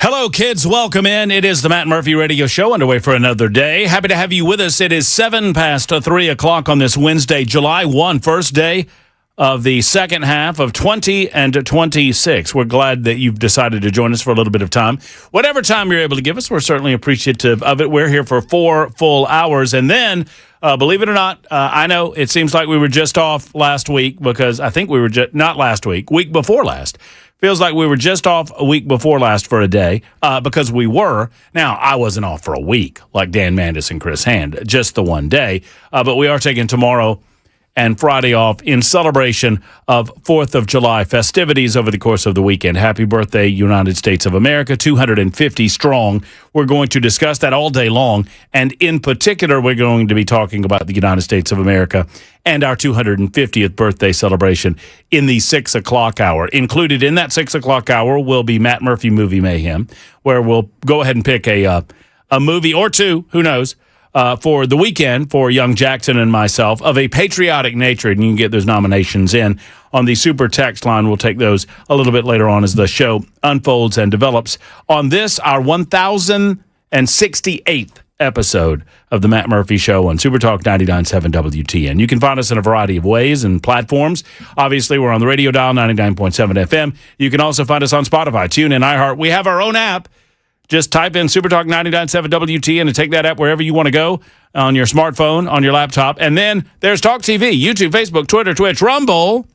Hello, kids. Welcome in. It is the Matt Murphy Radio Show, underway for another day. Happy to have you with us. It is 7 past 3 o'clock on this Wednesday, July 1, first day of the second half of 20 and 26. We're glad that you've decided to join us for a little bit of time. Whatever time you're able to give us, we're certainly appreciative of it. We're here for 4 full hours. And then, believe it or not, I know it seems like we were just off last week because I think we were just, not last week, week before last. Feels like we were just off a week before last for a day because we were. Now, I wasn't off for a week like Dan Mandis and Chris Hand, just the one day. But we are taking tomorrow and Friday off in celebration of 4th of July festivities over the course of the weekend. Happy birthday, United States of America, 250 strong. We're going to discuss that all day long. And in particular, we're going to be talking about the United States of America and our 250th birthday celebration in the 6 o'clock hour. Included in that 6 o'clock hour will be Matt Murphy Movie Mayhem, where we'll go ahead and pick a movie or two, who knows, for the weekend for young Jackson and myself of a patriotic nature, and you can get those nominations in on the super text line. We'll take those a little bit later on as the show unfolds and develops. On this, our 1068th episode of the Matt Murphy Show on Super Talk 99.7 WTN. You can find us in a variety of ways and platforms. Obviously, we're on the radio dial, 99.7 FM. You can also find us on Spotify, TuneIn, iHeart. We have our own app. Just type in Super Talk 99.7 WTN and take that app wherever you want to go on your smartphone, on your laptop. And then there's Talk TV, YouTube, Facebook, Twitter, Twitch, Rumble.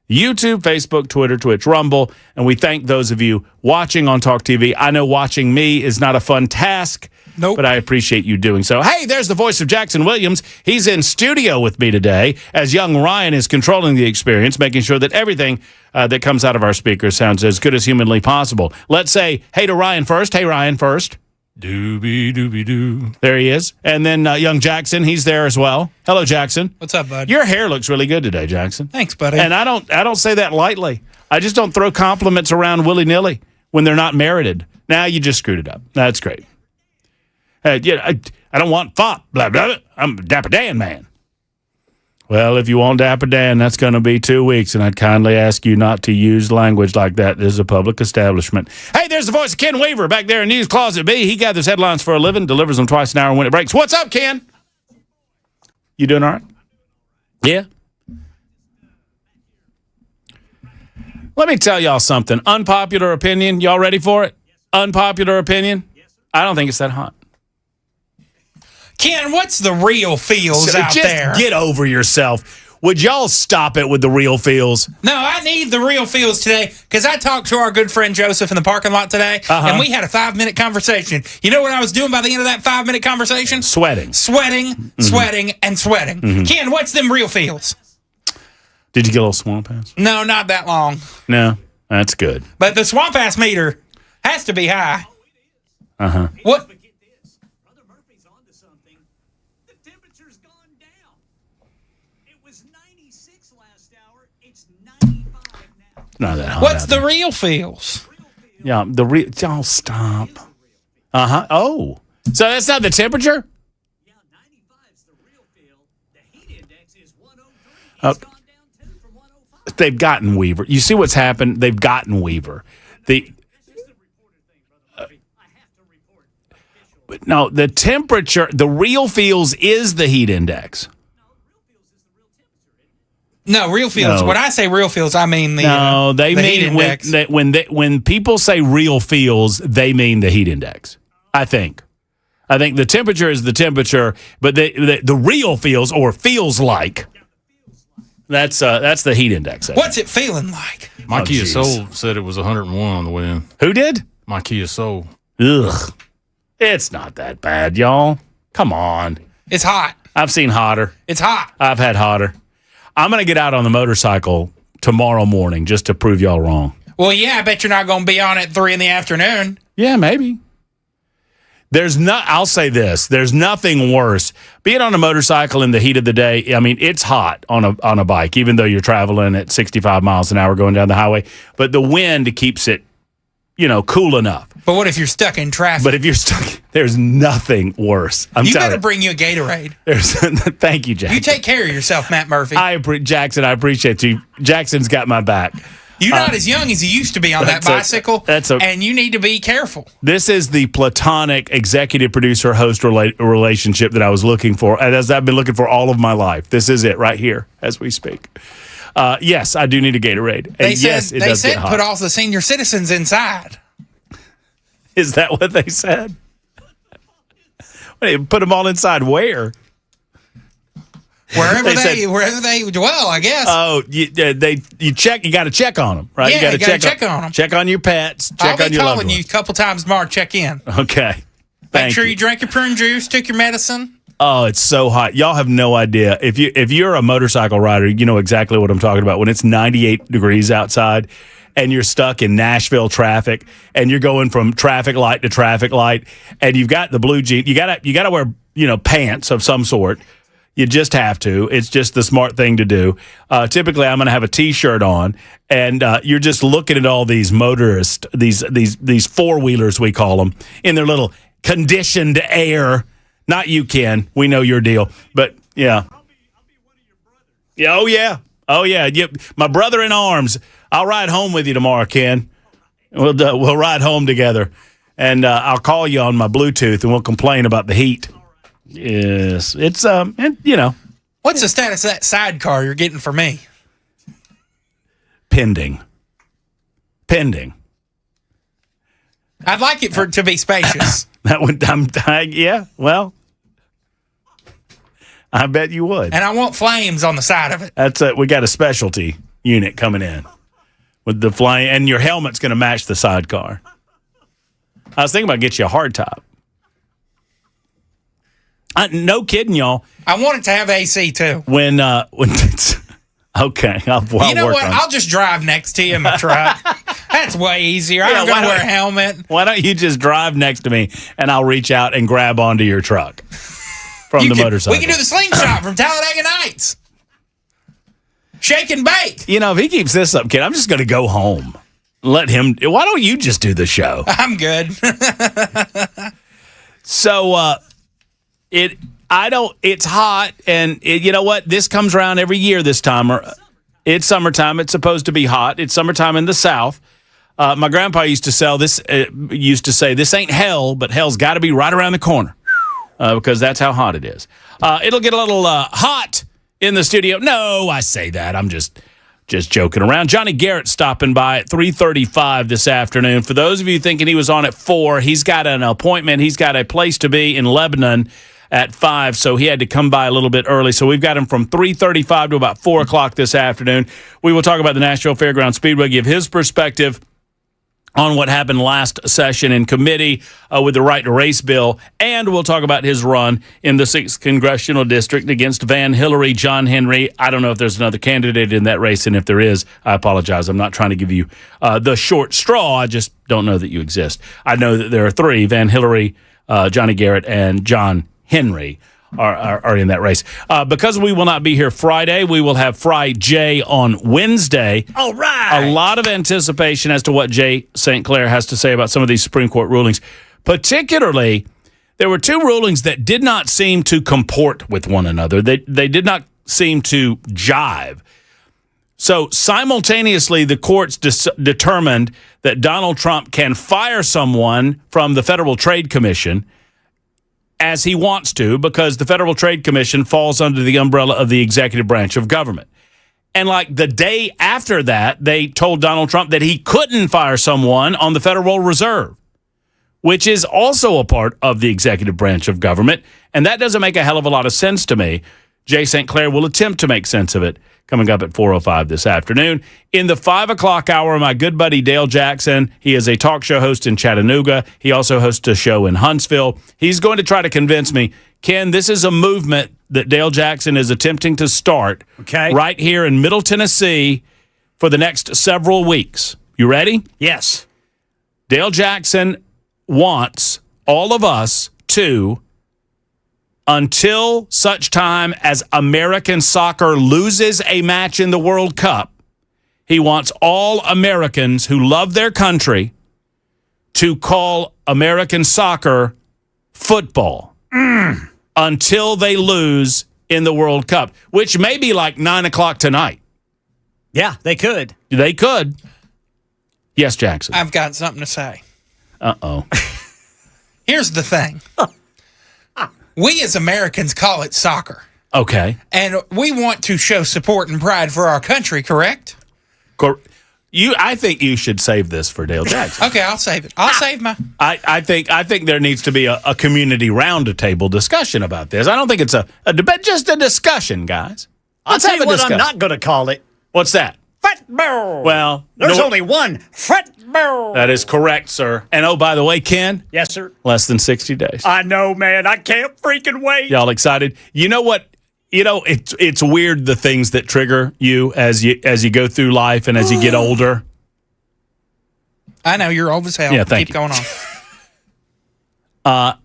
YouTube, Facebook, Twitter, Twitch, Rumble. And we thank those of you watching on Talk TV. I know watching me is not a fun task, but I appreciate you doing so. Hey, there's the voice of Jackson Williams. He's in studio with me today as young Ryan is controlling the experience, making sure that everything that comes out of our speakers sounds as good as humanly possible. Let's say hey to Ryan first. Hey, Ryan first. Doobie-doobie-doo. There he is. And then young Jackson, he's there as well. Hello, Jackson. What's up, bud? Your hair looks really good today, Jackson. Thanks, buddy. And I don't say that lightly. I just don't throw compliments around willy-nilly when they're not merited. Now you just screwed it up. That's great. I don't want fop, blah, blah, blah. I'm a Dapper Dan man. Well, if you want Dapper Dan, that's going to be 2 weeks, and I'd kindly ask you not to use language like that. This is a public establishment. Hey, there's the voice of Ken Weaver back there in News Closet B. He gathers headlines for a living, delivers them twice an hour when it breaks. What's up, Ken? You doing all right? Yeah? Let me tell y'all something. Unpopular opinion. Y'all ready for it? Unpopular opinion? I don't think it's that hot. Ken, what's the real feels out there? Just get over yourself. Would y'all stop it with the real feels? No, I need the real feels today because I talked to our good friend Joseph in the parking lot today, and we had a 5-minute conversation. You know what I was doing by the end of that 5-minute conversation? Sweating, and sweating. Ken, what's them real feels? Did you get a little swamp ass? No, not that long. No, that's good. But the swamp ass meter has to be high. What? Not that hot. What's the real feels? Yeah, the real. Oh, stop. Oh, so that's not the temperature? Yeah, 95 is the real feel. The heat index is 103. It's gone down 2 from 105. They've gotten Weaver. You see what's happened? They've gotten Weaver. That's just a reported thing, Brother Murphy. I have to report official. No, the temperature, the real feels is the heat index. No, real feels. No. When I say real feels, I mean the they the mean heat index. when people say real feels, they mean the heat index. I think the temperature is the temperature, but the real feels or feels like that's the heat index. What's it feeling like? My Kia Soul said it was 101 on the way in. Who did? My Kia Soul. Ugh, it's not that bad, y'all. Come on, It's hot. I've seen hotter. It's hot. I've had hotter. I'm going to get out on the motorcycle tomorrow morning just to prove y'all wrong. Well, yeah, I bet you're not going to be on at 3 in the afternoon. Yeah, maybe. I'll say this. There's nothing worse. Being on a motorcycle in the heat of the day, I mean, it's hot on a bike, even though you're traveling at 65 miles an hour going down the highway. But the wind keeps it, cool enough. But what if you're stuck in traffic? But if you're stuck, there's nothing worse. You got to bring you a Gatorade. Thank you, Jackson. You take care of yourself, Matt Murphy. Jackson, I appreciate you. Jackson's got my back. You're not as young as you used to be on that bicycle, and you need to be careful. This is the platonic executive producer-host relationship that I was looking for, and as I've been looking for all of my life. This is it right here as we speak. Yes, I do need a Gatorade. They said, yes, it does get hot. Put all the senior citizens inside. Is that what they said? Wait, put them all inside where? Wherever they dwell, I guess. Oh, you check. You got to check on them, right? Yeah, you got to check on them. Check on your pets. Check on your loved ones. I'll be calling you a couple times tomorrow. Check in. Okay. Make sure you drank your prune juice, took your medicine. Oh, it's so hot. Y'all have no idea. If you're a motorcycle rider, you know exactly what I'm talking about. When it's 98 degrees outside and you're stuck in Nashville traffic and you're going from traffic light to traffic light and you've got the blue jean, you gotta wear, pants of some sort. You just have to. It's just the smart thing to do. Typically, I'm going to have a T-shirt on, and you're just looking at all these motorists, these four-wheelers, we call them, in their little conditioned air. Not you, Ken. We know your deal. But, yeah. I'll be one of your brothers. Yeah, oh, yeah. My brother in arms. I'll ride home with you tomorrow, Ken. We'll ride home together. And I'll call you on my Bluetooth, and we'll complain about the heat. Yes, it's What's the status of that sidecar you're getting for me? Pending. I'd like it to be spacious. That would, yeah. Well, I bet you would. And I want flames on the side of it. We got a specialty unit coming in with the flame, and your helmet's going to match the sidecar. I was thinking about getting you a hard top. No kidding, y'all. I want it to have AC too. When it's okay, I'll you know work what? on I'll just drive next to you in my truck. That's way easier. I'm going to wear a helmet. Why don't you just drive next to me and I'll reach out and grab onto your truck from the motorcycle? We can do the slingshot from Talladega Nights. Shake and bake. If he keeps this up, kid, I'm just going to go home. Let him. Why don't you just do the show? I'm good. So. It's hot, and you know what? This comes around every year this time. It's summertime. It's supposed to be hot. It's summertime in the South. My grandpa used to say, this ain't hell, but hell's got to be right around the corner because that's how hot it is. It'll get a little hot in the studio. No, I say that. I'm just joking around. Johnny Garrett stopping by at 3:35 this afternoon. For those of you thinking he was on at 4, he's got an appointment. He's got a place to be in Lebanon at 5, so he had to come by a little bit early. So we've got him from 3:35 to about 4 o'clock this afternoon. We will talk about the Nashville Fairgrounds Speedway, give his perspective on what happened last session in committee with the right to race bill, and we'll talk about his run in the 6th Congressional District against Van Hillary, John Henry. I don't know if there's another candidate in that race, and if there is, I apologize. I'm not trying to give you the short straw. I just don't know that you exist. I know that there are 3, Van Hillary, Johnny Garrett, and John Henry are in that race. Because we will not be here Friday, we will have Frijay on Wednesday. All right. A lot of anticipation as to what Jay St. Clair has to say about some of these Supreme Court rulings. Particularly, there were 2 rulings that did not seem to comport with one another. They did not seem to jive. So simultaneously, the courts determined that Donald Trump can fire someone from the Federal Trade Commission as he wants to, because the Federal Trade Commission falls under the umbrella of the executive branch of government. And like the day after that, they told Donald Trump that he couldn't fire someone on the Federal Reserve, which is also a part of the executive branch of government. And that doesn't make a hell of a lot of sense to me. Jay St. Clair will attempt to make sense of it coming up at 4:05 this afternoon. In the 5 o'clock hour, my good buddy Dale Jackson, he is a talk show host in Chattanooga. He also hosts a show in Huntsville. He's going to try to convince me, Ken, this is a movement that Dale Jackson is attempting to start right here in Middle Tennessee for the next several weeks. You ready? Yes. Dale Jackson wants all of us to, until such time as American soccer loses a match in the World Cup, he wants all Americans who love their country to call American soccer football until they lose in the World Cup, which may be like 9 o'clock tonight. Yeah, they could. They could. Yes, Jackson. I've got something to say. Uh-oh. Here's the thing. We as Americans call it soccer. Okay. And we want to show support and pride for our country, correct? I think you should save this for Dale Jackson. Okay, I'll save it. I'll save my... I think there needs to be a community round-table discussion about this. I don't think it's a debate, just a discussion, guys. I'll tell you what I'm not going to call it. What's that? Football. Well, there's only one football. That is correct, sir. And oh, by the way, Ken? Yes, sir. Less than 60 days. I know, man. I can't freaking wait. Y'all excited? You know what? You know, it's weird the things that trigger you as you go through life and as you get older. I know, you're old as hell. Yeah, thank Keep you. going on.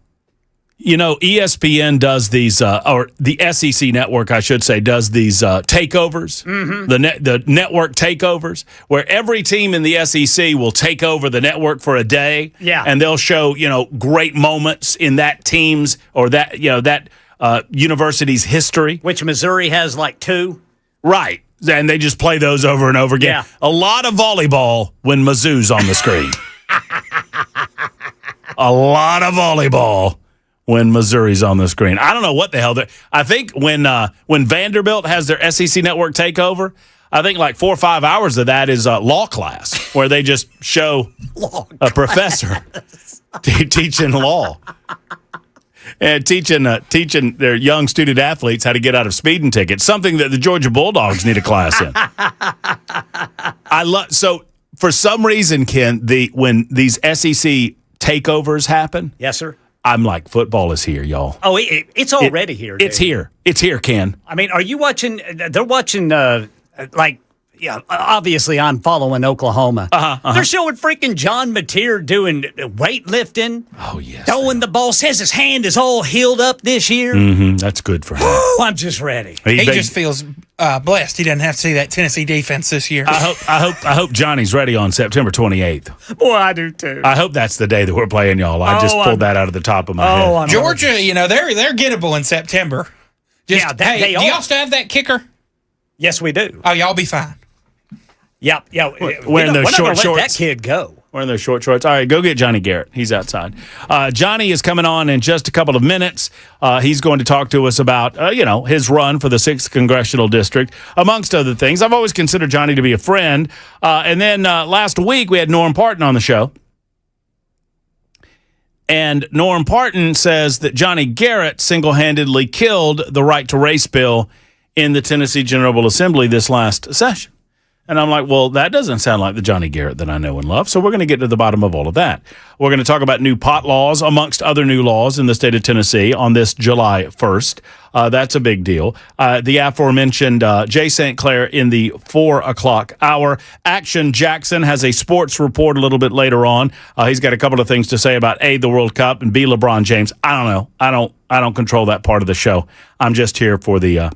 You know, ESPN does these, or the SEC network, I should say, does these takeovers, the network takeovers, where every team in the SEC will take over the network for a day. Yeah. And they'll show, great moments in that team's or that, that university's history. Which Missouri has like 2. Right. And they just play those over and over again. Yeah. A lot of volleyball when Mizzou's on the screen. A lot of volleyball when Missouri's on the screen. I don't know what the hell. I think when Vanderbilt has their SEC network takeover, I think like 4 or 5 hours of that is law class where they just show a professor teaching law. And teaching their young student athletes how to get out of speeding tickets, something that the Georgia Bulldogs need a class in. So for some reason, Ken, when these SEC takeovers happen, yes, sir. I'm like, football is here, y'all. Oh, it's already here. Dude. It's here. It's here, Ken. I mean, are you watching? They're watching Yeah, obviously I'm following Oklahoma. They're showing freaking John Mateer doing weightlifting. Oh, yes. Throwing the ball. Says his hand is all healed up this year. Mm-hmm. That's good for him. I'm just ready. He just feels blessed. He doesn't have to see that Tennessee defense this year. I hope Johnny's ready on September 28th. Boy, I do too. I hope that's the day that we're playing y'all. I just pulled that out of the top of my head. Georgia, they're gettable in September. Yeah, they do are. y'all still have that kicker? Yes, we do. Oh, y'all be fine. Yep. Wearing those short shorts. Let that kid go. Wearing those short shorts. All right, go get Johnny Garrett. He's outside. Johnny is coming on in just a couple of minutes. He's going to talk to us about, his run for the 6th Congressional District, amongst other things. I've always considered Johnny to be a friend. And then last week we had Norm Parton on the show. And Norm Parton says that Johnny Garrett single-handedly killed the right to race bill in the Tennessee General Assembly this last session. And I'm like, well, that doesn't sound like the Johnny Garrett that I know and love. So we're going to get to the bottom of all of that. We're going to talk about new pot laws, amongst other new laws in the state of Tennessee on this July 1st. That's a big deal. The aforementioned Jay St. Clair in the 4 o'clock hour. Action Jackson has a sports report a little bit later on. He's got a couple of things to say about A, the World Cup, and B, LeBron James. I don't know. I don't control that part of the show. I'm just here for the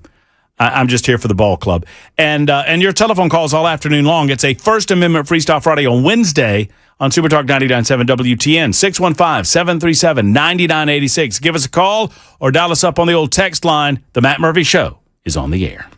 ball club. And your telephone calls all afternoon long. It's a First Amendment Freestyle Friday on Wednesday on Super Talk 99.7 WTN, 615-737-9986. Give us a call or dial us up on the old text line. The Matt Murphy Show is on the air.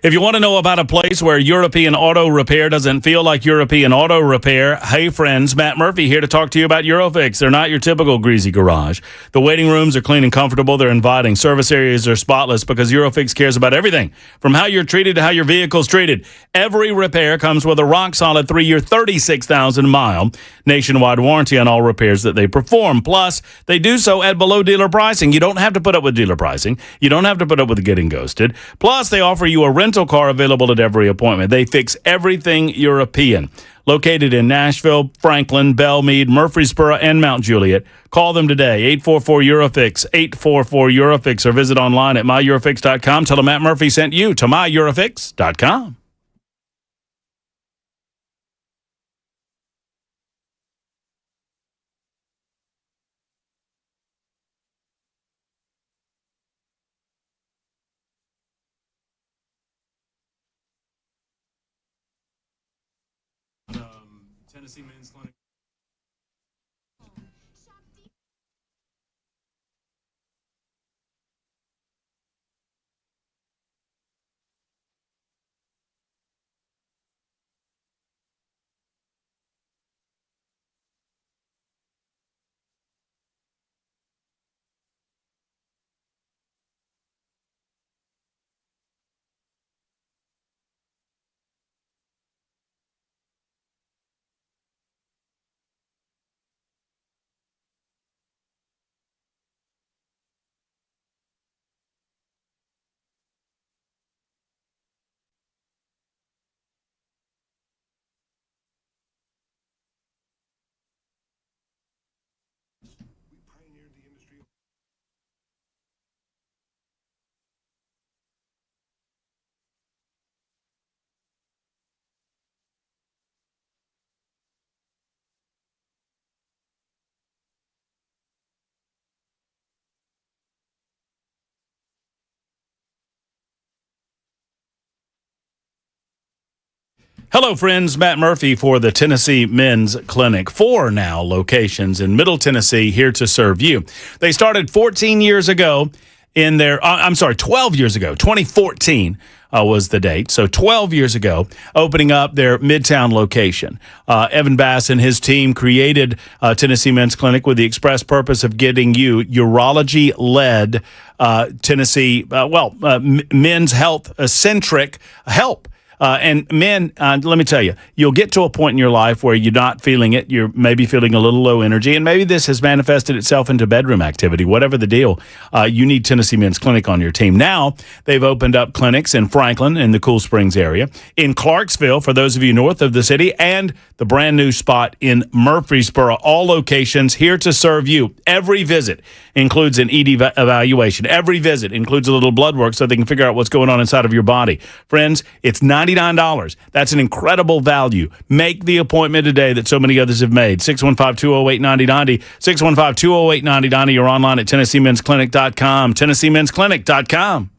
If you want to know about a place where European auto repair doesn't feel like European auto repair, hey friends, Matt Murphy here to talk to you about Eurofix. They're not your typical greasy garage. The waiting rooms are clean and comfortable. They're inviting. Service areas are spotless because Eurofix cares about everything, from how you're treated to how your vehicle's treated. Every repair comes with a rock-solid 3-year, 36,000-mile nationwide warranty on all repairs that they perform. Plus, they do so at below dealer pricing. You don't have to put up with dealer pricing. You don't have to put up with getting ghosted. Plus, they offer you a rental car available at every appointment. They fix everything European. Located in Nashville, Franklin, Belmead, Murfreesboro, and Mount Juliet. Call them today, 844-EUROFIX, 844-EUROFIX, or visit online at myEurofix.com. Tell them Matt Murphy sent you to myEurofix.com. Tennessee Men's Clinic. Hello, friends. Matt Murphy for the Tennessee Men's Clinic. 4 now locations in Middle Tennessee here to serve you. They started 14 years ago in their, 12 years ago. 2014 was the date. So 12 years ago, opening up their Midtown location. Evan Bass and his team created Tennessee Men's Clinic with the express purpose of getting you urology-led Tennessee, men's health-centric help. And men, let me tell you, you'll get to a point in your life where you're not feeling it. You're maybe feeling a little low energy, and maybe this has manifested itself into bedroom activity. Whatever the deal, you need Tennessee Men's Clinic on your team. Now, they've opened up clinics in Franklin in the Cool Springs area, in Clarksville, for those of you north of the city, and the brand new spot in Murfreesboro. All locations here to serve you. Every visit includes an ED evaluation. Every visit includes a little blood work so they can figure out what's going on inside of your body. Friends, it's $99. That's an incredible value. Make the appointment today that so many others have made. 615-208-9090. 615-208-9090. You're online at TennesseeMen'sClinic.com. TennesseeMen'sClinic.com.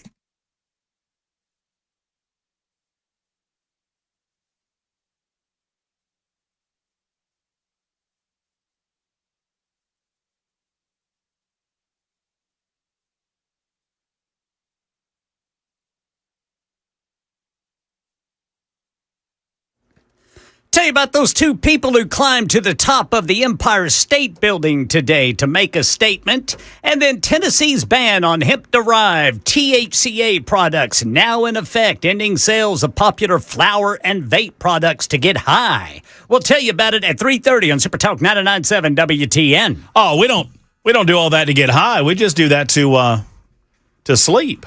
Tell you about those 2 people who climbed to the top of the Empire State Building today to make a statement. And then Tennessee's ban on hemp-derived THCA products now in effect, ending sales of popular flower and vape products to get high. We'll tell you about it at 3:30 on Super Talk 99.7 WTN. Oh, we don't do all that to get high. We just do that to sleep.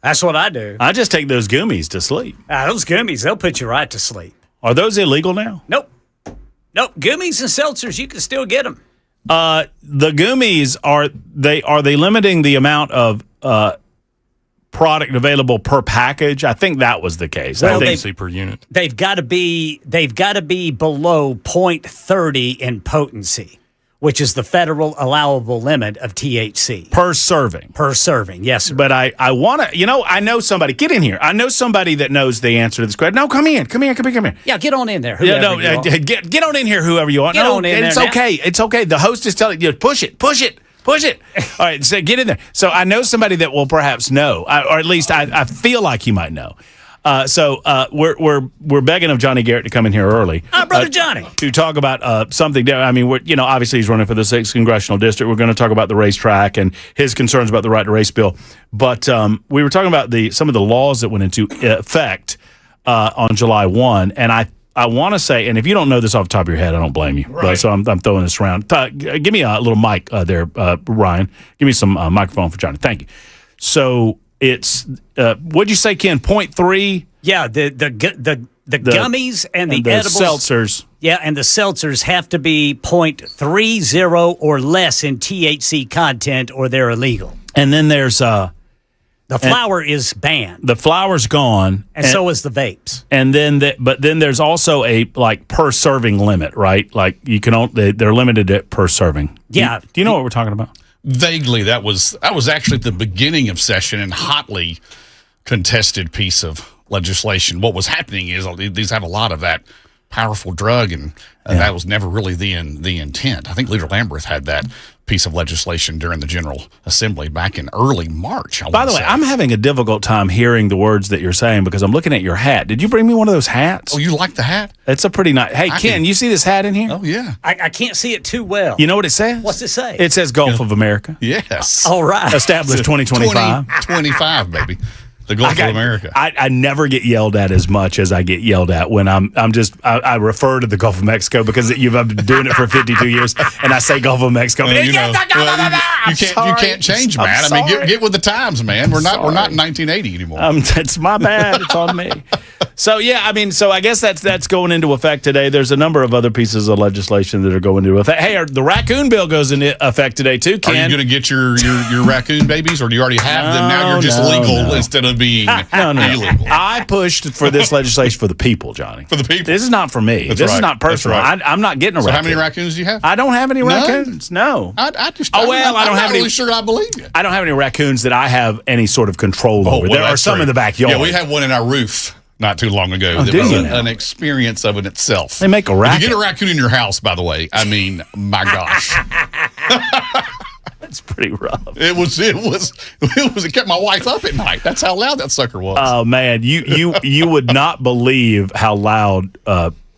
That's what I do. I just take those gummies to sleep. Those gummies, they'll put you right to sleep. Are those illegal now? Nope. Gummies and seltzers, you can still get them. The gummies, are they limiting the amount of product available per package? I think that was the case. Well, I think per unit. They've got to be below 0.30 in potency, which is the federal allowable limit of THC. per serving. Per serving, yes, sir. But I want to, I know somebody. Get in here. I know somebody that knows the answer to this question. No, come here. Yeah, get on in there. Yeah, no, get on in here, whoever you want. Get on in it's there okay. now. It's okay. The host is telling you, push it. All right, so get in there. So I know somebody that will perhaps know, or at least I feel like he might know. So we're begging of Johnny Garrett to come in here early. Brother Johnny. To talk about something there. I mean, obviously he's running for the 6th congressional district. We're going to talk about the racetrack and his concerns about the right to race bill. But we were talking about some of the laws that went into effect on July 1. And I want to say, and if you don't know this off the top of your head, I don't blame you. Right. So I'm throwing this around. Give me a little mic there, Ryan. Give me some microphone for Johnny. Thank you. So it's what'd you say, Ken? 0.3. Yeah, the gummies and the edibles, seltzers. Yeah, and the seltzers have to be 0.30 or less in THC content, or they're illegal. And then there's the flower is banned. The flower's gone, and so is the vapes. And then, but then there's also a per serving limit, right? Like you can they're limited at per serving. Yeah. Do you know what we're talking about? Vaguely, that was actually at the beginning of session and hotly contested piece of legislation. What was happening is these have a lot of that powerful drug, and that was never really the intent. I think Leader Lamberth had that piece of legislation during the General Assembly back in early March. By the way, I'm having a difficult time hearing the words that you're saying because I'm looking at your hat. Did you bring me one of those hats? Oh, you like the hat? It's a pretty nice. Hey, Ken, you see this hat in here? Oh, yeah. I can't see it too well. You know what it says? What's it say? It says Gulf of America. Yes. All right. Established 2025. 2025, baby. The Gulf of America. I never get yelled at as much as I get yelled at when I refer to the Gulf of Mexico because I've been doing it for 52 years, and I say Gulf of Mexico. You can't change, man. I mean, get with the times, man. We're not in 1980 anymore. It's my bad. It's on me. So yeah, I mean, so I guess that's going into effect today. There's a number of other pieces of legislation that are going into effect. Hey, the raccoon bill goes into effect today too. Ken, are you going to get your raccoon babies, or do you already have them? Now you're just legal instead of being illegal. I pushed for this legislation for the people, Johnny. For the people. This is not for me. This is not personal. Right. I'm not getting a So raccoon. how many raccoons do you have? I don't have any raccoons. No. I'm not really sure I believe you. I don't have any raccoons that I have any sort of control over. There are some in the backyard. Yeah, we had one in our roof not too long ago. That was an experience of in itself. They make a racket. If you get a raccoon in your house, by the way, I mean, my gosh. It's pretty rough. It kept my wife up at night. That's how loud that sucker was. Oh man, you would not believe how loud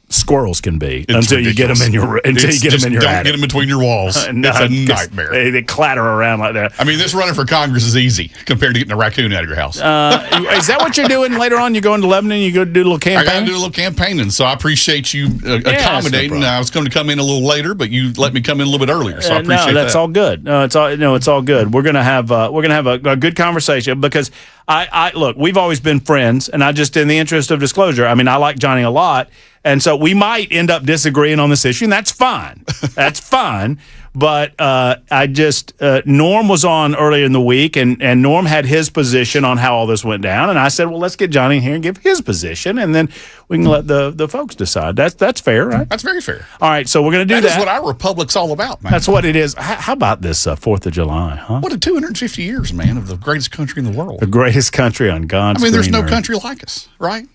squirrels can be until you get them in your attic. Don't get them between your walls. It's a nightmare. They clatter around like that. I mean, this running for Congress is easy compared to getting a raccoon out of your house. Is that what you're doing later on? You go into Lebanon, you go do a little campaign? I got to do a little campaigning, so I appreciate you accommodating. I was going to come in a little later, but you let me come in a little bit earlier, so I appreciate that. No, that's all good. It's all good. We're gonna have a good conversation because I look, we've always been friends, and I just, in the interest of disclosure, I mean, I like Johnny a lot. And so we might end up disagreeing on this issue, and that's fine. That's fine. But Norm was on earlier in the week, and Norm had his position on how all this went down. And I said, well, let's get Johnny in here and give his position, and then we can let the folks decide. That's fair, right? That's very fair. All right, so we're going to do that. That is what our republic's all about, man. That's what it is. How about this 4th of July, huh? What 250 years, man, of the greatest country in the world. The greatest country on God's there's no earth. country like us, right?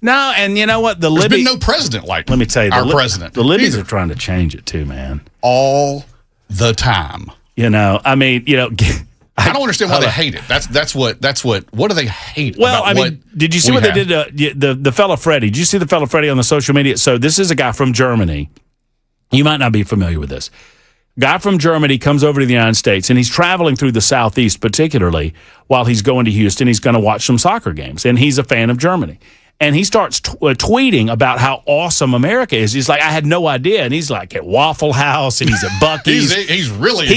No, and you know what? There's been no president like let me tell you, our president. The Libbies are trying to change it too, man. All the time. I don't understand why they hate it. That's what do they hate? Well, did you see what they did? The fella Freddie. Did you see the fella Freddie on the social media? So this is a guy from Germany. You might not be familiar with this. Guy from Germany comes over to the United States, and he's traveling through the Southeast, particularly while he's going to Houston. He's going to watch some soccer games, and he's a fan of Germany. And he starts tweeting about how awesome America is. He's like, I had no idea. And he's like at Waffle House, and he's at Buc-ee's. he's really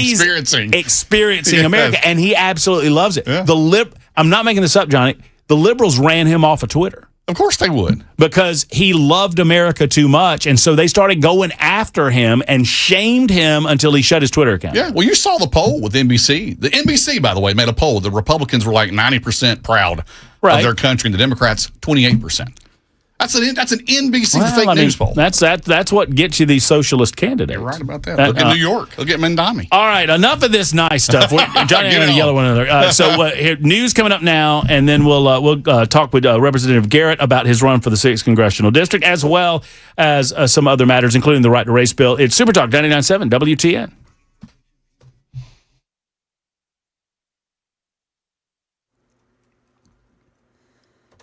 experiencing America, and he absolutely loves it. Yeah. I'm not making this up, Johnny. The liberals ran him off of Twitter. Of course they would. Because he loved America too much, and so they started going after him and shamed him until he shut his Twitter account. Yeah, well, you saw the poll with NBC. The NBC, by the way, made a poll. The Republicans were like 90% proud of their country, and the Democrats 28%. That's an NBC fake news poll. That's what gets you these socialist candidates. You're right about that. Look at New York. Look at Mendami. All right, enough of this nice stuff. Johnny and I are going to yell at one another. Here, news coming up now, and then we'll talk with Representative Garrett about his run for the 6th Congressional District, as well as some other matters, including the right to race bill. It's Super Talk 99.7 WTN.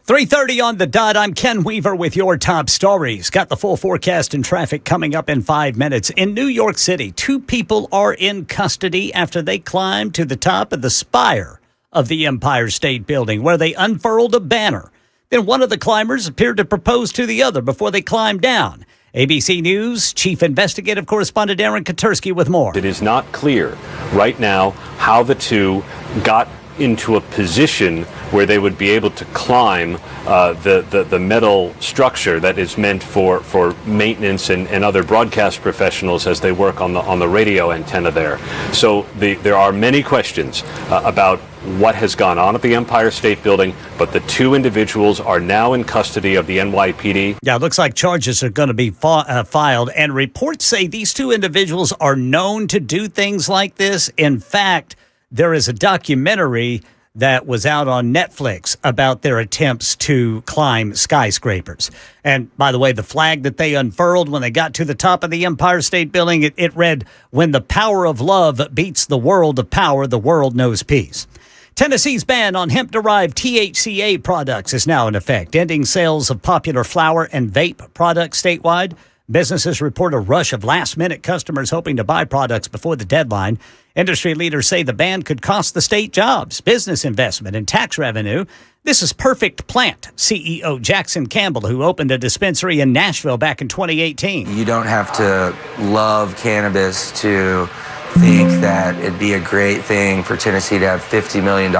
.30 on the dot. I'm Ken Weaver with your top stories. Got the full forecast and traffic coming up in 5 minutes. In New York City, 2 people are in custody after they climbed to the top of the spire of the Empire State Building, where they unfurled a banner. Then one of the climbers appeared to propose to the other before they climbed down. ABC News Chief Investigative Correspondent Aaron Katursky with more. It is not clear right now how the two got into a position where they would be able to climb the metal structure that is meant for maintenance and other broadcast professionals as they work on the radio antenna there. So there are many questions about what has gone on at the Empire State Building, but the 2 individuals are now in custody of the NYPD. Yeah, it looks like charges are going to be filed, and reports say these 2 individuals are known to do things like this. In fact, there is a documentary that was out on Netflix about their attempts to climb skyscrapers. And by the way, the flag that they unfurled when they got to the top of the Empire State Building, it read, "When the power of love beats the world of power, the world knows peace." Tennessee's ban on hemp-derived THCA products is now in effect, ending sales of popular flower and vape products statewide. Businesses report a rush of last-minute customers hoping to buy products before the deadline. Industry leaders say the ban could cost the state jobs, business investment, and tax revenue. This is Perfect Plant CEO Jackson Campbell, who opened a dispensary in Nashville back in 2018. You don't have to love cannabis to think that it'd be a great thing for Tennessee to have $50 million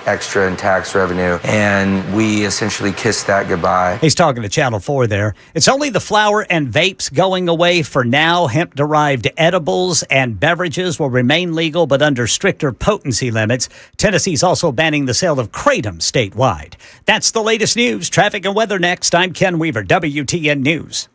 extra in tax revenue, and we essentially kissed that goodbye. He's talking to Channel 4 there. It's only the flower and vapes going away for now. Hemp-derived edibles and beverages will remain legal, but under stricter potency limits. Tennessee's also banning the sale of kratom statewide. That's the latest news. Traffic and weather next. I'm Ken Weaver, WTN News.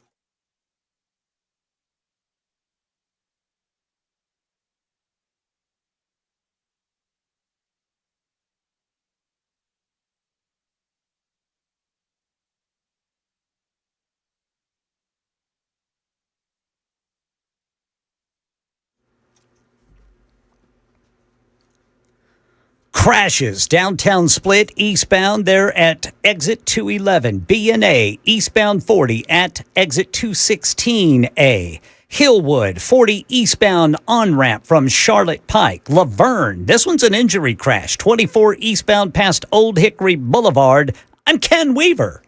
Crashes downtown Split eastbound there at exit 211, B&A eastbound 40 at exit 216A. Hillwood 40 eastbound on-ramp from Charlotte Pike. Laverne, this one's an injury crash, 24 eastbound past Old Hickory Boulevard. I'm Ken Weaver.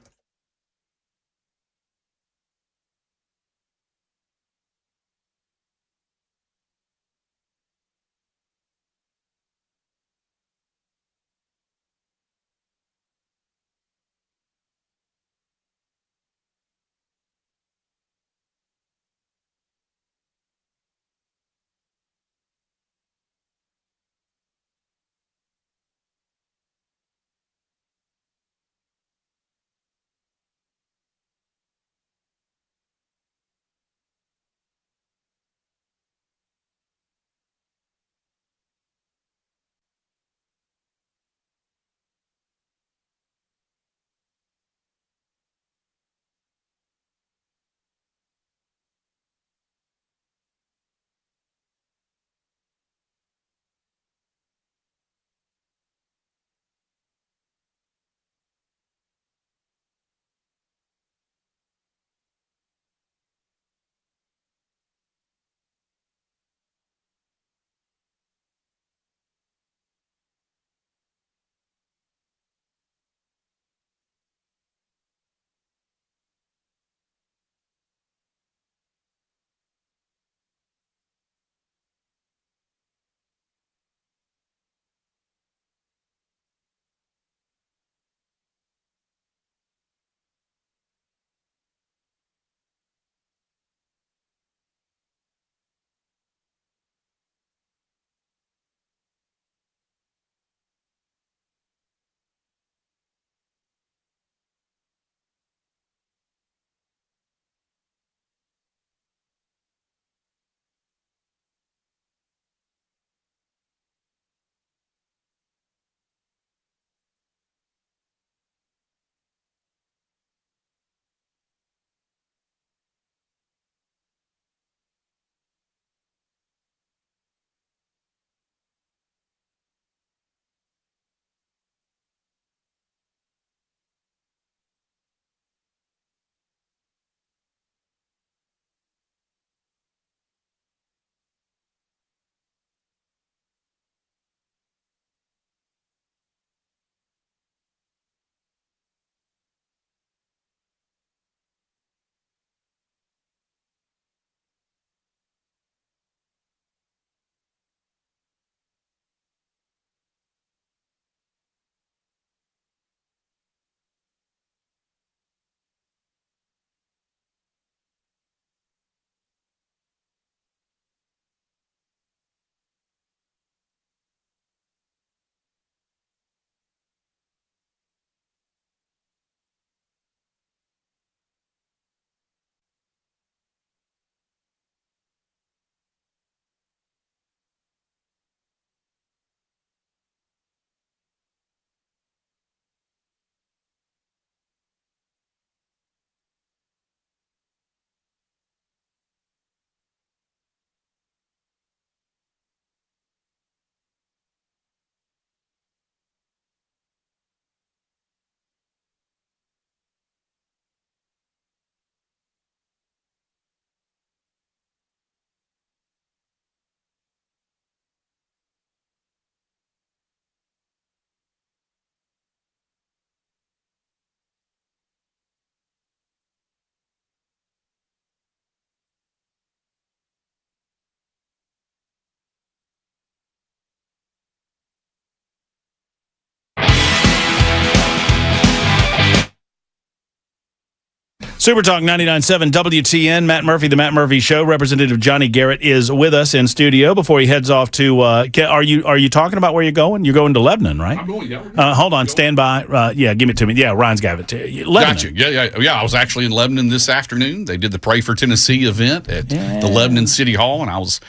Super Talk 99.7 WTN. Matt Murphy, the Matt Murphy Show. Representative Johnny Garrett is with us in studio before he heads off to. Are you talking about where you're going? You're going to Lebanon, right? I'm going. Yeah. Hold on, stand by. Give it to me. Yeah, Ryan's got it to you. Lebanon. Got you. Yeah. I was actually in Lebanon this afternoon. They did the Pray for Tennessee event at the Lebanon City Hall, and I was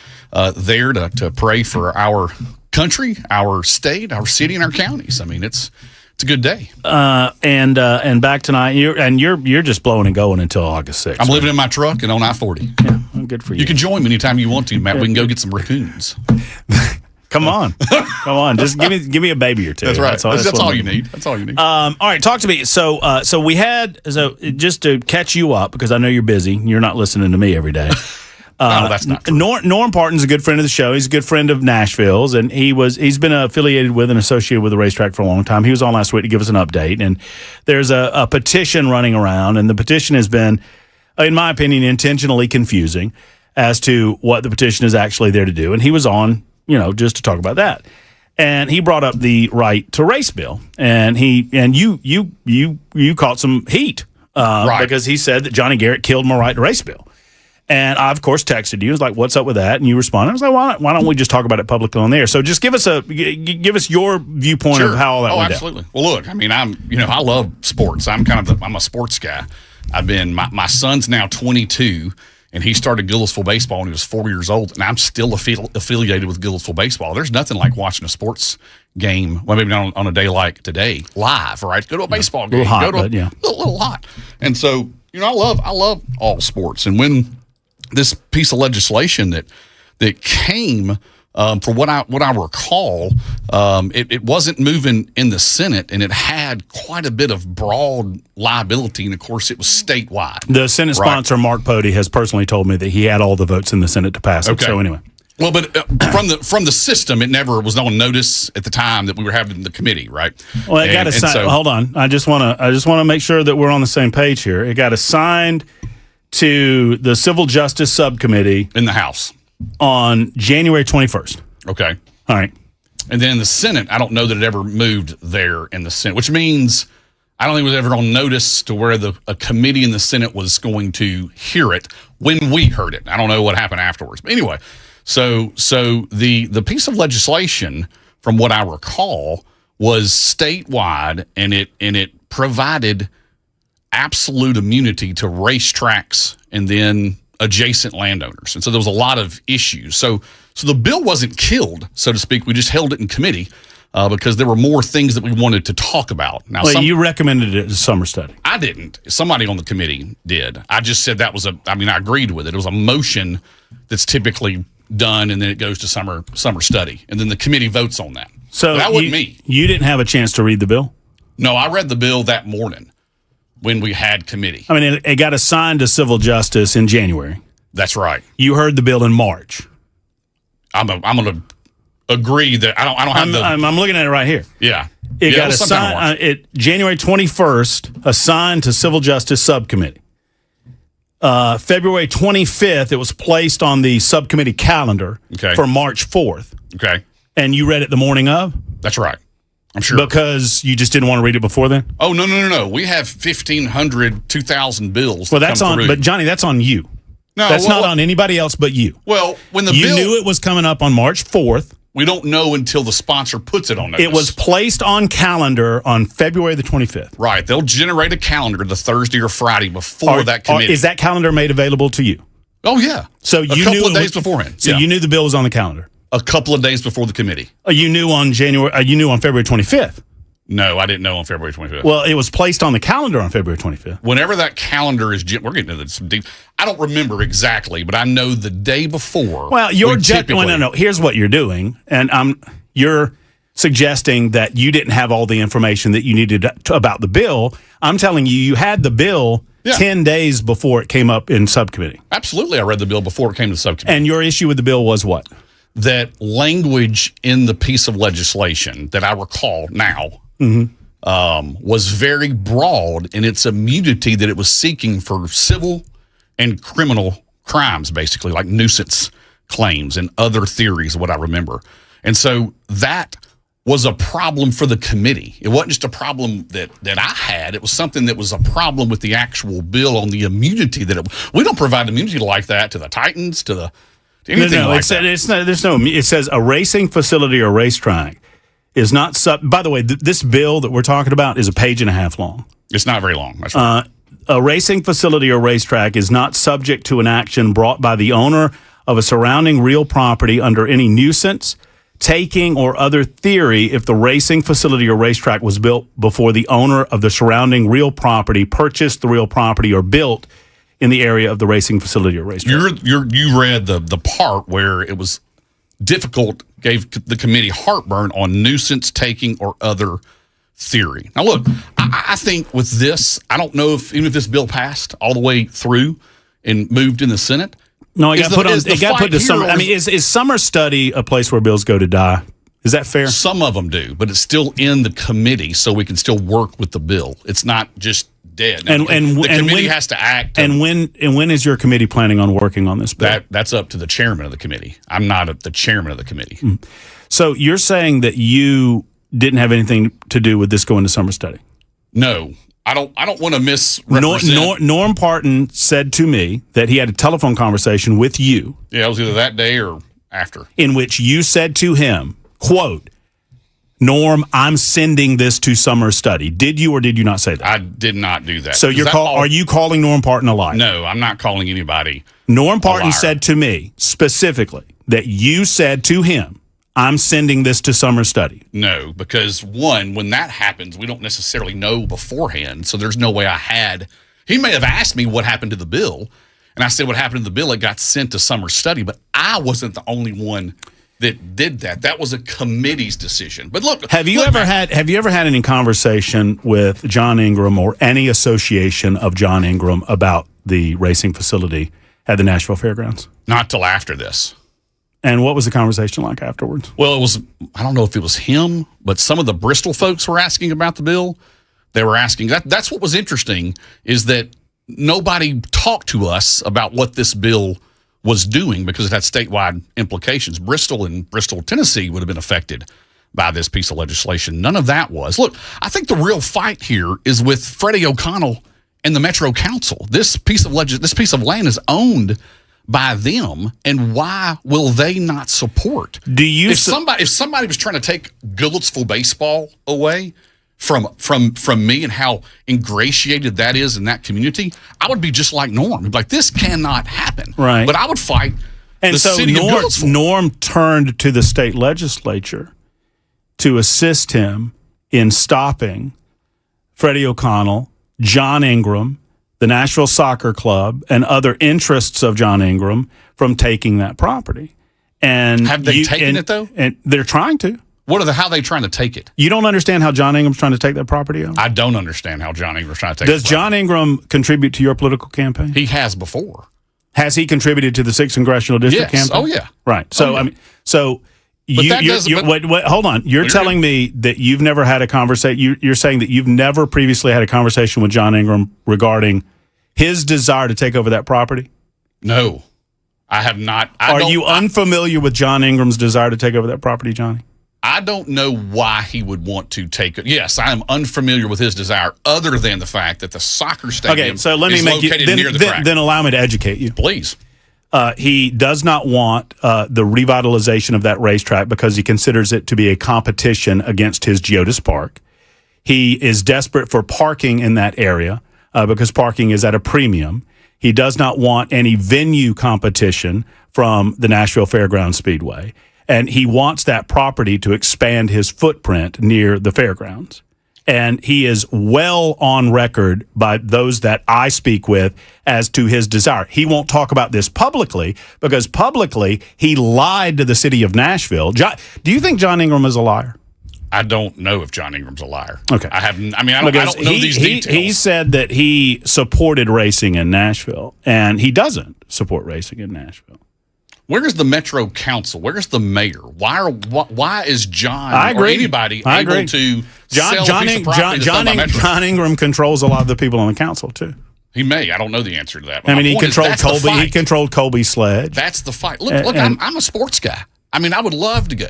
there to pray for our country, our state, our city, and our counties. I mean, it's a good day. And back tonight. You're just blowing and going until August 6th. I'm living in my truck and on I-40. Yeah, well, good for you. You can join me anytime you want to, Matt. We can go get some raccoons. Come on. Just give me a baby or two. That's right. That's all you need. All right, talk to me. So just to catch you up, because I know you're busy. You're not listening to me every day. No, that's not true. Norm Parton's a good friend of the show. He's a good friend of Nashville's, and he's been affiliated with and associated with the racetrack for a long time. He was on last week to give us an update, and there's a petition running around, and the petition has been, in my opinion, intentionally confusing as to what the petition is actually there to do. And he was on, just to talk about that. And he brought up the right to race bill, and you caught some heat because he said that Johnny Garrett killed my right to race bill. And I, of course, texted you. I was like, "What's up with that?" And you responded. I was like, "Why don't we just talk about it publicly on there?" So just give us your viewpoint of how all that went absolutely. Down. Well, look, I mean, I love sports. I'm a sports guy. I've been my son's now 22, and he started Gillisville baseball when he was 4 years old, and I'm still affiliated with Gillisville baseball. There's nothing like watching a sports game. Well, maybe not on a day like today, live. Right? Go to a baseball game. A little hot. And so, I love all sports, and when this piece of legislation that came, from what I recall, it wasn't moving in the Senate, and it had quite a bit of broad liability, and of course it was statewide. The Senate sponsor, Mark Pody, has personally told me that he had all the votes in the Senate to pass it. Okay. So anyway. Well, but from the system, it never was on notice at the time that we were having the committee, right? Well, it got assigned. Hold on, I just want to make sure that we're on the same page here. It got assigned to the Civil Justice Subcommittee in the House on January 21st. Okay. All right. And then in the Senate, I don't know that it ever moved there in the Senate, which means I don't think it was ever on notice to where a committee in the Senate was going to hear it when we heard it. I don't know what happened afterwards. But anyway, so the piece of legislation, from what I recall, was statewide, and it provided absolute immunity to racetracks and then adjacent landowners. And so there was a lot of issues. So the bill wasn't killed, so to speak. We just held it in committee because there were more things that we wanted to talk about. Now, you recommended it as a summer study. I didn't. Somebody on the committee did. I just said that was I agreed with it. It was a motion that's typically done, and then it goes to summer study. And then the committee votes on that. So but that wasn't me. You didn't have a chance to read the bill? No, I read the bill that morning when we had committee. I mean, it got assigned to Civil Justice in January. That's right. You heard the bill in March. I'm going to agree that I don't have I'm looking at it right here. Yeah. It got assigned January 21st, assigned to Civil Justice Subcommittee. February 25th, it was placed on the subcommittee calendar for March 4th. Okay. And you read it the morning of? That's right. I'm sure. Because you just didn't want to read it before then? Oh, no. We have 1,500, 2,000 bills. Well, that's on, but Johnny, that's on you. No, that's not on anybody else but you. Well, when you knew it was coming up on March 4th. We don't know until the sponsor puts it on notice. It was placed on calendar on February the 25th. Right. They'll generate a calendar the Thursday or Friday before that committee. Is that calendar made available to you? Oh, yeah. So you knew a couple of days beforehand. So you knew the bill was on the calendar? A couple of days before the committee. You knew on February 25th? No, I didn't know on February 25th. Well, it was placed on the calendar on February 25th. Whenever that calendar is, we're getting into some deep. I don't remember exactly, but I know the day before. Well, no. Here's what you're doing, and you're suggesting that you didn't have all the information that you needed about the bill. I'm telling you had the bill 10 days before it came up in subcommittee. Absolutely, I read the bill before it came to subcommittee. And your issue with the bill was what? That language in the piece of legislation that I recall now. Was very broad in its immunity that it was seeking for civil and criminal crimes, basically, like nuisance claims and other theories, what I remember. And so that was a problem for the committee. It wasn't just a problem that I had. It was something that was a problem with the actual bill on the immunity. We don't provide immunity like that to the Titans, to anything like that. It says a racing facility or racetrack is not by the way, this bill that we're talking about is a page and a half long. It's not very long. That's right. A racing facility or racetrack is not subject to an action brought by the owner of a surrounding real property under any nuisance, taking, or other theory if the racing facility or racetrack was built before the owner of the surrounding real property purchased the real property or built in the area of the racing facility or racetrack. You read the part where it was difficult, gave the committee heartburn on nuisance, taking, or other theory. Now, look, I think with this, I don't know if even if this bill passed all the way through and moved in the Senate. No, it got put to summer. I mean, is summer study a place where bills go to die? Is that fair? Some of them do, but it's still in the committee, so we can still work with the bill. It's not just dead. And the committee has to act. And when is your committee planning on working on this bill? That's up to the chairman of the committee. I'm not the chairman of the committee. Mm. So you're saying that you didn't have anything to do with this going to summer study? No. I don't want to misrepresent. Norm Parton said to me that he had a telephone conversation with you. Yeah, it was either that day or after. In which you said to him, quote, Norm, I'm sending this to summer study. Did you or did you not say that? I did not do that. So are you calling Norm Parton a liar? No, I'm not calling anybody Norm Parton said to me specifically that you said to him, I'm sending this to summer study. No, because one, when that happens, we don't necessarily know beforehand. So there's no way he may have asked me what happened to the bill. And I said, what happened to the bill? It got sent to summer study, but I wasn't the only one that did that. That was a committee's decision. But look, have you ever had any conversation with John Ingram or any association of John Ingram about the racing facility at the Nashville Fairgrounds? Not till after this. And what was the conversation like afterwards? Well, I don't know if it was him, but some of the Bristol folks were asking about the bill. They were asking, that's what was interesting, is that nobody talked to us about what this bill was doing because it had statewide implications. Bristol and Bristol, Tennessee would have been affected by this piece of legislation. None of that was. Look, I think the real fight here is with Freddie O'Connell and the Metro Council. This piece of land is owned by them, and why will they not support? If somebody was trying to take Goodlettsville baseball away from me and how ingratiated that is in that community, I would be just like Norm. I'd be like, this cannot happen. Right. But I would fight the city of Goodlettsville. Norm turned to the state legislature to assist him in stopping Freddie O'Connell, John Ingram, the Nashville Soccer Club, and other interests of John Ingram from taking that property. And have they taken it, though? And they're trying to. How are they trying to take it? You don't understand how John Ingram's trying to take that property over? I don't understand how John Ingram's trying to take it. Does John Ingram contribute to your political campaign? He has before. Has he contributed to the 6th Congressional District campaign? Oh, yeah. Right. So, hold on. You're telling me that you've never had a conversation. You're saying that you've never previously had a conversation with John Ingram regarding his desire to take over that property? No, I have not. Are you unfamiliar with John Ingram's desire to take over that property, Johnny? I don't know why he would want to take it. Yes, I am unfamiliar with his desire, other than the fact that the soccer stadium is located near the track. Then allow me to educate you. Please. He does not want the revitalization of that racetrack because he considers it to be a competition against his Geodis Park. He is desperate for parking in that area because parking is at a premium. He does not want any venue competition from the Nashville Fairgrounds Speedway. And he wants that property to expand his footprint near the fairgrounds. And he is well on record by those that I speak with as to his desire. He won't talk about this publicly because publicly he lied to the city of Nashville. Do you think John Ingram is a liar? I don't know if John Ingram's a liar. Okay. I don't know these details. He said that he supported racing in Nashville, and he doesn't support racing in Nashville. Where's the Metro Council? Where's the mayor? Why is John or anybody able to sell a piece of property that's owned by Metro? John Ingram controls a lot of the people on the council too. He may. I don't know the answer to that. But he controlled Colby. He controlled Colby's sledge. That's the fight. Look. I'm a sports guy. I mean, I would love to go.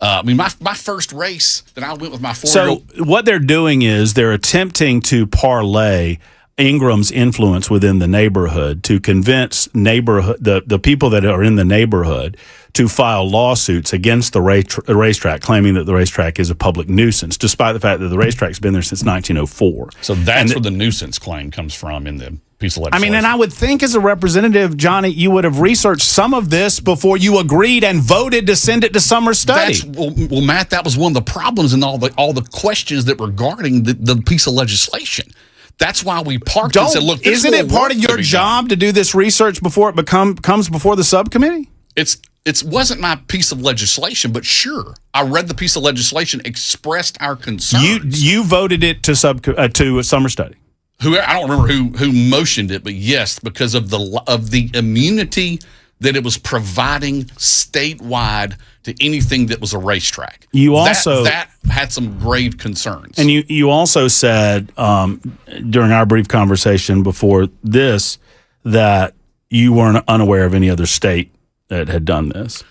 my first race that I went with my 4-year-old. So what they're doing is they're attempting to parlay Ingram's influence within the neighborhood to convince the people that are in the neighborhood to file lawsuits against the racetrack, claiming that the racetrack is a public nuisance, despite the fact that the racetrack's been there since 1904. So that's where the nuisance claim comes from in the piece of legislation. I mean, and I would think as a representative, Johnny, you would have researched some of this before you agreed and voted to send it to summer study. Well, Matt, that was one of the problems in all the questions that regarding the piece of legislation. That's why we parked and said, look, isn't it part of your job to do this research before it comes before the subcommittee? It wasn't my piece of legislation, but sure, I read the piece of legislation, expressed our concerns. You voted it to summer study. I don't remember who motioned it, but yes, because of the immunity that it was providing statewide to anything that was a racetrack. You also that had some grave concerns. And you also said during our brief conversation before this that you weren't unaware of any other state that had done this.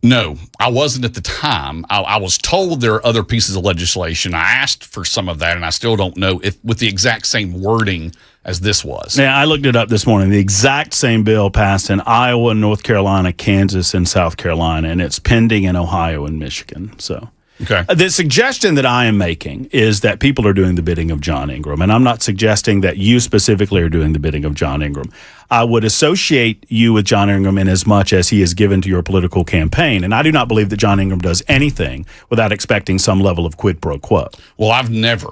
No, I wasn't at the time. I was told there are other pieces of legislation. I asked for some of that, and I still don't know if with the exact same wording as this was. Yeah, I looked it up this morning. The exact same bill passed in Iowa, North Carolina, Kansas, and South Carolina, and it's pending in Ohio and Michigan. So, okay. The suggestion that I am making is that people are doing the bidding of John Ingram, and I'm not suggesting that you specifically are doing the bidding of John Ingram. I would associate you with John Ingram in as much as he is given to your political campaign, and I do not believe that John Ingram does anything without expecting some level of quid pro quo. Well, I've never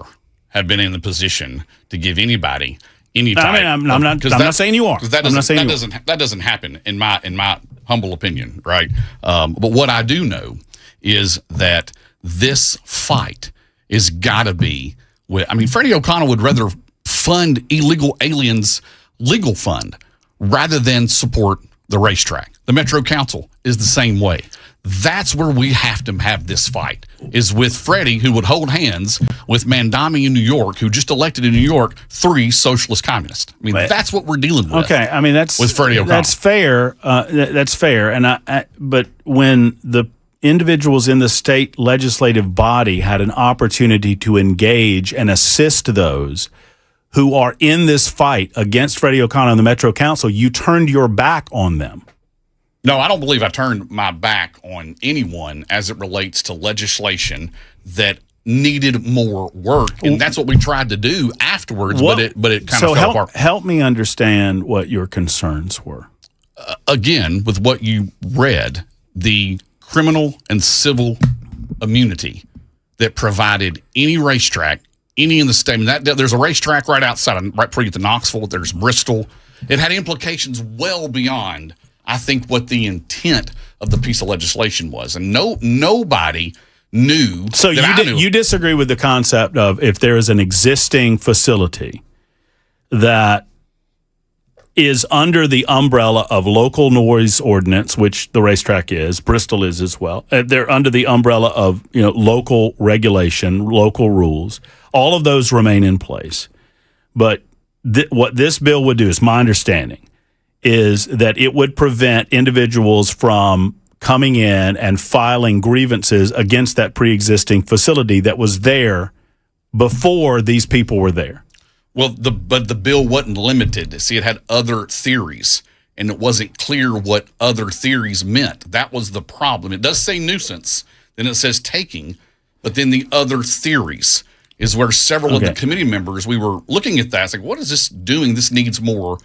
have been in the position to give anybody any type. I mean, I'm not saying you are. That doesn't happen in my humble opinion, right? But what I do know is that this fight is got to be with. I mean, Freddie O'Connell would rather fund illegal aliens legal fund rather than support the racetrack. The Metro Council is the same way. That's where we have to have this fight, is with Freddie, who would hold hands with Mandami in New York, who just elected in New York 3 socialist communists. I mean, that's what we're dealing with. Okay, I mean, that's with Freddie O'Connell. That's fair. That's fair. And but when the individuals in the state legislative body had an opportunity to engage and assist those who are in this fight against Freddie O'Connell and the Metro Council, you turned your back on them. No, I don't believe I turned my back on anyone as it relates to legislation that needed more work, and that's what we tried to do afterwards. But it kind of fell apart. Help me understand what your concerns were. Again, with what you read, the criminal and civil immunity that provided any racetrack. Any in the state. I mean, there's a racetrack right outside, right before you get to Knoxville. There's Bristol. It had implications well beyond, I think, what the intent of the piece of legislation was, and nobody knew. So you disagree with the concept of if there is an existing facility that is under the umbrella of local noise ordinance, which the racetrack is, Bristol is as well. They're under the umbrella of local regulation, local rules. All of those remain in place. But what this bill would do, is my understanding, is that it would prevent individuals from coming in and filing grievances against that pre-existing facility that was there before these people were there. Well, but the bill wasn't limited. See, it had other theories, and it wasn't clear what other theories meant. That was the problem. It does say nuisance, then it says taking, but then the other theories is where several of the committee members, we were looking at that. It's like, what is this doing? This needs more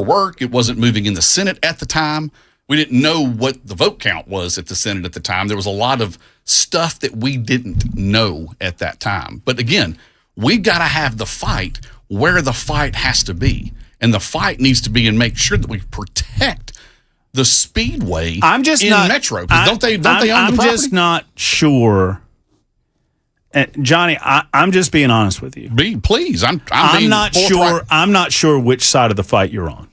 work. It wasn't moving in the Senate at the time. We didn't know what the vote count was at the Senate at the time. There was a lot of stuff that we didn't know at that time. But again, we got to have the fight where the fight has to be. And the fight needs to be and make sure that we protect the speedway in Metro. Don't they own the property? I'm just not sure. Johnny, I'm just being honest with you. Please, I'm not sure. I'm not sure which side of the fight you're on.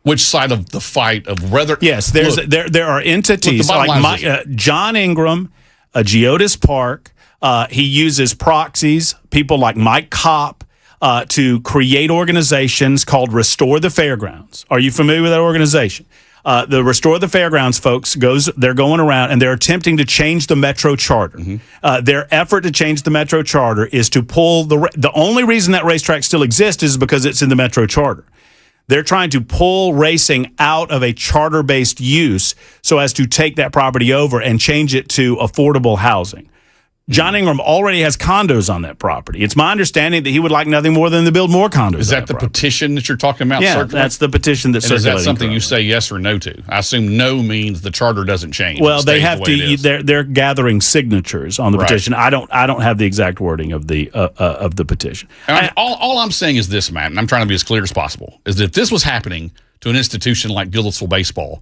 Which side of the fight of whether? Yes, there are entities like John Ingram, Geodis Park. He uses proxies, people like Mike Kopp, to create organizations called Restore the Fairgrounds. Are you familiar with that organization? The Restore the Fairgrounds folks they're going around and they're attempting to change the Metro charter. Their effort to change the Metro charter is to pull the only reason that racetrack still exists is because it's in the Metro charter. They're trying to pull racing out of a charter-based use so as to take that property over and change it to affordable housing. John Ingram already has condos on that property. It's my understanding that he would like nothing more than to build more condos. Is that the petition that you're talking about? Yeah, that's the petition that's circulating. Is that something you say yes or no to? I assume no means the charter doesn't change. Well, they have to. They're gathering signatures on the petition. I don't have the exact wording of the petition. All I'm saying is this, Matt, and I'm trying to be as clear as possible, is that if this was happening to an institution like Gillisville Baseball,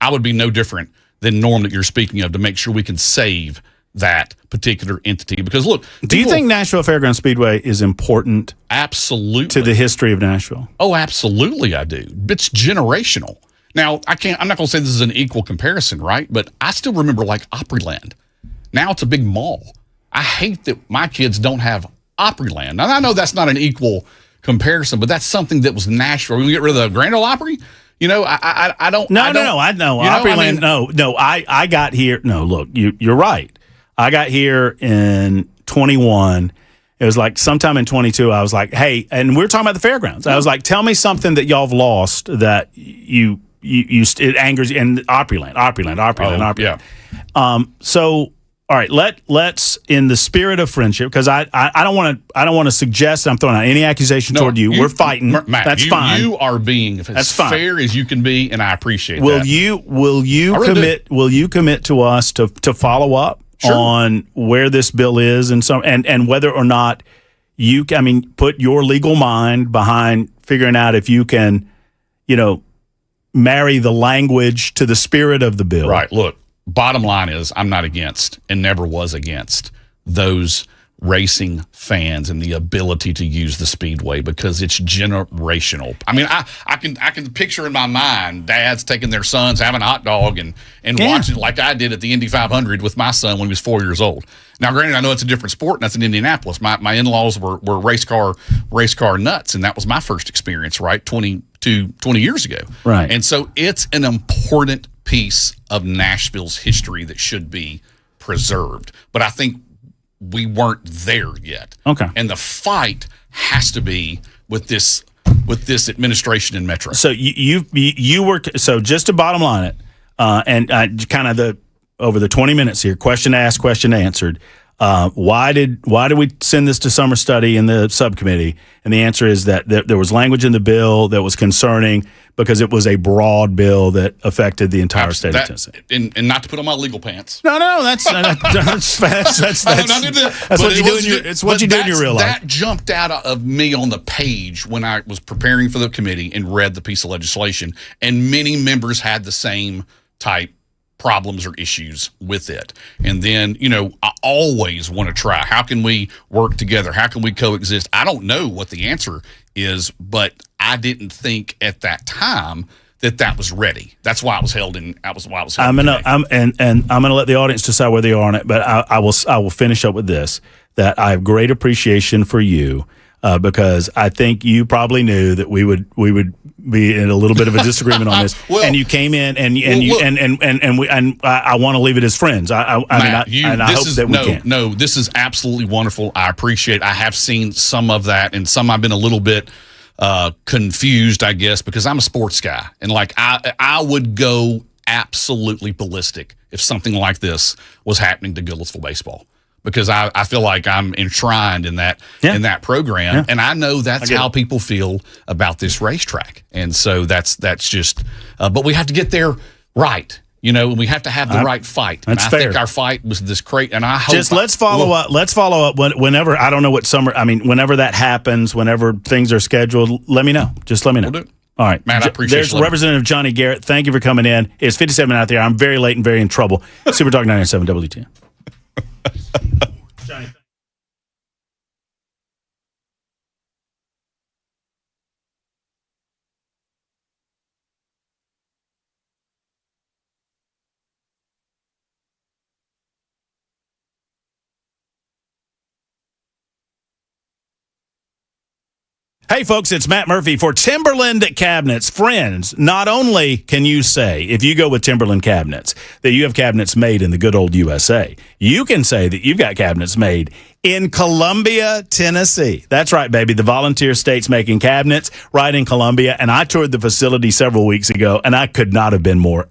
I would be no different than Norm that you're speaking of to make sure we can save that particular entity. Because look, do you think Nashville Fairgrounds Speedway is important? Absolutely. To the history of Nashville? Oh, absolutely, I do. It's generational. Now, I'm not going to say this is an equal comparison, right? But I still remember like Opryland. Now it's a big mall. I hate that my kids don't have Opryland. Now, I know that's not an equal comparison, but that's something that was Nashville. We're going to get rid of the Grand Ole Opry? You know, I don't. No, I know. Opryland, no. I got here. No, look, you're right. I got here in 21. It was like sometime in 22, I was like, hey, and we were talking about the fairgrounds. I was like, tell me something that y'all have lost that it angers you. And Opryland. Yeah. So, all right, let's in the spirit of friendship, because I don't want to suggest that I'm throwing out any accusation toward you. We're fighting. Matt, that's fine. You are being as fair as you can be, and I appreciate that. Will you commit to us to follow up? Sure. On where this bill is and whether or not put your legal mind behind figuring out if you can, marry the language to the spirit of the bill. Right. Look, bottom line is I'm not against and never was against those racing fans and the ability to use the speedway because it's generational. I mean, I can picture in my mind dads taking their sons having a hot dog and watching like I did at the Indy 500 with my son when he was 4 years old. Now, granted, I know it's a different sport, and that's in Indianapolis. My in-laws were race car nuts, and that was my first experience, right, 20 years ago. Right. And so it's an important piece of Nashville's history that should be preserved. But I think we weren't there yet. Okay. And the fight has to be with this administration in Metro. So you were just to bottom line it, and kind of over the 20 minutes here, question asked, question answered. Why did we send this to summer study in the subcommittee? And the answer is that there was language in the bill that was concerning because it was a broad bill that affected the entire state of Tennessee. And not to put on my legal pants. No, that's what you do. It's what you do in your real life. That jumped out of me on the page when I was preparing for the committee and read the piece of legislation, and many members had the same type problems or issues with it. And then, I always want to try. How can we work together? How can we coexist? I don't know what the answer is, but I didn't think at that time that was ready. That's why I was held in. I'm gonna let the audience decide where they are on it. But I will finish up with this: that I have great appreciation for you. Because I think you probably knew that we would be in a little bit of a disagreement on this, and you came in and I want to leave it as friends. I hope that we can. No, this is absolutely wonderful. I appreciate. I have seen some of that, and some I've been a little bit confused, I guess, because I'm a sports guy, and like I would go absolutely ballistic if something like this was happening to Gillisville baseball. Because I feel like I'm enshrined in that program, and I know that's how people feel about this racetrack, and so that's just. But we have to get there right, and we have to have the right fight. That's and fair. I think our fight was this great, and I hope. Let's follow up. Let's follow up whenever. I don't know what summer. Whenever that happens, whenever things are scheduled, let me know. Just let me know. We'll do it. All right, man. I appreciate. There's Representative Johnny Garrett. Thank you for coming in. It's 57 out there. I'm very late and very in trouble. Super Talk 97 WTN. Johnny. Hey, folks, it's Matt Murphy for Timberland Cabinets. Friends, not only can you say, if you go with Timberland Cabinets, that you have cabinets made in the good old USA, you can say that you've got cabinets made in Columbia, Tennessee. That's right, baby. The volunteer state's making cabinets right in Columbia. And I toured the facility several weeks ago, and I could not have been more,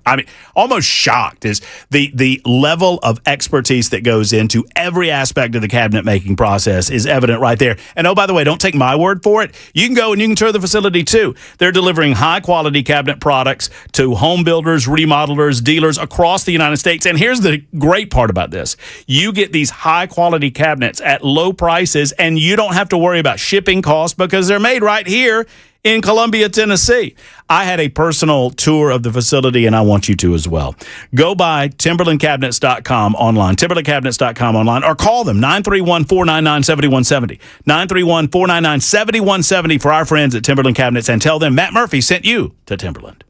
almost shocked is the level of expertise that goes into every aspect of the cabinet making process is evident right there. And oh, by the way, don't take my word for it. You can go and you can tour the facility too. They're delivering high quality cabinet products to home builders, remodelers, dealers across the United States. And here's the great part about this. You get these high quality cabinets at low prices, and you don't have to worry about shipping costs because they're made right here in Columbia, Tennessee. I had a personal tour of the facility, and I want you to as well. Go by timberlandcabinets.com online, timberlandcabinets.com online, or call them 931-499-7170, 931-499-7170 for our friends at Timberland Cabinets, and tell them Matt Murphy sent you to Timberland.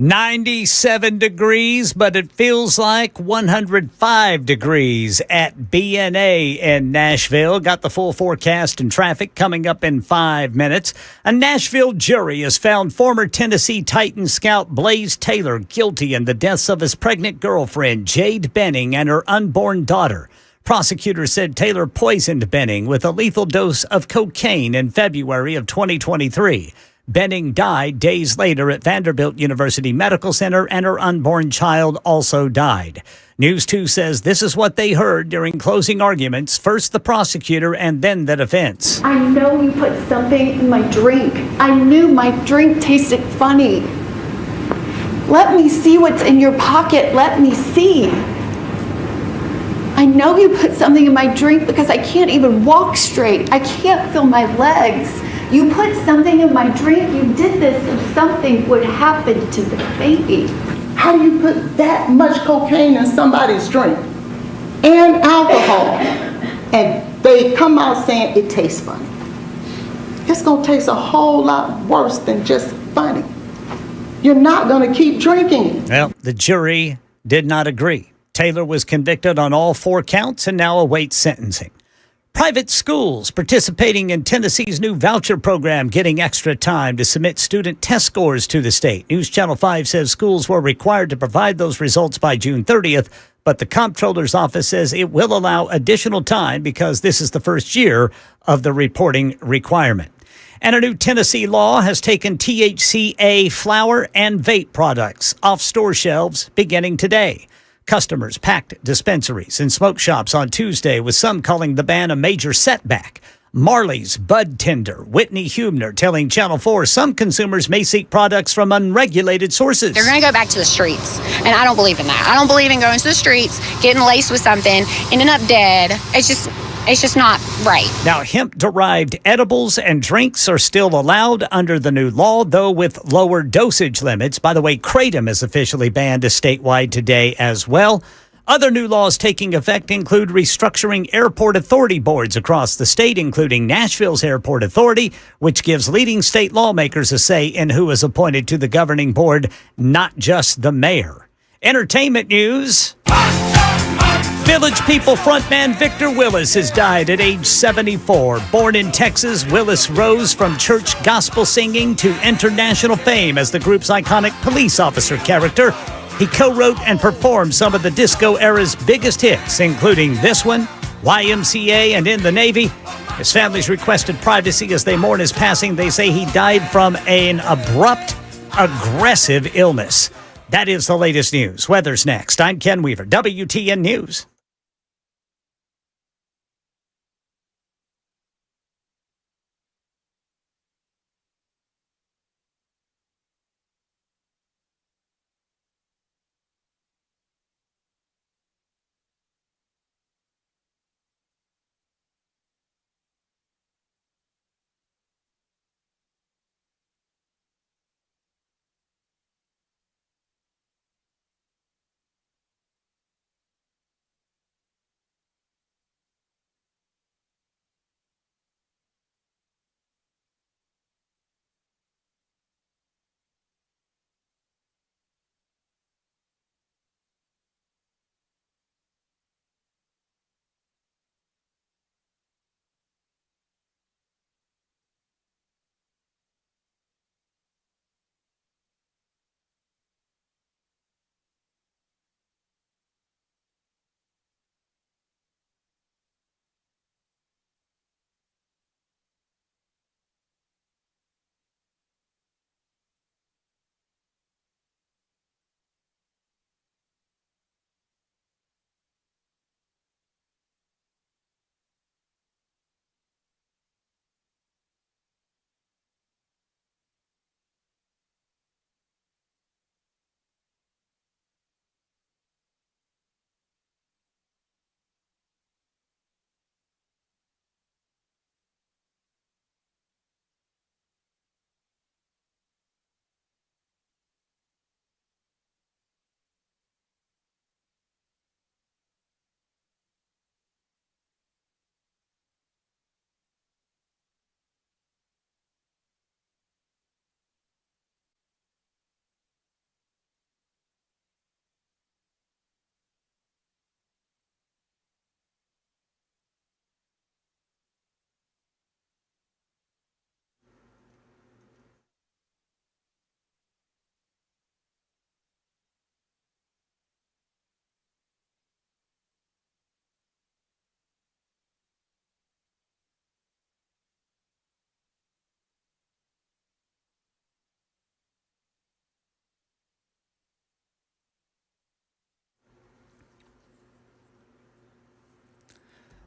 97 degrees, but it feels like 105 degrees at BNA in Nashville. Got the full forecast and traffic coming up in 5 minutes. A Nashville jury has found former Tennessee Titan scout Blaze Taylor guilty in the deaths of his pregnant girlfriend, Jade Benning, and her unborn daughter. Prosecutors said Taylor poisoned Benning with a lethal dose of cocaine in February of 2023. Benning died days later at Vanderbilt University Medical Center, and her unborn child also died. News 2 says this is what they heard during closing arguments, first the prosecutor and then the defense. I know you put something in my drink. I knew my drink tasted funny. Let me see what's in your pocket. Let me see. I know you put something in my drink because I can't even walk straight. I can't feel my legs. You put something in my drink. You did this so something would happen to the baby. How do you put that much cocaine in somebody's drink and alcohol, and they come out saying it tastes funny? It's gonna taste a whole lot worse than just funny. You're not gonna keep drinking it. Well, the jury did not agree. Taylor was convicted on all 4 counts and now awaits sentencing. Private schools participating in Tennessee's new voucher program getting extra time to submit student test scores to the state. News Channel 5 says schools were required to provide those results by June 30th, but the comptroller's office says it will allow additional time because this is the first year of the reporting requirement. And a new Tennessee law has taken THCA flower and vape products off store shelves beginning today. Customers packed dispensaries and smoke shops on Tuesday, with some calling the ban a major setback. Marley's bud tender, Whitney Hubner, telling Channel 4 some consumers may seek products from unregulated sources. They're going to go back to the streets, and I don't believe in that. I don't believe in going to the streets, getting laced with something, ending up dead. It's just not right. Now, hemp-derived edibles and drinks are still allowed under the new law, though with lower dosage limits. By the way, kratom is officially banned statewide today as well. Other new laws taking effect include restructuring airport authority boards across the state, including Nashville's Airport Authority, which gives leading state lawmakers a say in who is appointed to the governing board, not just the mayor. Entertainment news. Village People frontman Victor Willis has died at age 74. Born in Texas, Willis rose from church gospel singing to international fame as the group's iconic police officer character. He co-wrote and performed some of the disco era's biggest hits, including this one, YMCA, and In the Navy. His family's requested privacy as they mourn his passing. They say he died from an abrupt, aggressive illness. That is the latest news. Weather's next. I'm Ken Weaver, WTN News.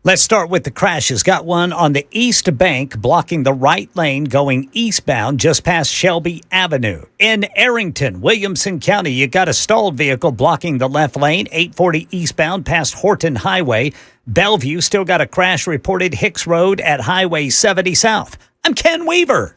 Let's start with the crashes. Got one on the East Bank blocking the right lane going eastbound just past Shelby Avenue. In Arrington, Williamson County, you got a stalled vehicle blocking the left lane, 840 eastbound past Horton Highway. Bellevue still got a crash reported Hicks Road at Highway 70 South. I'm Ken Weaver.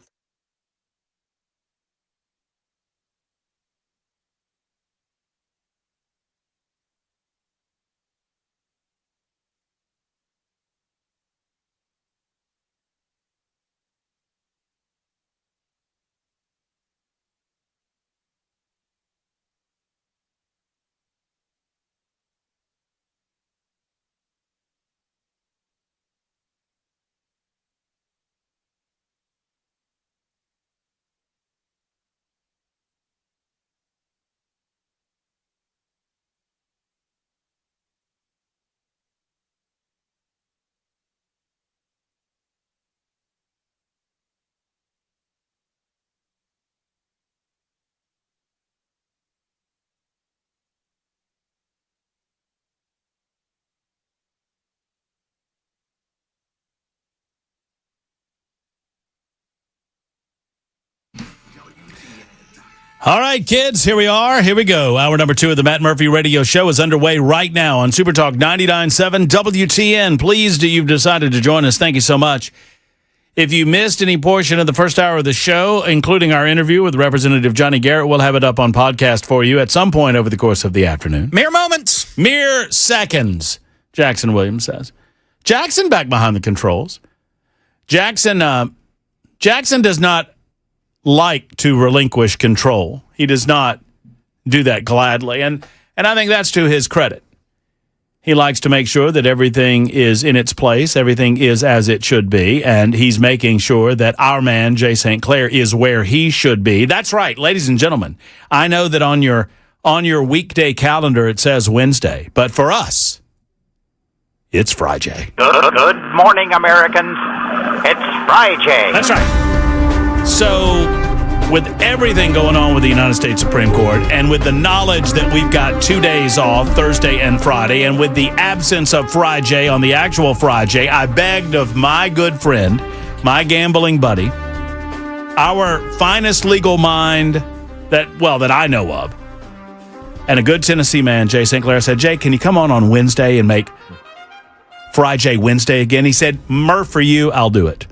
All right, kids, here we are. Here we go. Hour number 2 of the Matt Murphy Radio Show is underway right now on Super Talk 99.7 WTN. Pleased that you've decided to join us. Thank you so much. If you missed any portion of the first hour of the show, including our interview with Representative Johnny Garrett, we'll have it up on podcast for you at some point over the course of the afternoon. Mere moments. Mere seconds, Jackson Williams says. Jackson back behind the controls. Jackson does not like to relinquish control. He does not do that gladly. And I think that's to his credit. He likes to make sure that everything is in its place, everything is as it should be, and he's making sure that our man, Jay St. Clair, is where he should be. That's right, ladies and gentlemen. I know that on your weekday calendar it says Wednesday, but for us, it's Frijay. Good morning, Americans. It's Frijay. That's right. So, with everything going on with the United States Supreme Court, and with the knowledge that we've got 2 days off, Thursday and Friday, and with the absence of Frijay on the actual Frijay, I begged of my good friend, my gambling buddy, our finest legal mind that I know of, and a good Tennessee man, Jay St. Clair, said, Jay, can you come on Wednesday and make Frijay Wednesday again? He said, Murph, for you, I'll do it.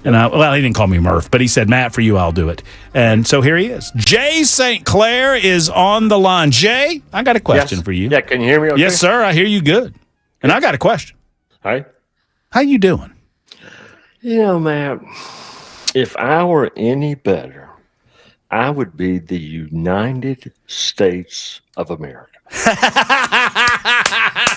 And he didn't call me Murph, but he said, Matt, for you, I'll do it. And so here he is. Jay St. Clair is on the line. Jay, I got a question for you. Yeah, can you hear me okay? Yes, sir. I hear you good. And I got a question. Hi. How you doing? You know, Matt, if I were any better, I would be the United States of America.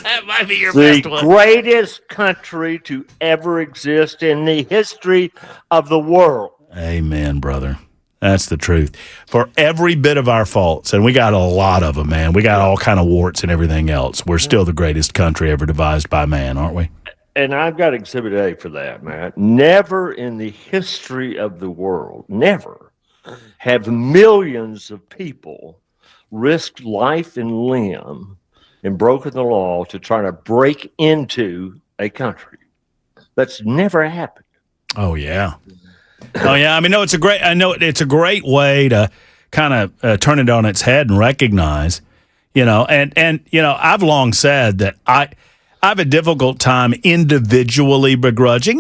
That might be your the best one. Greatest country to ever exist in the history of the world. Amen, brother. That's the truth. For every bit of our faults, and we got a lot of them, man. We got all kind of warts and everything else. We're still the greatest country ever devised by man, aren't we? And I've got Exhibit A for that, Matt. Never in the history of the world, never, have millions of people risked life and limb and broken the law to try to break into a country. That's never happened. Oh yeah. Oh yeah. I mean, it's a great way to kind of turn it on its head and recognize, and I've long said that I have a difficult time individually begrudging.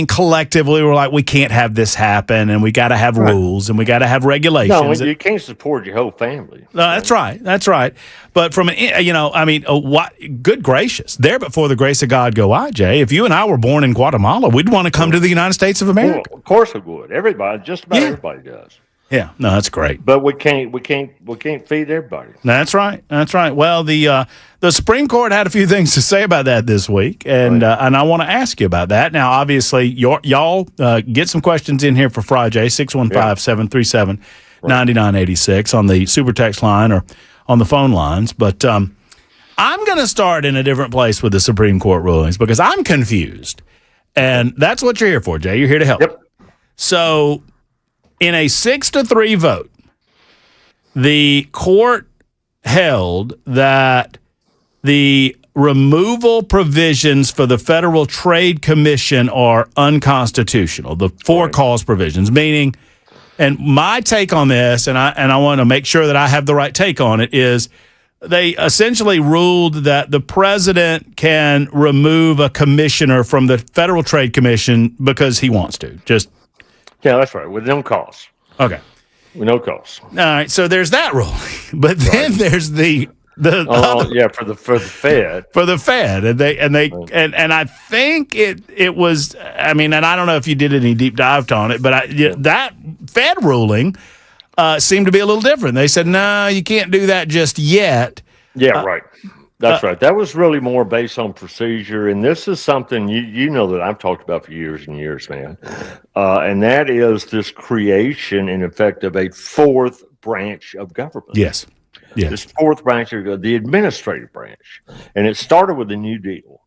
Collectively, we're like, we can't have this happen, and we got to have rules, and we got to have regulations. No, you can't support your whole family. No, that's right. That's right. But from good gracious, there before the grace of God go I, Jay. If you and I were born in Guatemala, we'd want to come to the United States of America. Well, of course we would. Everybody, just about everybody does. Yeah, no, that's great. But we can't feed everybody. That's right. That's right. Well, the Supreme Court had a few things to say about that this week, and I want to ask you about that. Now, obviously, y'all get some questions in here for Frijay, 615-737-9986 on the super text line or on the phone lines. But I'm going to start in a different place with the Supreme Court rulings because I'm confused, and that's what you're here for, Jay. You're here to help. Yep. So, in a 6-3 vote, the court held that the removal provisions for the Federal Trade Commission are unconstitutional. The for-cause provisions, meaning, and my take on this, and I want to make sure that I have the right take on it, is they essentially ruled that the president can remove a commissioner from the Federal Trade Commission because he wants to. Yeah, that's right, with no cause. Okay. With no cause. All right, so there's that ruling. But then there's the yeah, for the Fed. For the Fed. And I think it was, I mean, and I don't know if you did any deep dive on it, but that Fed ruling seemed to be a little different. They said, no, you can't do that just yet. Yeah, right. That's right. That was really more based on procedure. And this is something you know that I've talked about for years and years, man. And that is this creation, in effect, of a fourth branch of government. Yes. This fourth branch of the administrative branch. And it started with the New Deal.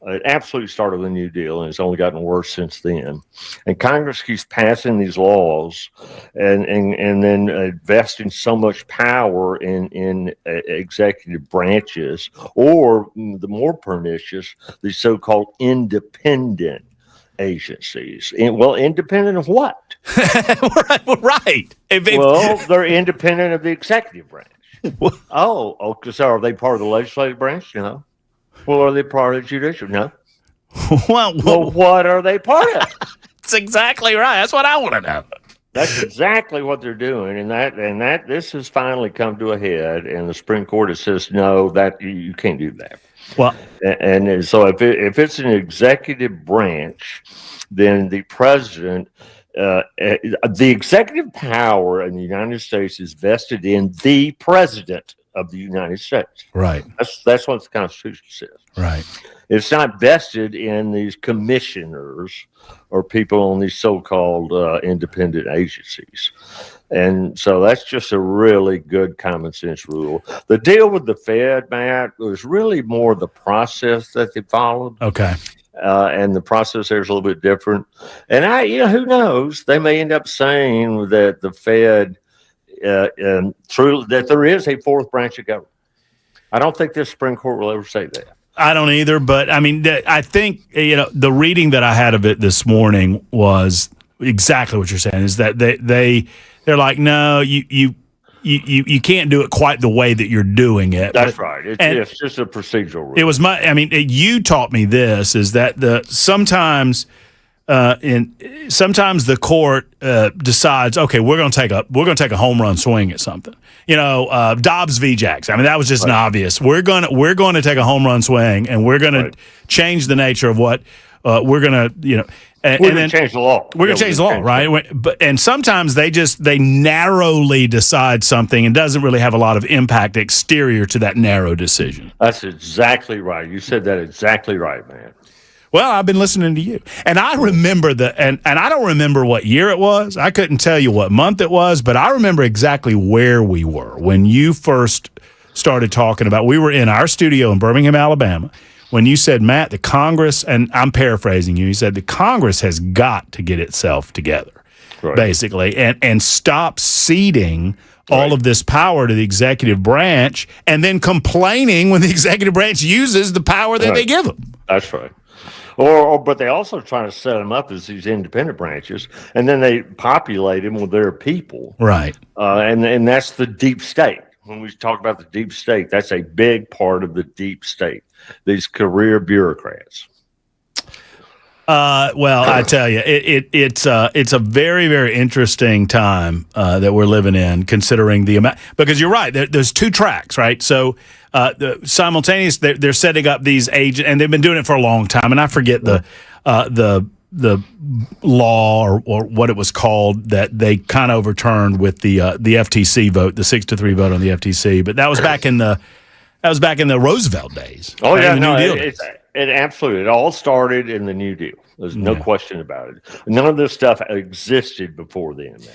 It absolutely started with the New Deal, and it's only gotten worse since then. And Congress keeps passing these laws and then investing so much power in executive branches, or the more pernicious, the so-called independent agencies. Independent of what? Right. Well, they're independent of the executive branch. So are they part of the legislative branch? No. Well, are they part of the judicial? No. Well, what are they part of? That's exactly right. That's what I want to know. That's exactly what they're doing, and that this has finally come to a head. And the Supreme Court has says no, that you can't do that. Well, and so if it's an executive branch, then the president. The executive power in the United States is vested in the president of the United States. Right. That's what the Constitution says. Right. It's not vested in these commissioners or people on these so-called independent agencies. And so that's just a really good common sense rule. The deal with the Fed, Matt, was really more the process that they followed. Okay. And the process there is a little bit different. And who knows? They may end up saying that the Fed, truly, that there is a fourth branch of government. I don't think the Supreme Court will ever say that. I don't either, but I mean, I think the reading that I had of it this morning was exactly what you're saying. Is that they're like, no, you can't do it quite the way that you're doing it. That's right. It's just a procedural rule. It was you taught me this, is that sometimes the court decides, okay, we're going to take a home run swing at something. Dobbs v. Jackson. I mean, that was just an obvious. We're going to take a home run swing, and we're going to change the nature of what we're going to, we're going to change the law. We're going to change the law, right? And sometimes they narrowly decide something and doesn't really have a lot of impact exterior to that narrow decision. That's exactly right. You said that exactly right, man. Well, I've been listening to you. And I remember and I don't remember what year it was. I couldn't tell you what month it was, but I remember exactly where we were when you first started talking about, we were in our studio in Birmingham, Alabama, when you said, Matt, the Congress, and I'm paraphrasing you said the Congress has got to get itself together, basically, and stop ceding all of this power to the executive branch and then complaining when the executive branch uses the power that they give them. That's right. But they also try to set them up as these independent branches, and then they populate them with their people. Right. And that's the deep state. When we talk about the deep state, that's a big part of the deep state. These career bureaucrats. Well, I tell you, it's a very, very interesting time that we're living in, considering the amount. Because you're right, there's two tracks, right? So simultaneous, they're setting up these agents, and they've been doing it for a long time. And I forget the law or what it was called that they kind of overturned with the FTC vote, the 6-3 vote on the FTC. But that was back in the Roosevelt days. Oh yeah, no, it absolutely. It all started in the New Deal. There's no question about it. None of this stuff existed before then, man.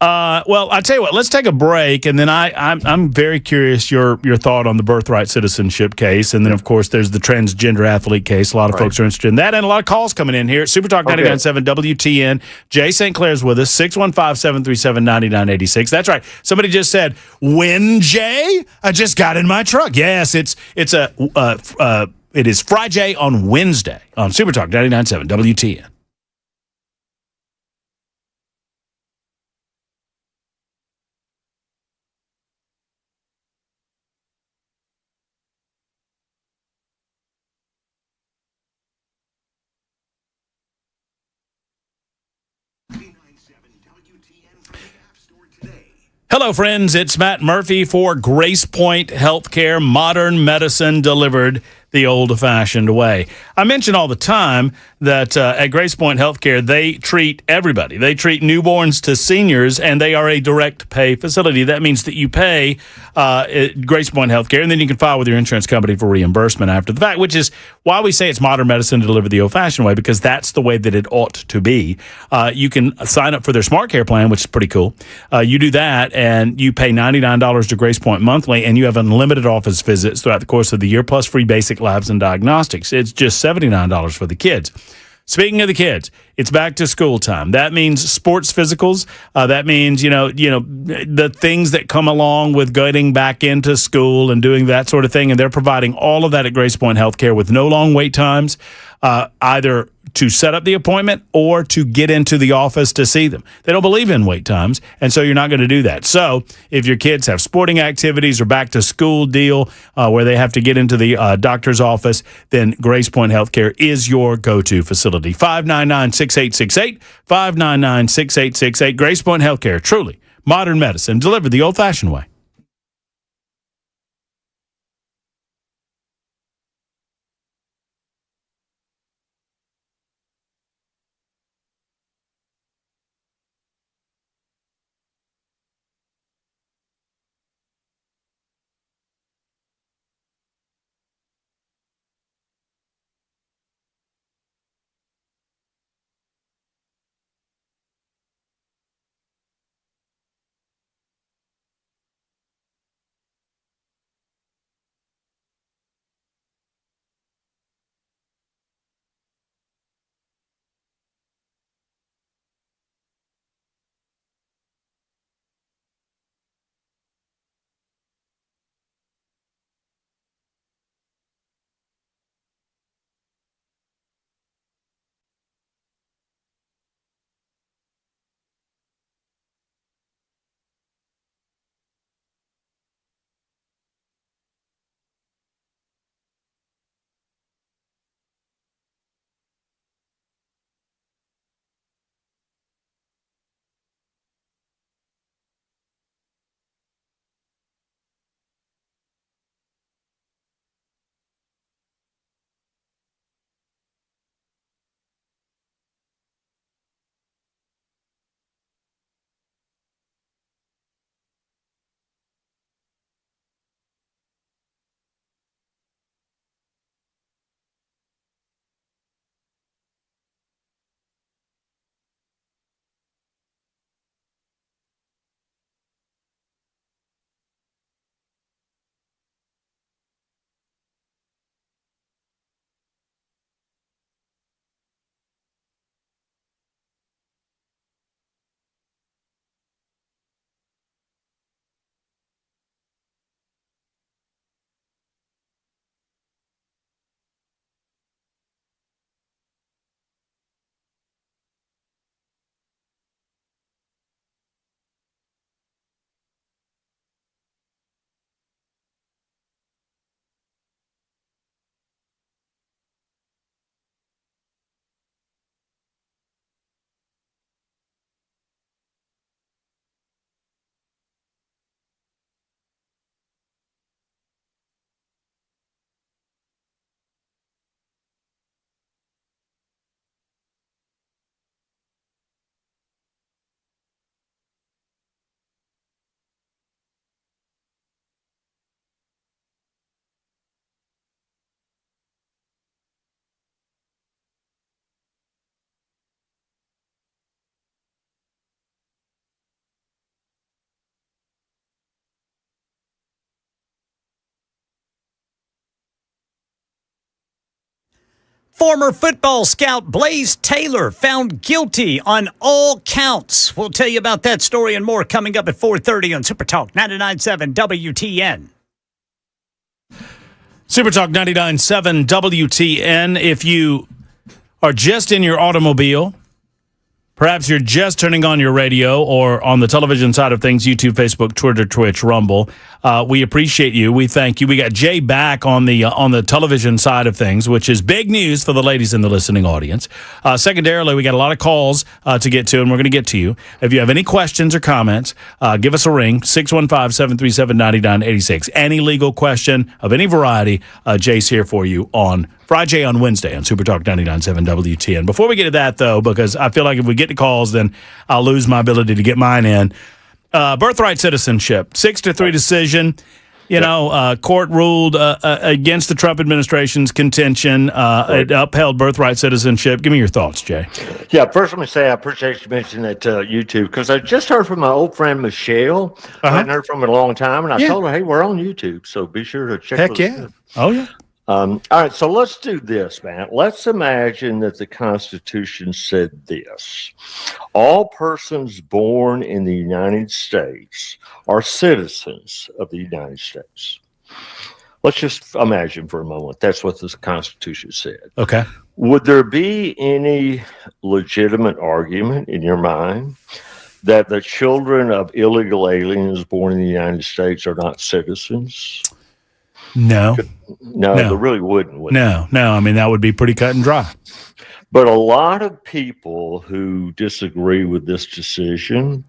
Well, I tell you what. Let's take a break, and then I'm very curious your thought on the birthright citizenship case, and then of course there's the transgender athlete case. A lot of folks are interested in that, and a lot of calls coming in here. Super Talk 99.7 WTN. Jay St. Clair's with us. 615-737-9986. That's right. Somebody just said, "When Jay? I just got in my truck." Yes, it is Frijay on Wednesday on Super Talk 99.7 WTN. Hello, friends. It's Matt Murphy for Grace Point Healthcare, modern medicine delivered the old-fashioned way. I mention all the time that at Grace Point Healthcare, they treat everybody. They treat newborns to seniors, and they are a direct pay facility. That means that you pay at Grace Point Healthcare, and then you can file with your insurance company for reimbursement after the fact, which is why we say it's modern medicine delivered the old-fashioned way, because that's the way that it ought to be. You can sign up for their Smart Care plan, which is pretty cool. You do that, and you pay $99 to Grace Point monthly, and you have unlimited office visits throughout the course of the year, plus free basic labs and diagnostics. It's just $79 for the kids. Speaking of the kids, it's back to school time. That means sports physicals. That means, the things that come along with getting back into school and doing that sort of thing. And they're providing all of that at Grace Point Healthcare with no long wait times, either to set up the appointment or to get into the office to see them. They don't believe in wait times, and so you're not going to do that. So if your kids have sporting activities or back to school deal where they have to get into the doctor's office, then Grace Point Healthcare is your go-to facility. 599-6868, 599-6868. Grace Point Healthcare, truly modern medicine delivered the old-fashioned way. Former football scout Blaze Taylor found guilty on all counts. We'll tell you about that story and more coming up at 4:30 on Super Talk 99.7 WTN. Super Talk 99.7 WTN. If you are just in your automobile, perhaps you're just turning on your radio or on the television side of things, YouTube, Facebook, Twitter, Twitch, Rumble, we appreciate you. We thank you. We got Jay back on the television side of things, which is big news for the ladies in the listening audience. Secondarily, we got a lot of calls to get to, and we're going to get to you. If you have any questions or comments, give us a ring, 615-737-9986. Any legal question of any variety, Jay's here for you on Frijay on Wednesday on Super Talk 99.7 WTN. Before we get to that, though, because I feel like if we get to calls, then I'll lose my ability to get mine in. Birthright citizenship, 6-3 decision. Court ruled against the Trump administration's contention. It upheld birthright citizenship. Give me your thoughts, Jay. Yeah, first let me say I appreciate you mentioning that YouTube, because I just heard from my old friend Michelle. I hadn't heard from her in a long time, and I told her, hey, we're on YouTube, so be sure to check us out. Oh, yeah. All right, so let's do this, man. Let's imagine that the Constitution said this: all persons born in the United States are citizens of the United States. Let's just imagine for a moment that's what the Constitution said. Okay. Would there be any legitimate argument in your mind that the children of illegal aliens born in the United States are not citizens? No, there really wouldn't. No. I mean, that would be pretty cut and dry. But a lot of people who disagree with this decision,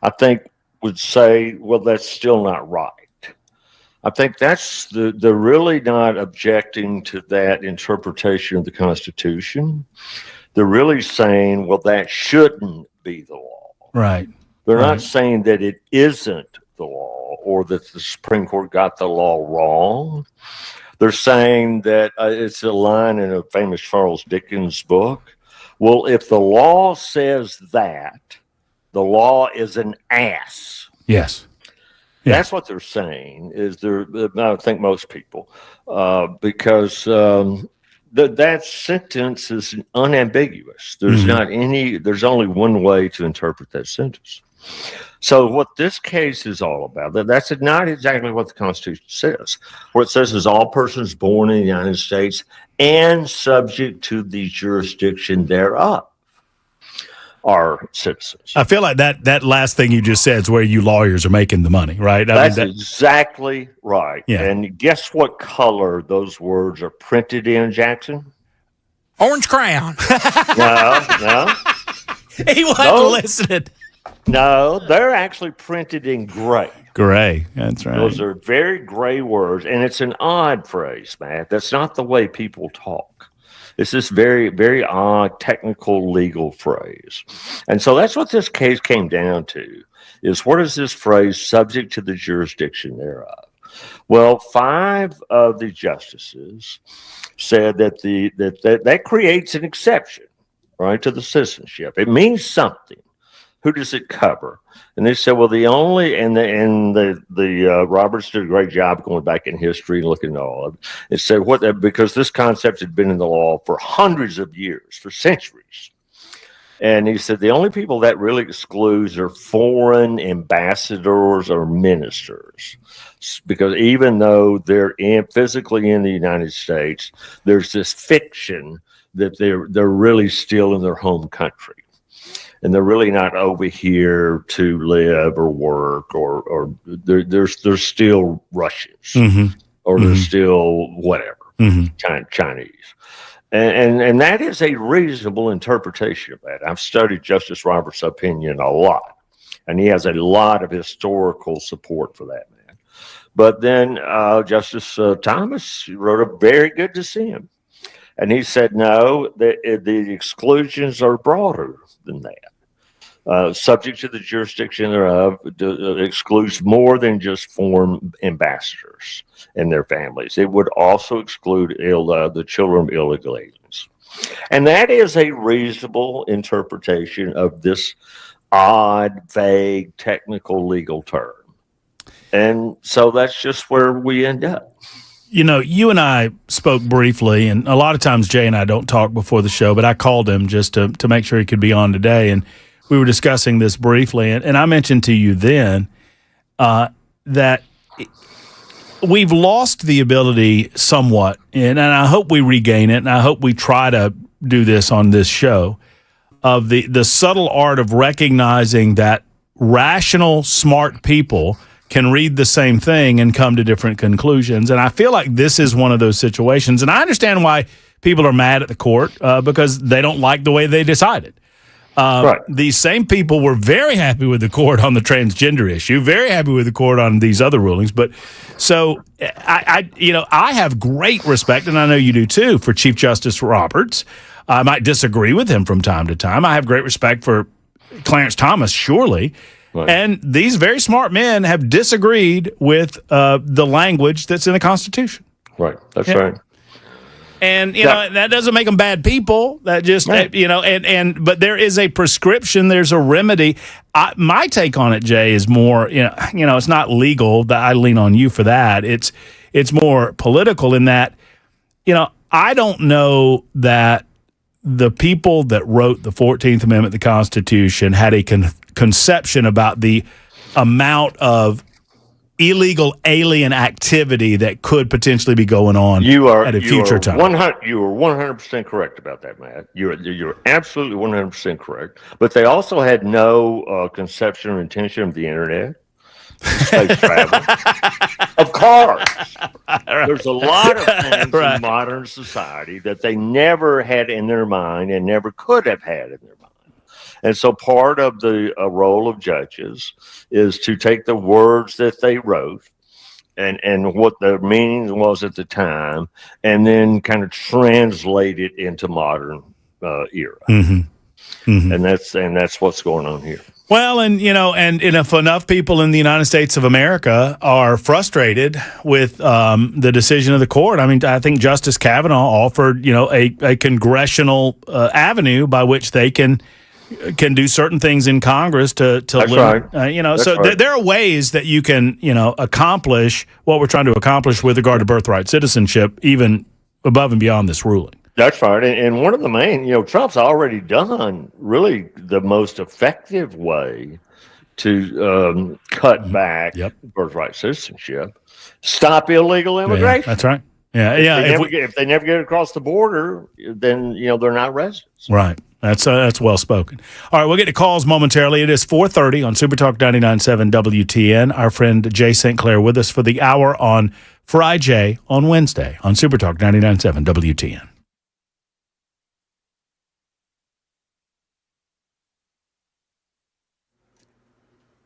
I think, would say, well, that's still not right. I think they're really not objecting to that interpretation of the Constitution. They're really saying, well, that shouldn't be the law. Right. They're not saying that it isn't the law or that the Supreme Court got the law wrong. They're saying that it's a line in a famous Charles Dickens book. Well, if the law says that, the law is an ass. Yes. Yeah. That's what they're saying. I think most people, because that sentence is unambiguous. There's there's only one way to interpret that sentence. So what this case is all about, that's not exactly what the Constitution says. What it says is all persons born in the United States and subject to the jurisdiction thereof are citizens. I feel like that last thing you just said is where you lawyers are making the money, right? That's exactly right. Yeah. And guess what color those words are printed in, Jackson? Orange crayon. No. He wasn't listening. No, they're actually printed in gray. Gray, that's right. Those are very gray words, and it's an odd phrase, Matt. That's not the way people talk. It's this very, very odd technical legal phrase. And so that's what this case came down to, is what is this phrase, subject to the jurisdiction thereof? Well, 5 of the justices said that that creates an exception, right, to the citizenship. It means something. Who does it cover? And they said, well, the Roberts did a great job going back in history and looking at all of it. It said because this concept had been in the law for hundreds of years, for centuries. And he said the only people that really excludes are foreign ambassadors or ministers, because even though they're physically in the United States, there's this fiction that they're really still in their home country. And they're really not over here to live or work, or they're still Russians, or they're still whatever, Chinese. And that is a reasonable interpretation of that. I've studied Justice Roberts' opinion a lot, and he has a lot of historical support for that, man. But then Justice Thomas wrote a very good dissent, and he said, no, the exclusions are broader than that. Subject to the jurisdiction thereof excludes more than just foreign ambassadors and their families. It would also exclude the children of illegal aliens. And that is a reasonable interpretation of this odd, vague, technical legal term. And so that's just where we end up. you and I spoke briefly, and a lot of times Jay and I don't talk before the show, but I called him just to make sure he could be on today, and we were discussing this briefly, and I mentioned to you then that we've lost the ability somewhat, and I hope we regain it, and I hope we try to do this on this show, of the subtle art of recognizing that rational, smart people can read the same thing and come to different conclusions. And I feel like this is one of those situations. And I understand why people are mad at the court because they don't like the way they decided. Right. These same people were very happy with the court on the transgender issue, very happy with the court on these other rulings. But so I have great respect, and I know you do too, for Chief Justice Roberts. I might disagree with him from time to time. I have great respect for Clarence Thomas, surely. Right. And these very smart men have disagreed with the language that's in the Constitution. Right. That's right. And, that doesn't make them bad people. That just, right. But there is a prescription. There's a remedy. My take on it, Jay, is more, it's not legal. That I lean on you for that. It's more political in that, I don't know that the people that wrote the 14th Amendment of the Constitution had a conception about the amount of illegal alien activity that could potentially be going on at a future time. You were 100% correct about that, Matt. You're absolutely 100% correct. But they also had no conception or intention of the internet, space travel, of cars. Right. There's a lot of things in modern society that they never had in their mind and never could have had in their mind. And so part of the role of judges is to take the words that they wrote and what the meaning was at the time, and then kind of translate it into modern era. Mm-hmm. Mm-hmm. And that's what's going on here. Well, and if enough people in the United States of America are frustrated with the decision of the court, I mean, I think Justice Kavanaugh offered, a congressional avenue by which they can do certain things in Congress to limit, right. There are ways that you can, accomplish what we're trying to accomplish with regard to birthright citizenship, even above and beyond this ruling. That's right. And one of the main, Trump's already done really the most effective way to cut back birthright citizenship, stop illegal immigration. Yeah, that's right. Yeah, if they never get across the border, then, they're not residents. Right. That's well spoken. All right, we'll get to calls momentarily. It is 4:30 on Super Talk 99.7 WTN. Our friend Jay St. Clair with us for the hour on Frijay on Wednesday on Super Talk 99.7 WTN.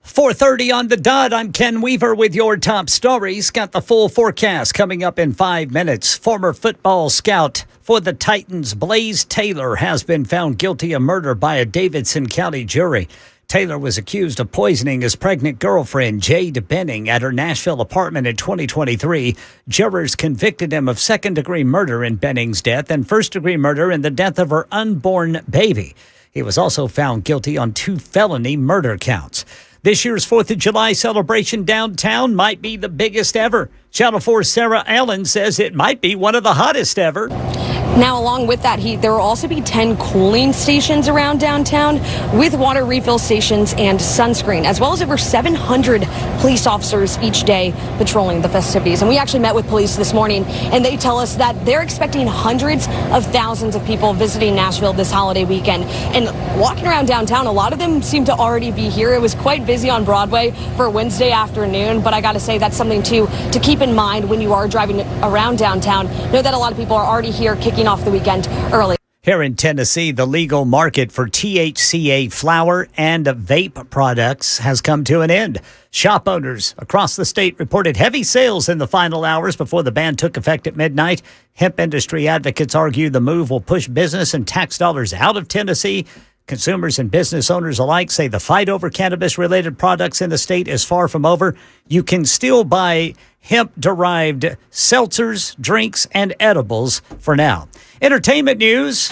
.30 on the dot. I'm Ken Weaver with your top stories. Got the full forecast coming up in 5 minutes. Former football scout for the Titans, Blaze Taylor, has been found guilty of murder by a Davidson County jury. Taylor was accused of poisoning his pregnant girlfriend, Jade Benning, at her Nashville apartment in 2023. Jurors convicted him of second-degree murder in Benning's death and first-degree murder in the death of her unborn baby. He was also found guilty on 2 felony murder counts. This year's 4th of July celebration downtown might be the biggest ever. Channel 4's Sarah Allen says it might be one of the hottest ever. Now, along with that heat, there will also be 10 cooling stations around downtown with water refill stations and sunscreen, as well as over 700 police officers each day patrolling the festivities. And we actually met with police this morning, and they tell us that they're expecting hundreds of thousands of people visiting Nashville this holiday weekend. And walking around downtown, a lot of them seem to already be here. It was quite busy on Broadway for Wednesday afternoon, but I got to say that's something to keep in mind when you are driving around downtown. Know that a lot of people are already here kicking off the weekend early. Here in Tennessee, the legal market for THCA flower and vape products has come to an end. Shop owners across the state reported heavy sales in the final hours before the ban took effect at midnight. Hemp industry advocates argue the move will push business and tax dollars out of Tennessee. Consumers and business owners alike say the fight over cannabis-related products in the state is far from over. You can still buy hemp-derived seltzers, drinks, and edibles for now. Entertainment news.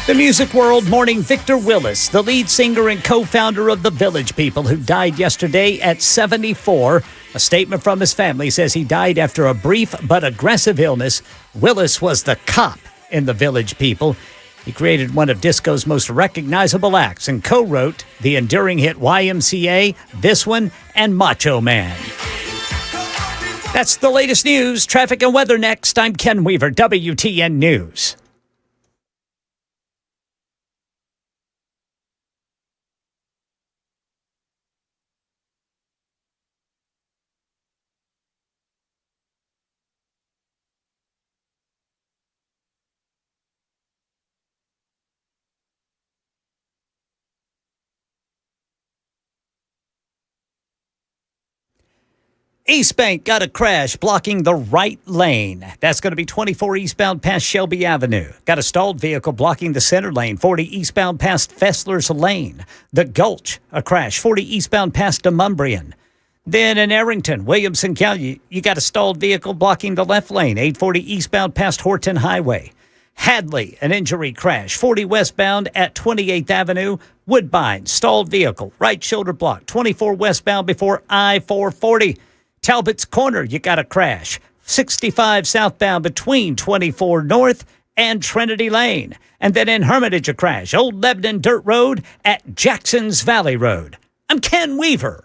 The music world mourning Victor Willis, the lead singer and co-founder of the Village People, who died yesterday at 74. A statement from his family says he died after a brief but aggressive illness. Willis was the cop in the Village People. He created one of disco's most recognizable acts and co-wrote the enduring hit YMCA, This One, and Macho Man. That's the latest news. Traffic and weather next. I'm Ken Weaver, WTN News. East Bank got a crash blocking the right lane. That's going to be 24 eastbound past Shelby Avenue. Got a stalled vehicle blocking the center lane, 40 eastbound past Fessler's Lane. The Gulch, a crash, 40 eastbound past Demumbrian. Then in Arrington, Williamson County, you got a stalled vehicle blocking the left lane, 840 eastbound past Horton Highway. Hadley, an injury crash, 40 westbound at 28th Avenue. Woodbine, stalled vehicle, right shoulder block, 24 westbound before I-440. Talbot's Corner, you got a crash. 65 southbound between 24 North and Trinity Lane. And then in Hermitage, a crash. Old Lebanon Dirt Road at Jackson's Valley Road. I'm Ken Weaver.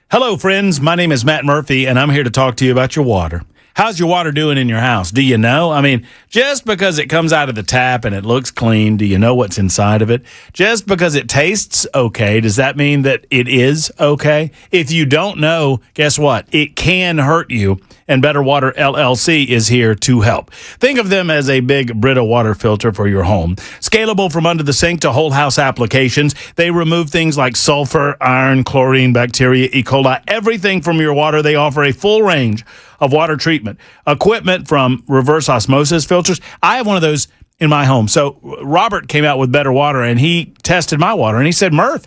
Hello, friends. My name is Matt Murphy, and I'm here to talk to you about your water. How's your water doing in your house? Do you know? I mean, just because it comes out of the tap and it looks clean, do you know what's inside of it? Just because it tastes okay, does that mean that it is okay? If you don't know, guess what? It can hurt you, and Better Water LLC is here to help. Think of them as a big Brita water filter for your home. Scalable from under the sink to whole house applications. They remove things like sulfur, iron, chlorine, bacteria, E. coli, everything from your water. They offer a full range of water treatment equipment from reverse osmosis filters. I have one of those in my home. So Robert came out with Better Water, and he tested my water, and he said, Murph,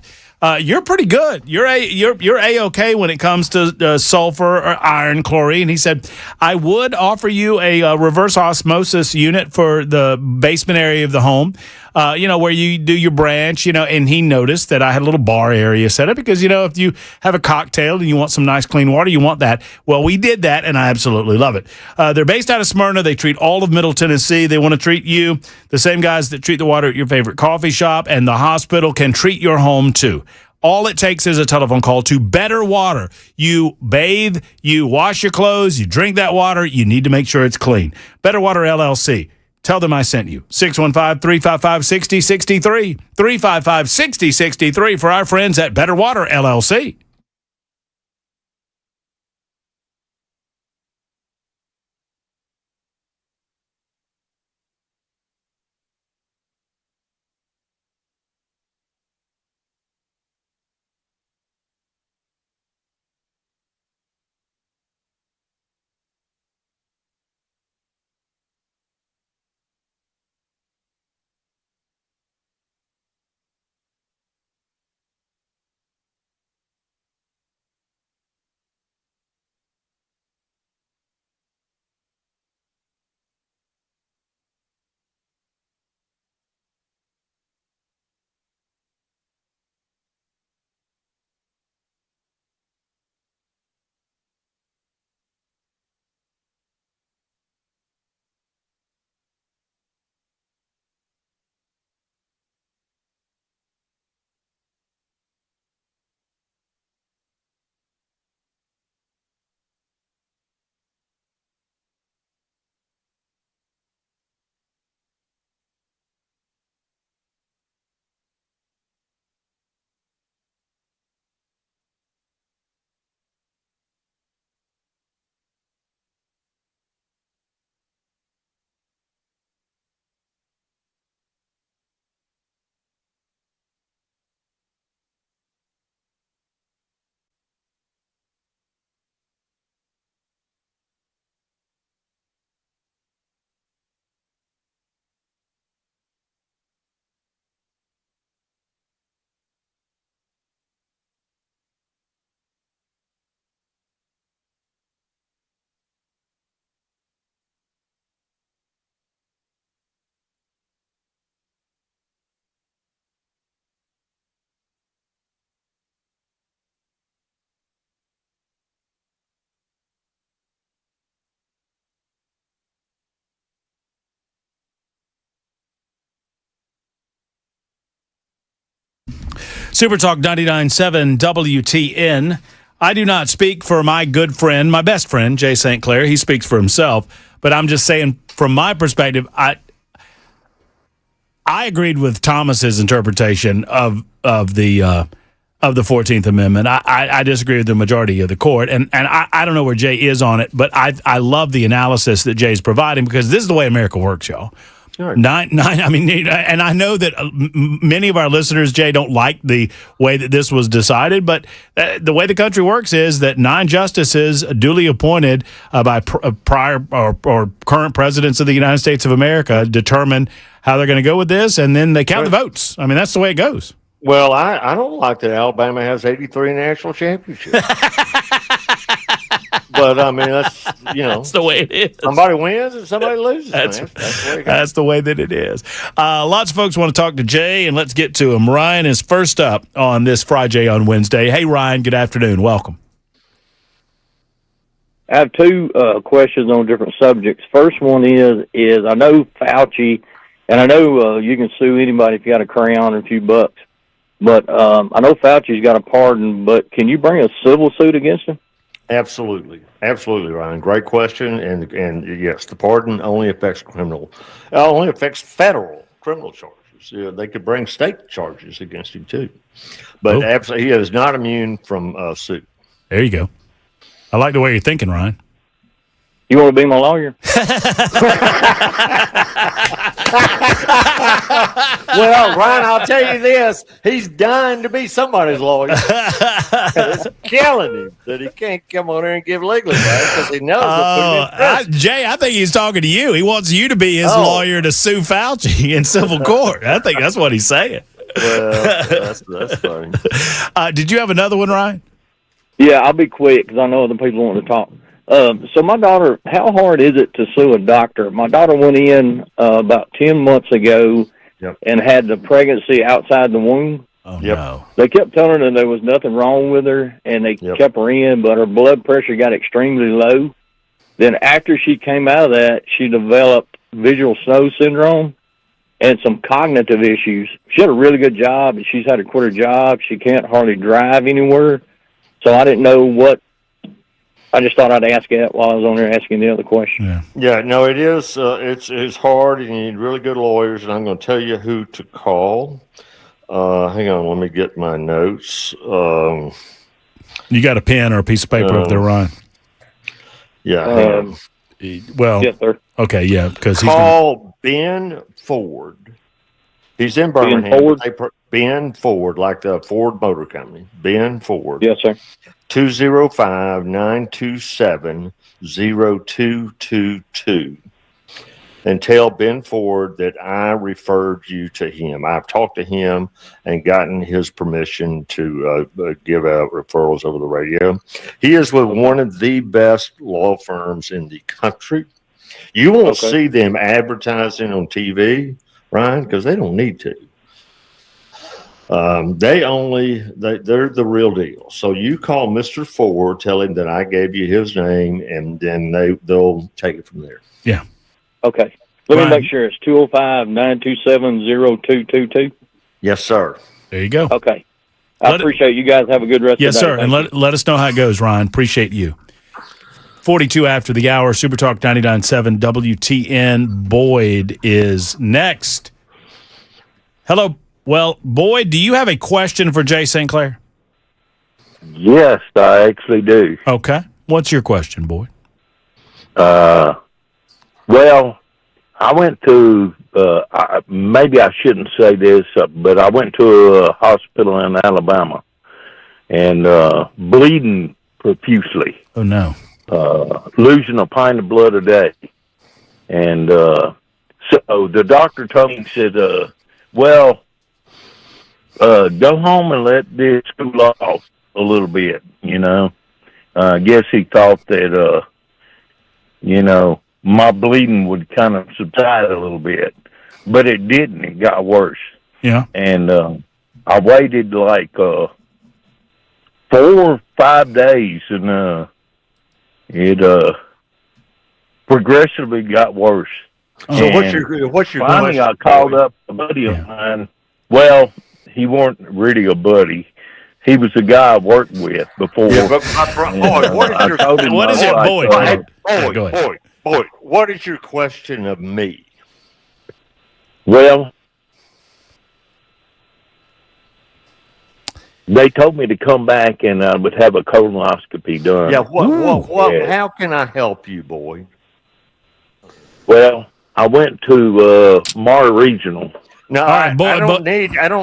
you're pretty good. You're A-okay when it comes to sulfur or iron, chlorine. He said, I would offer you a reverse osmosis unit for the basement area of the home, where you do your branch, and he noticed that I had a little bar area set up because, if you have a cocktail and you want some nice clean water, you want that. Well, we did that, and I absolutely love it. They're based out of Smyrna. They treat all of Middle Tennessee. They want to treat you. The same guys that treat the water at your favorite coffee shop and the hospital can treat your home, too. All it takes is a telephone call to Better Water. You bathe, you wash your clothes, you drink that water. You need to make sure it's clean. Better Water LLC. Tell them I sent you. 615-355-6063. 355-6063 for our friends at Better Water LLC. Super Talk 99.7 WTN. I do not speak for my good friend, my best friend, Jay St. Clair. He speaks for himself. But I'm just saying, from my perspective, I agreed with Thomas's interpretation of the 14th Amendment. I disagree with the majority of the court, and I don't know where Jay is on it, but I love the analysis that Jay's providing, because this is the way America works, y'all. Sure. I mean, and I know that many of our listeners, Jay, don't like the way that this was decided, but the way the country works is that 9 justices duly appointed by prior or current presidents of the United States of America determine how they're going to go with this, and then they count the votes. I mean, that's the way it goes. Well, I don't like that Alabama has 83 national championships. But, I mean, that's, that's the way it is. Somebody wins and somebody loses. That's the way that it is. Lots of folks want to talk to Jay, and let's get to him. Ryan is first up on this Frijay on Wednesday. Hey, Ryan, good afternoon. Welcome. I have two questions on different subjects. First one is I know Fauci, and I know you can sue anybody if you got a crayon and a few bucks, but I know Fauci's got a pardon, but can you bring a civil suit against him? Absolutely, Ryan. Great question, and yes, the pardon only affects federal criminal charges. They could bring state charges against him too, but absolutely, he is not immune from suit. There you go. I like the way you're thinking, Ryan. You want to be my lawyer? Well, Ryan, I'll tell you this. He's dying to be somebody's lawyer. It's killing him that he can't come on here and give legal advice because he knows Jay, I think he's talking to you. He wants you to be his lawyer to sue Fauci in civil court. I think that's what he's saying. Well, that's funny. Did you have another one, Ryan? Yeah, I'll be quick because I know other people want to talk. So my daughter, how hard is it to sue a doctor? My daughter went in about 10 months ago and had the pregnancy outside the womb. Oh, no. They kept telling her there was nothing wrong with her, and they kept her in, but her blood pressure got extremely low. Then after she came out of that, she developed visual snow syndrome and some cognitive issues. She had a really good job, and she's had to quit her job. She can't hardly drive anywhere. So I didn't know what. I just thought I'd ask that while I was on there asking the other question. Yeah, no, it is. It's hard, and you need really good lawyers, and I'm going to tell you who to call. Hang on, let me get my notes. You got a pen or a piece of paper up there, Ryan? Yeah, hang on. Well, yes, sir. Okay, yeah, because call Ben Ford. He's in Birmingham. Ben Ford, like the Ford Motor Company. Ben Ford. Yes, sir. 205-927-0222. And tell Ben Ford that I referred you to him. I've talked to him and gotten his permission to give out referrals over the radio. He is with one of the best law firms in the country. You won't see them advertising on TV, Ryan, because they don't need to. They're the real deal. So you call Mr. Ford, tell him that I gave you his name, and then they'll take it from there. Yeah. Okay. Let me make sure it's 205-927-0222. Yes, sir. There you go. Okay. I appreciate you guys. Have a good rest of the day. Yes, sir. And let us know how it goes, Ryan. Appreciate you. 42 after the hour, Super Talk 99.7 WTN. Boyd is next. Hello. Well, Boyd, do you have a question for Jay St. Clair? Yes, I actually do. Okay. What's your question, Boyd? Well, I went to, maybe I shouldn't say this, but I went to a hospital in Alabama and bleeding profusely. Oh, no. Losing a pint of blood a day. And so the doctor told me, he said, go home and let this cool off a little bit, I guess he thought that, my bleeding would kind of subside a little bit. But it didn't. It got worse. Yeah. And I waited like 4 or 5 days, and it progressively got worse. So what's your finally question? I called up a buddy of mine. Well, he weren't really a buddy. He was the guy I worked with before. Yeah, but Boyd, what is it, Boyd? Boyd, what is your question of me? Well, they told me to come back and I would have a colonoscopy done. Yeah, how can I help you, Boyd? Well, I went to Mar Regional. No, I don't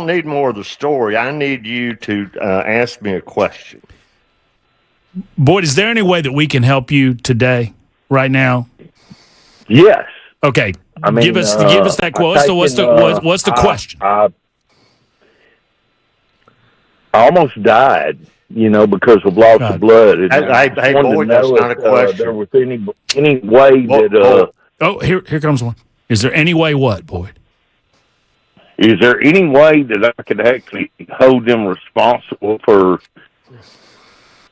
need more of the story. I need you to ask me a question. Boyd, is there any way that we can help you today, right now? Yes. Okay. I mean, give us that quote. What's the question? I almost died, because of loss of blood. And hey, Boyd, that's not a question. There was any way that... here comes one. Is there any way what, Boyd? Is there any way that I could actually hold them responsible for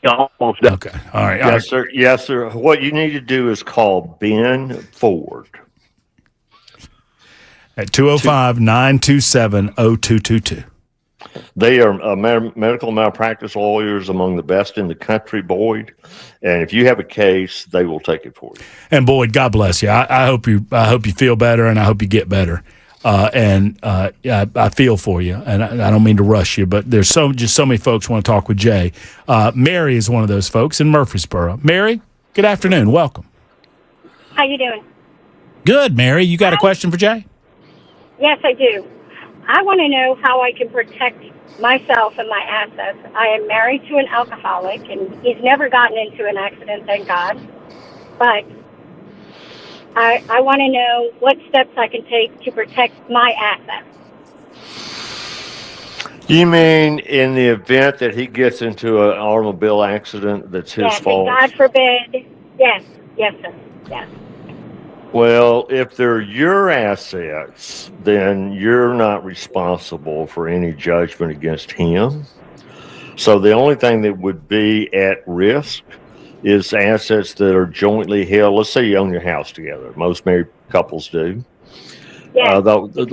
almost... Okay. All right. Yes, sir. Yes, sir. What you need to do is call Ben Ford. At 205-927-0222. They are medical malpractice lawyers among the best in the country, Boyd. And if you have a case, they will take it for you. And Boyd, God bless you. I hope you feel better, and I hope you get better. I feel for you, and I don't mean to rush you, but there's so many folks want to talk with Jay. Mary is one of those folks in Murfreesboro. Mary, good afternoon. Welcome. How you doing? Good, Mary. You got a question for Jay? Yes, I do. I want to know how I can protect myself and my assets. I am married to an alcoholic, and he's never gotten into an accident, thank God. But I want to know what steps I can take to protect my assets. You mean in the event that he gets into an automobile accident that's his fault? God forbid. Yes, sir. Yes. Well, if they're your assets, then you're not responsible for any judgment against him. So the only thing that would be at risk is assets that are jointly held. Let's say you own your house together. Most married couples do. Yeah, exactly.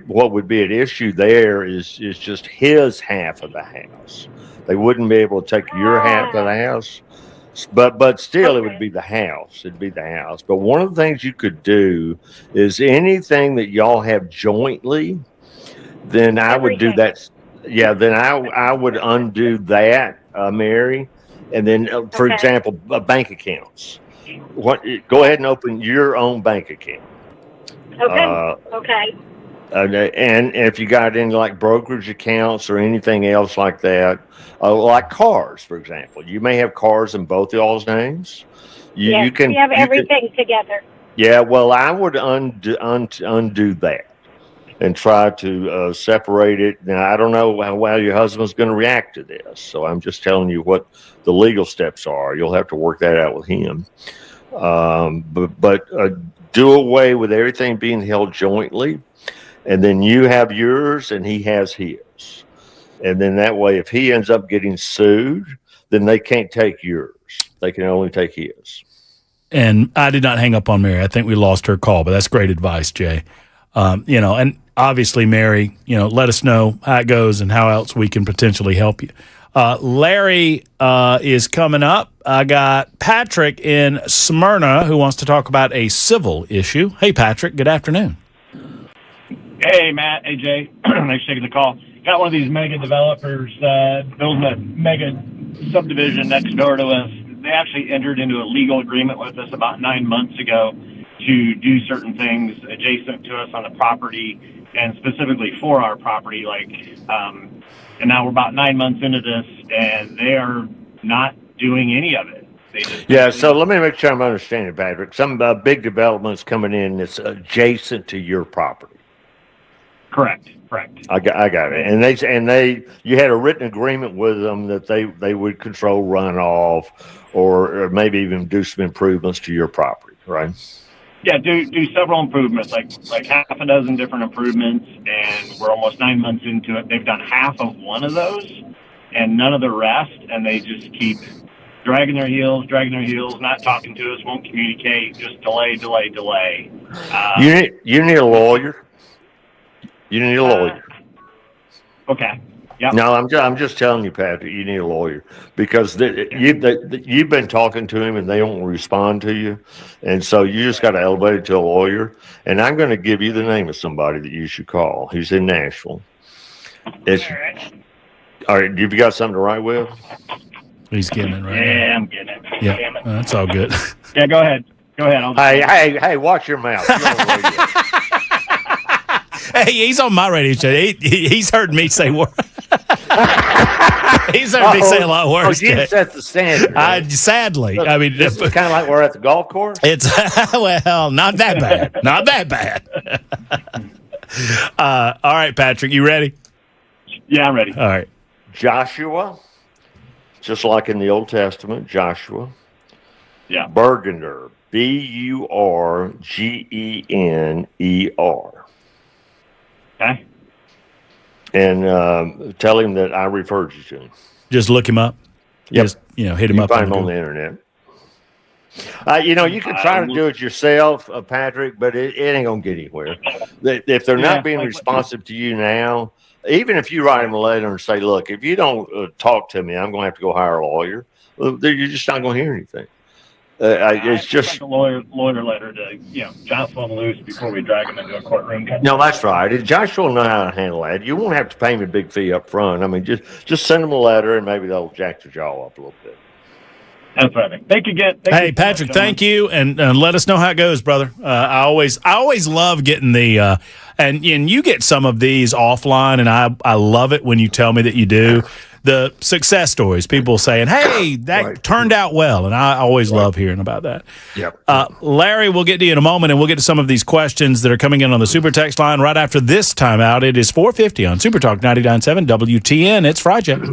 What would be at issue there is just his half of the house. They wouldn't be able to take your half of the house. But still, it would be the house. It'd be the house. But one of the things you could do is anything that y'all have jointly, then I would do that. Yeah, then I would undo that, Mary. And then, for example, bank accounts. Go ahead and open your own bank account. Okay. And if you got any like brokerage accounts or anything else like that, like cars, for example, you may have cars in both y'all's names. We have everything together. Yeah, well, I would undo that and try to separate it. Now, I don't know how well your husband's going to react to this, so I'm just telling you what the legal steps are. You'll have to work that out with him. But do away with everything being held jointly. And then you have yours and he has his. And then that way, if he ends up getting sued, then they can't take yours. They can only take his. And I did not hang up on Mary. I think we lost her call, but that's great advice, Jay. And obviously, Mary, let us know how it goes and how else we can potentially help you. Larry is coming up. I got Patrick in Smyrna who wants to talk about a civil issue. Hey, Patrick, good afternoon. Hey, Matt. Hey, Jay. Thanks for taking the call. Got one of these mega developers building a mega subdivision next door to us. They actually entered into a legal agreement with us about 9 months ago to do certain things adjacent to us on the property and specifically for our property. And now we're about 9 months into this, and they are not doing any of it. So let me make sure I'm understanding, Patrick. Some big developments coming in that's adjacent to your property. Correct. I got it. And you had a written agreement with them that they would control runoff or maybe even do some improvements to your property, right? Yeah, do several improvements, like half a dozen different improvements, and we're almost 9 months into it. They've done half of one of those and none of the rest, and they just keep dragging their heels, not talking to us, won't communicate, just delay. You need a lawyer. You need a lawyer. Okay. Yep. No, I'm just telling you, Patrick, you need a lawyer because you've been talking to him and they don't respond to you. And so you just got to elevate it to a lawyer. And I'm going to give you the name of somebody that you should call. He's in Nashville. All right. You've got something to write with? He's getting it right now. Yeah, I'm getting it. Yeah, Damn it. that's all good. Yeah, go ahead. Go ahead. Hey, watch your mouth. You're on the radio. Hey, he's on my radio show. He's heard me say worse. He's heard me say a lot worse. You set the standard. Sadly, Look, I mean, this is kind of like we're at the golf course. It's well, not that bad. Not that bad. All right, Patrick, you ready? Yeah, I'm ready. All right. Joshua, just like in the Old Testament, Joshua. Yeah. Burgener, Burgener. Okay. And tell him that I referred you to him. Just look him up. Yep. Just, hit him you up. Find him on the internet. You can try to do it yourself, Patrick, but it ain't going to get anywhere. If they're not being responsive to you now, even if you write them a letter and say, look, if you don't talk to me, I'm going to have to go hire a lawyer, well, you're just not going to hear anything. It's just a lawyer letter to Johnson on loose before we drag him into a courtroom. No, that's right. Joshua will know how to handle that. You won't have to pay him a big fee up front. I mean, just send them a letter and maybe they'll jack their jaw up a little bit. That's right. Thank you again. Hey, Patrick, thank you, and let us know how it goes, brother. I always love getting the and you get some of these offline, and I love it when you tell me that you do. The success stories, people saying, hey, that turned out well. And I always love hearing about that. Yep. Larry, we'll get to you in a moment, and we'll get to some of these questions that are coming in on the Super Text line right after this timeout. It is 4:50 on Super Talk 99.7 WTN. It's Frijay.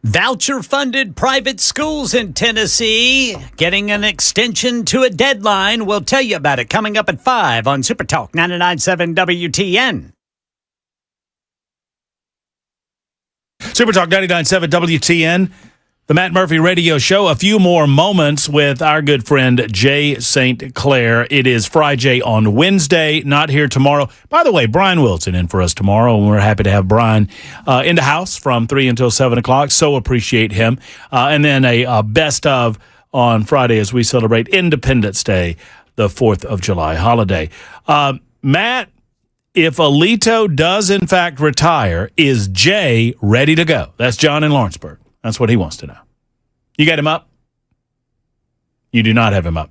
Voucher-funded private schools in Tennessee getting an extension to a deadline. We'll tell you about it coming up at 5 on Super Talk 99.7 WTN. Super Talk 99.7 WTN, the Matt Murphy Radio Show. A few more moments with our good friend Jay St. Clair. It is Frijay on Wednesday, not here tomorrow. By the way, Brian Wilson in for us tomorrow, and we're happy to have Brian in the house from 3 until 7 o'clock. So appreciate him. And then a best of on Friday as we celebrate Independence Day, the 4th of July holiday. Matt, if Alito does in fact retire, is Jay ready to go? That's John in Lawrenceburg. That's what he wants to know. You got him up? You do not have him up.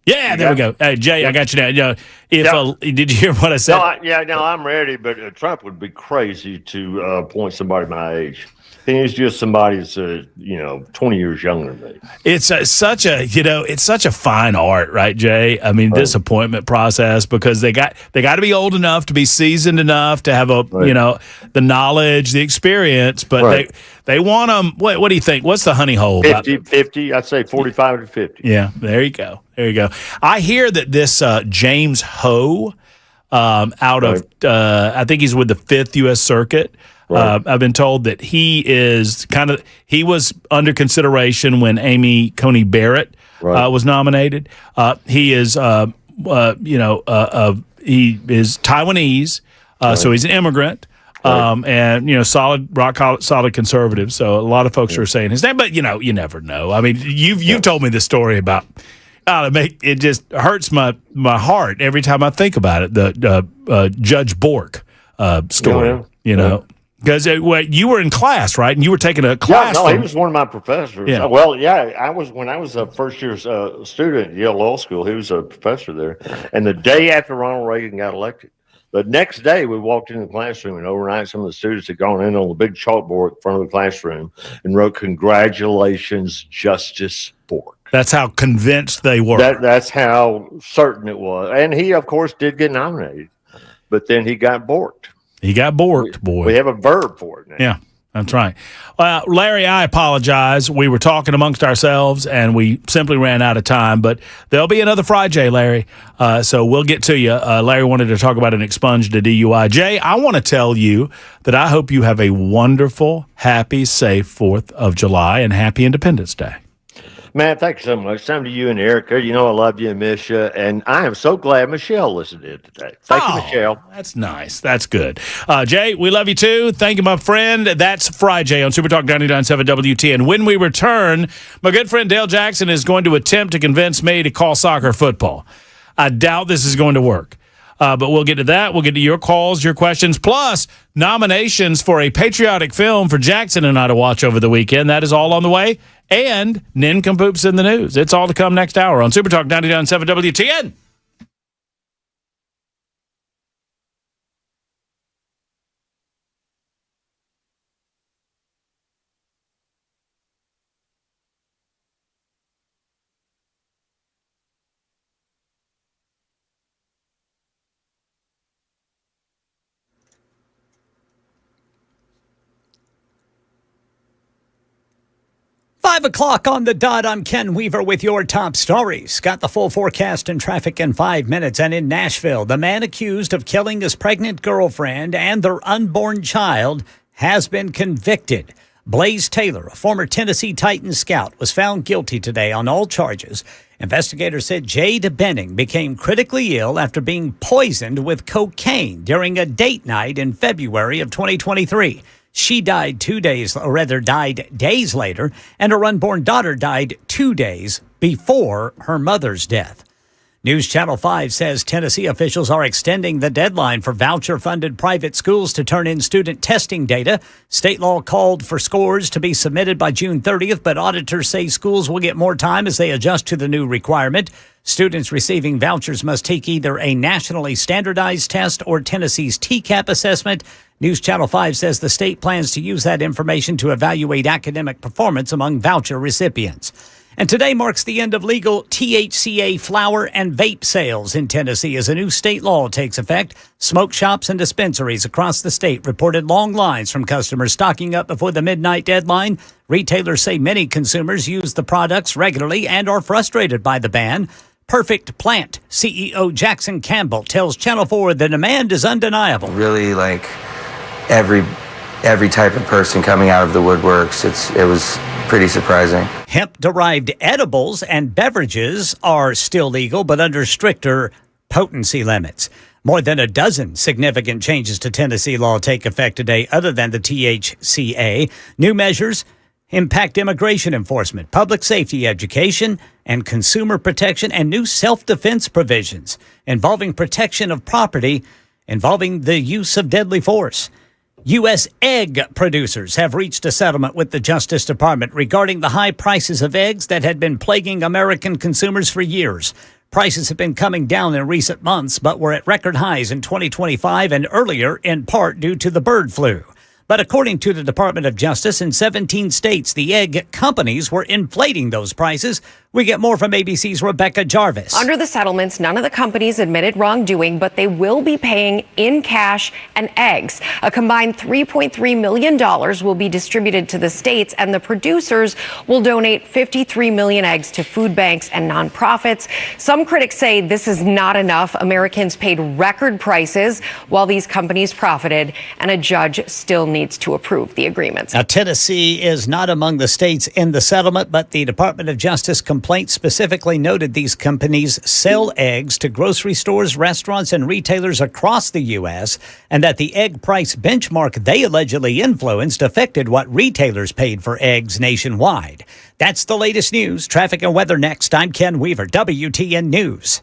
Yeah, there we go. Hey, Jay, I got you now. Did you hear what I said? No, I'm ready, but Trump would be crazy to appoint somebody my age. He's just somebody that's 20 years younger than me. It's such a fine art, right, Jay? I mean, this appointment process, because they got to be old enough to be seasoned enough to have the knowledge, the experience, but they want them. What do you think? What's the honey hole? 50, I'd say 45 to 50. Yeah, there you go. I hear that this James Ho out of I think he's with the 5th U.S. Circuit. I've been told that he was under consideration when Amy Coney Barrett was nominated. He is, he is Taiwanese, so he's an immigrant, and solid conservative. So a lot of folks are saying his name, but you never know. I mean, you've told me this story about. It just hurts my heart every time I think about it. The Judge Bork story, Because you were in class, right? And you were taking a class. He was one of my professors. Yeah. Well, I was when I was a first year student at Yale Law School. He was a professor there. And the day after Ronald Reagan got elected, the next day we walked into the classroom, and overnight some of the students had gone in on the big chalkboard in front of the classroom and wrote, "Congratulations, Justice Bork." That's how convinced they were. That's how certain it was. And he, of course, did get nominated, but then he got borked. He got borked, boy. We have a verb for it now. Yeah, that's right. Larry, I apologize. We were talking amongst ourselves, and we simply ran out of time. But there'll be another Frijay, Larry. So we'll get to you. Larry wanted to talk about an expunged DUI. Jay, I want to tell you that I hope you have a wonderful, happy, safe 4th of July and happy Independence Day. Man, thank you so much. Same to you and Erica. I love you and miss you. And I am so glad Michelle listened in today. Thank you, Michelle. That's nice. That's good. Jay, we love you too. Thank you, my friend. That's Frijay on Super Talk 99.7 WTN. When we return, my good friend Dale Jackson is going to attempt to convince me to call soccer football. I doubt this is going to work. But we'll get to that. We'll get to your calls, your questions, plus nominations for a patriotic film for Jackson and I to watch over the weekend. That is all on the way. And nincompoops in the news. It's all to come next hour on Super Talk 99.7 WTN. Five o'clock on the dot. I'm Ken Weaver with your top stories. Got the full forecast and traffic in 5 minutes. And in Nashville, the man accused of killing his pregnant girlfriend and their unborn child has been convicted. Blaze Taylor, a former Tennessee Titans scout, was found guilty today on all charges. Investigators said Jade Benning became critically ill after being poisoned with cocaine during a date night in February of 2023. She died died days later, and her unborn daughter died 2 days before her mother's death. News Channel 5 says Tennessee officials are extending the deadline for voucher-funded private schools to turn in student testing data. State law called for scores to be submitted by June 30th, but auditors say schools will get more time as they adjust to the new requirement. Students receiving vouchers must take either a nationally standardized test or Tennessee's TCAP assessment. News Channel 5 says the state plans to use that information to evaluate academic performance among voucher recipients. And today marks the end of legal THCA flower and vape sales in Tennessee as a new state law takes effect. Smoke shops and dispensaries across the state reported long lines from customers stocking up before the midnight deadline. Retailers say many consumers use the products regularly and are frustrated by the ban. Perfect Plant CEO Jackson Campbell tells Channel 4 the demand is undeniable. Really, like every type of person coming out of the woodworks, it was pretty surprising. Hemp-derived edibles and beverages are still legal, but under stricter potency limits. More than a dozen significant changes to Tennessee law take effect today other than the THCA. New measures impact immigration enforcement, public safety education, and consumer protection, and new self-defense provisions involving protection of property, involving the use of deadly force. U.S. egg producers have reached a settlement with the Justice Department regarding the high prices of eggs that had been plaguing American consumers for years. Prices have been coming down in recent months, but were at record highs in 2025 and earlier, in part due to the bird flu. But according to the Department of Justice, in 17 states, the egg companies were inflating those prices. We get more from ABC's Rebecca Jarvis. Under the settlements, none of the companies admitted wrongdoing, but they will be paying in cash and eggs. A combined $3.3 million will be distributed to the states, and the producers will donate 53 million eggs to food banks and nonprofits. Some critics say this is not enough. Americans paid record prices while these companies profited, and a judge still needs to approve the agreements. Now, Tennessee is not among the states in the settlement, but the Department of Justice complaint specifically noted these companies sell eggs to grocery stores, restaurants, and retailers across the U.S., and that the egg price benchmark they allegedly influenced affected what retailers paid for eggs nationwide. That's the latest news. Traffic and weather next. I'm Ken Weaver, WTN News.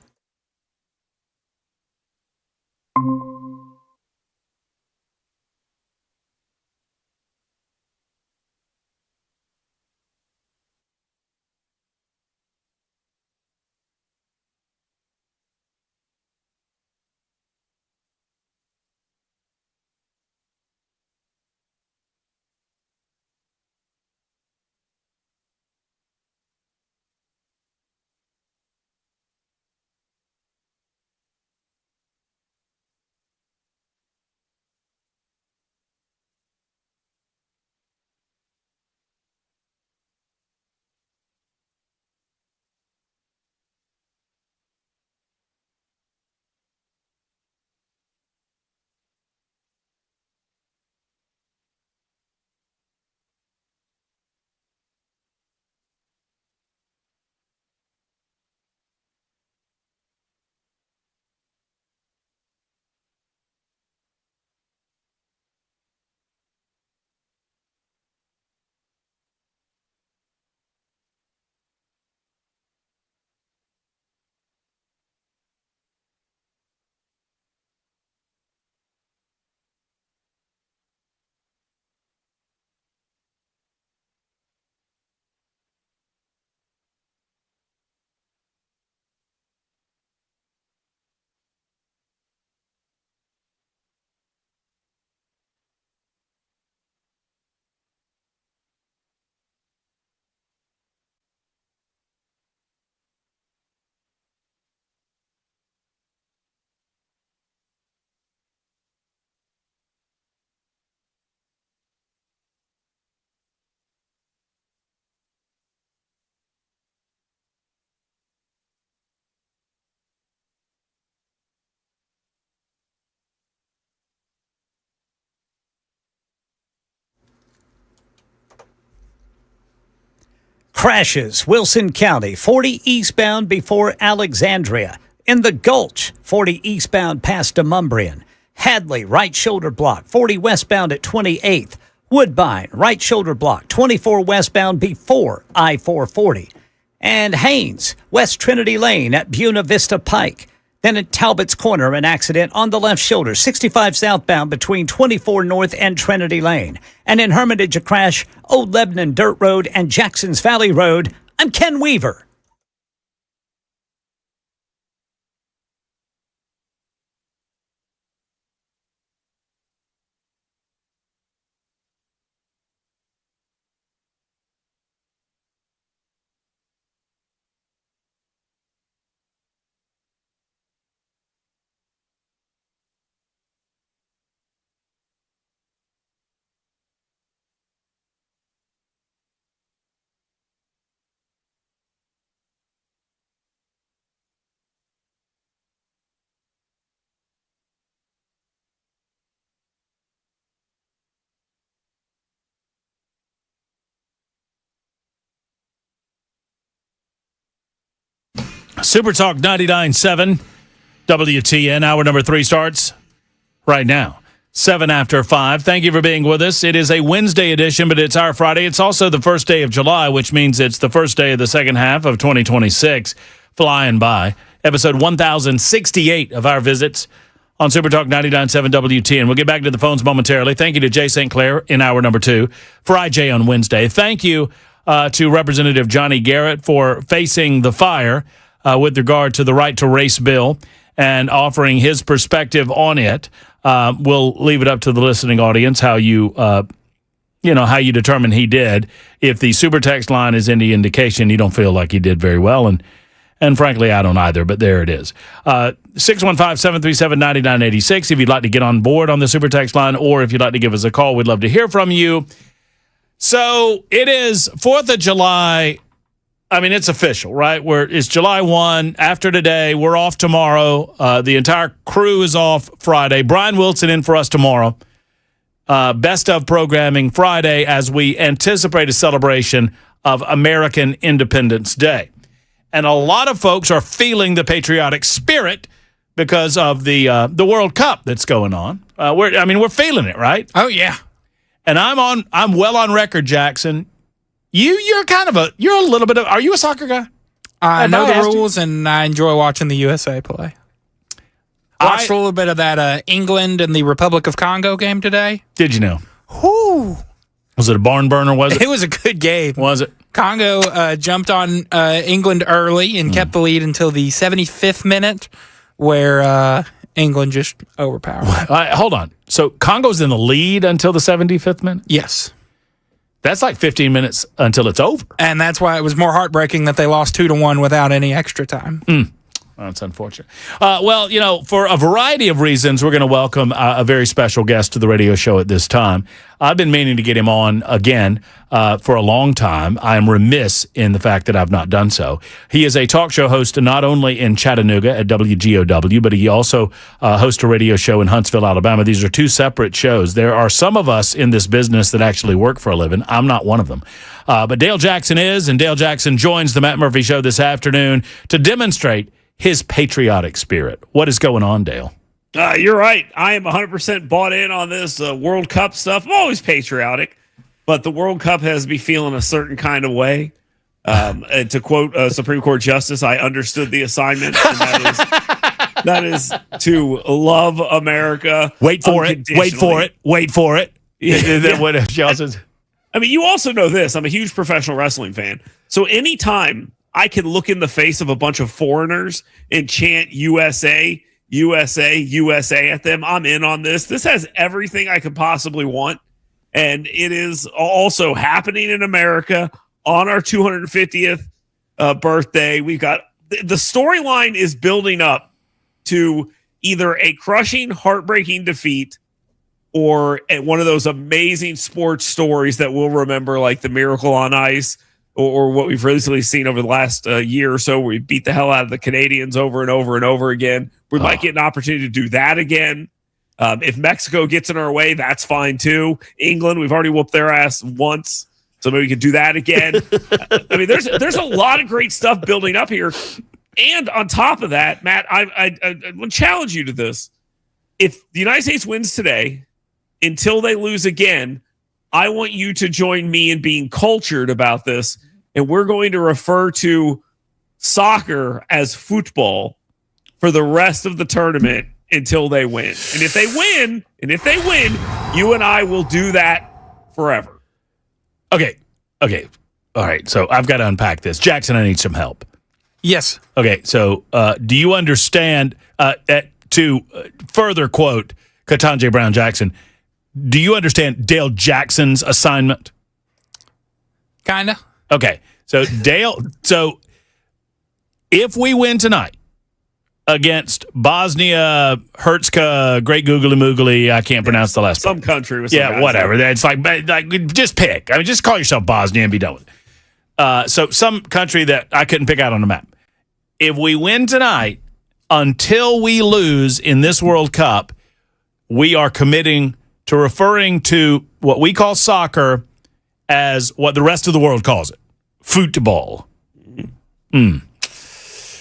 Crashes, Wilson County, 40 eastbound before Alexandria. In the Gulch, 40 eastbound past Demumbrian. Hadley, right shoulder block, 40 westbound at 28th. Woodbine, right shoulder block, 24 westbound before I-440. And Haynes, West Trinity Lane at Buena Vista Pike. Then at Talbot's Corner, an accident on the left shoulder, 65 southbound between 24 North and Trinity Lane. And in Hermitage, a crash, Old Lebanon Dirt Road and Jackson's Valley Road. I'm Ken Weaver. Super Talk 99.7 WTN. Hour number 3 starts right now. 7 after 5. Thank you for being with us. It is a Wednesday edition, but it's our Friday. It's also the first day of July, which means it's the first day of the second half of 2026. Flying by. Episode 1068 of our visits on Super Talk 99.7 WTN. We'll get back to the phones momentarily. Thank you to Jay St. Clair in hour number 2. Frijay on Wednesday. Thank you to Representative Johnny Garrett for facing the fire with regard to the right to race bill and offering his perspective on it. We'll leave it up to the listening audience how you how you determine he did. If the super text line is any indication, you don't feel like he did very well, and frankly, I don't either, but there it is. 615-737-9986 if you'd like to get on board on the super text line, or if you'd like to give us a call, we'd love to hear from you. So it is 4th of July. I mean, it's official, right? It's July 1. After today, we're off tomorrow. The entire crew is off Friday. Brian Wilson in for us tomorrow. Best of programming Friday as we anticipate a celebration of American Independence Day. And a lot of folks are feeling the patriotic spirit because of the World Cup that's going on. We're feeling it, right? Oh, yeah. And I'm well on record, Jackson. You're a little bit of, are you a soccer guy? I know the rules, and I enjoy watching the USA play. Watched a little bit of that England and the Republic of Congo game today. Did you know? Whoo! Was it a barn burner? Was it? It was a good game. Was it? Congo jumped on England early and kept the lead until the 75th minute, where England just overpowered. Hold on. So Congo's in the lead until the 75th minute? Yes. That's like 15 minutes until it's over. And that's why it was more heartbreaking that they lost 2-1 without any extra time. That's unfortunate. For a variety of reasons, we're going to welcome a very special guest to the radio show at this time. I've been meaning to get him on again for a long time. I am remiss in the fact that I've not done so. He is a talk show host not only in Chattanooga at WGOW, but he also hosts a radio show in Huntsville, Alabama. These are two separate shows. There are some of us in this business that actually work for a living. I'm not one of them. But Dale Jackson is, and Dale Jackson joins the Matt Murphy Show this afternoon to demonstrate his patriotic spirit. What is going on, Dale? You're right. I am 100% bought in on this World Cup stuff. I'm always patriotic, but the World Cup has me feeling a certain kind of way. And to quote a Supreme Court justice, I understood the assignment, and that is to love America. Wait for it. Yeah. What she also says. I mean, you also know this. I'm a huge professional wrestling fan. So anytime I can look in the face of a bunch of foreigners and chant USA, USA, USA at them, I'm in on this. This has everything I could possibly want. And it is also happening in America on our 250th birthday. We've got the storyline is building up to either a crushing, heartbreaking defeat or one of those amazing sports stories that we'll remember, like the Miracle on Ice, or what we've recently seen over the last year or so, where we beat the hell out of the Canadians over and over and over again. We might get an opportunity to do that again. If Mexico gets in our way, that's fine too. England, we've already whooped their ass once, so maybe we could do that again. I mean, there's a lot of great stuff building up here. And on top of that, Matt, I would challenge you to this. If the United States wins today, until they lose again, I want you to join me in being cultured about this, and we're going to refer to soccer as football for the rest of the tournament until they win. And if they win, you and I will do that forever. Okay. All right. So I've got to unpack this. Jackson, I need some help. Yes. Okay. So do you understand, to further quote Ketanji Brown Jackson, do you understand Dale Jackson's assignment? Kinda. Okay. So Dale, if we win tonight against Bosnia Herzegovina, Great Googly Moogly, I can't pronounce the last some country with some whatever. That's like just pick. I mean, just call yourself Bosnia and be done with it. So some country that I couldn't pick out on the map. If we win tonight, until we lose in this World Cup, we are committing to referring to what we call soccer as what the rest of the world calls it, football.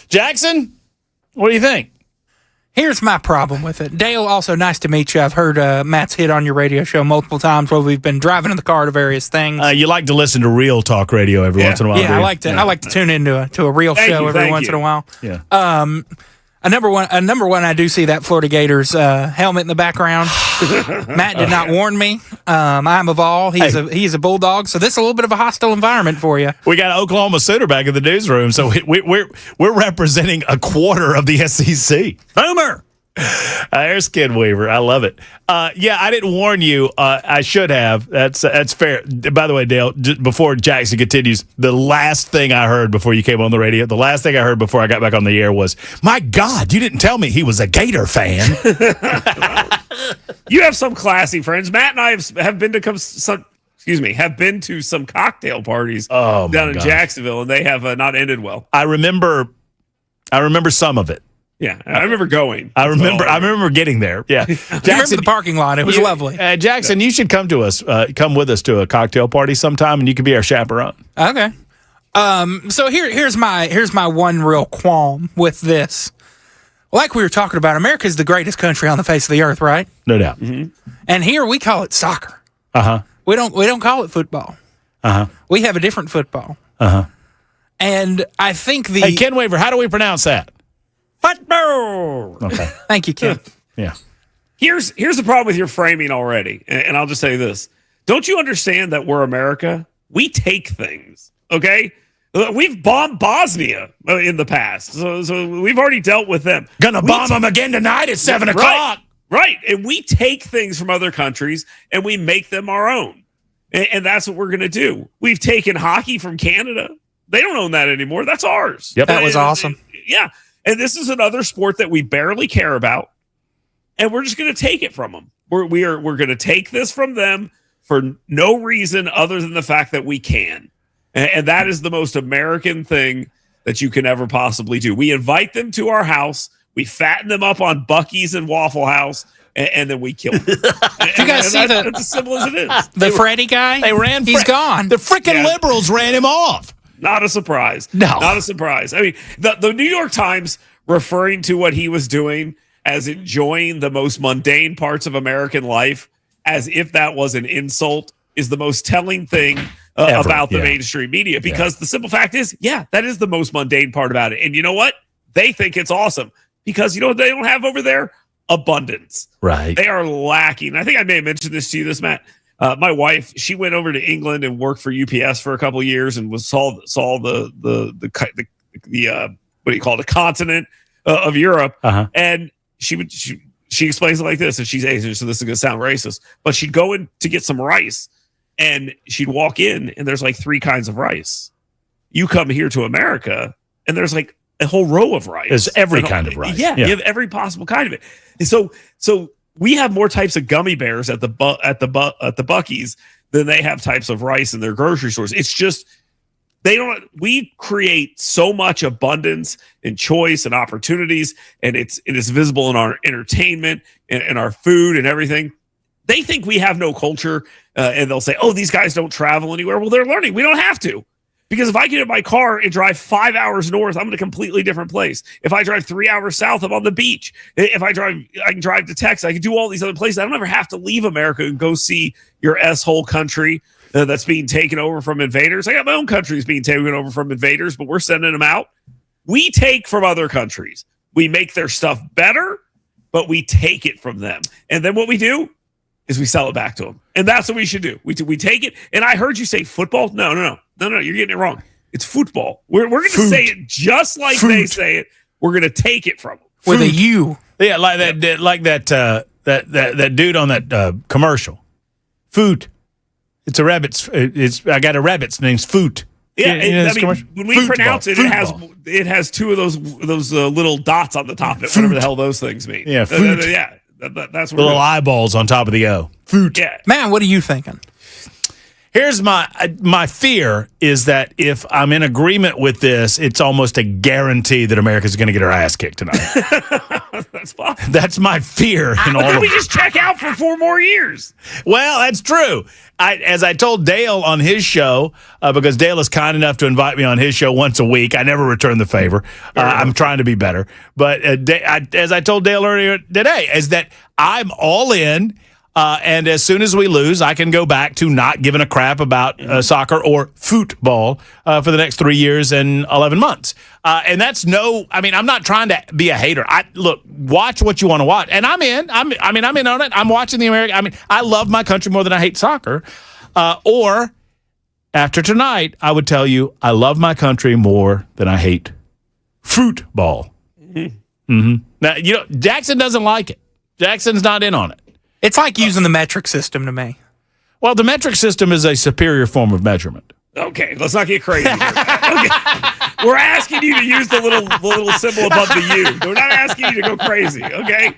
Jackson, what do you think? Here's my problem with it. Dale, also nice to meet you. I've heard Matt's hit on your radio show multiple times while we've been driving in the car to various things. You like to listen to real talk radio every once in a while. Yeah, I like to tune into a real show every once in a while. Yeah. A number one, I do see that Florida Gators helmet in the background. Matt did not warn me. I'm of all. He's a Bulldog, so this is a little bit of a hostile environment for you. We got Oklahoma Sooner back in the newsroom, so we're representing a quarter of the SEC. Boomer. There's Skid Weaver. I love it. Yeah, I didn't warn you. I should have. That's fair. By the way, Dale, before Jackson continues, the last thing I heard before you came on the radio, the last thing I heard before I got back on the air was, my God, you didn't tell me he was a Gator fan. You have some classy friends. Matt and I have been to some cocktail parties down in Jacksonville, and they have not ended well. I remember some of it. Yeah, I remember going. I remember getting there. Yeah, Jackson, remember the parking lot? It was lovely. Jackson, you should come with us to a cocktail party sometime, and you can be our chaperone. Okay. So here's my one real qualm with this. Like we were talking about, America is the greatest country on the face of the earth, right? No doubt. Mm-hmm. And here we call it soccer. We don't call it football. We have a different football. And I think Hey, Ken Weaver, how do we pronounce that? Football. Okay. Thank you, Ken. Yeah. Here's the problem with your framing already, and I'll just say this. Don't you understand that we're America? We take things, okay? We've bombed Bosnia in the past, so we've already dealt with them. Gonna bomb them again tonight at 7 o'clock. Right, and we take things from other countries, and we make them our own, and that's what we're going to do. We've taken hockey from Canada. They don't own that anymore. That's ours. Yep. That was awesome. Yeah. And this is another sport that we barely care about, and we're just going to take it from them. We're going to take this from them for no reason other than the fact that we can, and that is the most American thing that you can ever possibly do. We invite them to our house, we fatten them up on Buc-ee's and Waffle House, and then we kill them. You guys see that's as simple as it is. The Freddie guy? He's gone. The freaking liberals ran him off. Not a surprise. No. Not a surprise. I mean, the New York Times referring to what he was doing as enjoying the most mundane parts of American life as if that was an insult is the most telling thing about the mainstream media, because the simple fact is, that is the most mundane part about it. And you know what? They think it's awesome because you know what they don't have over there? Abundance. Right. They are lacking. I think I may have mentioned this to you, Matt. My wife, she went over to England and worked for UPS for a couple of years and saw the what do you call it, the continent of Europe. And she explains it like this, and she's Asian, so this is gonna sound racist, but she'd go in to get some rice, and she'd walk in, and there's like 3 kinds of rice. You come here to America, and there's like a whole row of rice. There's every kind of rice. Yeah, you have every possible kind of it. And so we have more types of gummy bears at the Buc-ee's than they have types of rice in their grocery stores. It's just we create so much abundance and choice and opportunities, and it is visible in our entertainment and our food and everything. They think we have no culture, and they'll say, oh, these guys don't travel anywhere. Well, they're learning. We don't have to. Because if I get in my car and drive 5 hours north, I'm in a completely different place. If I drive 3 hours south, I'm on the beach. If I can drive to Texas. I can do all these other places. I don't ever have to leave America and go see your S-hole country that's being taken over from invaders. I got my own countries being taken over from invaders, but we're sending them out. We take from other countries. We make their stuff better, but we take it from them. And then what we do is we sell it back to them. And that's what we should do. We take it. And I heard you say football. No, you're getting it wrong. It's football. We're going to say it just like they say it. We're going to take it from them. With a U. Yeah, like that dude on that commercial. Food. It's a rabbit's. I got a rabbit's name's Foot. Yeah, when we pronounce it, it has 2 of those little dots on the top of it. Whatever the hell those things mean. Yeah, that's little eyeballs on top of the O. Food. Yeah, man, what are you thinking? Here's my fear is that if I'm in agreement with this, it's almost a guarantee that America's going to get her ass kicked tonight. That's possible. That's my fear in all Then of we just check out for 4 more years. Well, that's true. As I told Dale on his show, because Dale is kind enough to invite me on his show once a week. I never return the favor. I'm trying to be better. But as I told Dale earlier today, is that I'm all in. And as soon as we lose, I can go back to not giving a crap about soccer or football for the next 3 years and 11 months. And that's I'm not trying to be a hater. Look, watch what you want to watch. And I'm in. I'm in on it. I'm watching the American. I love my country more than I hate soccer. Or after tonight, I would tell you I love my country more than I hate football. Mm-hmm. Now, Jackson doesn't like it. Jackson's not in on it. It's like using the metric system to me. Well, the metric system is a superior form of measurement. Okay, let's not get crazy here. Okay. We're asking you to use the little symbol above the U. We're not asking you to go crazy, okay?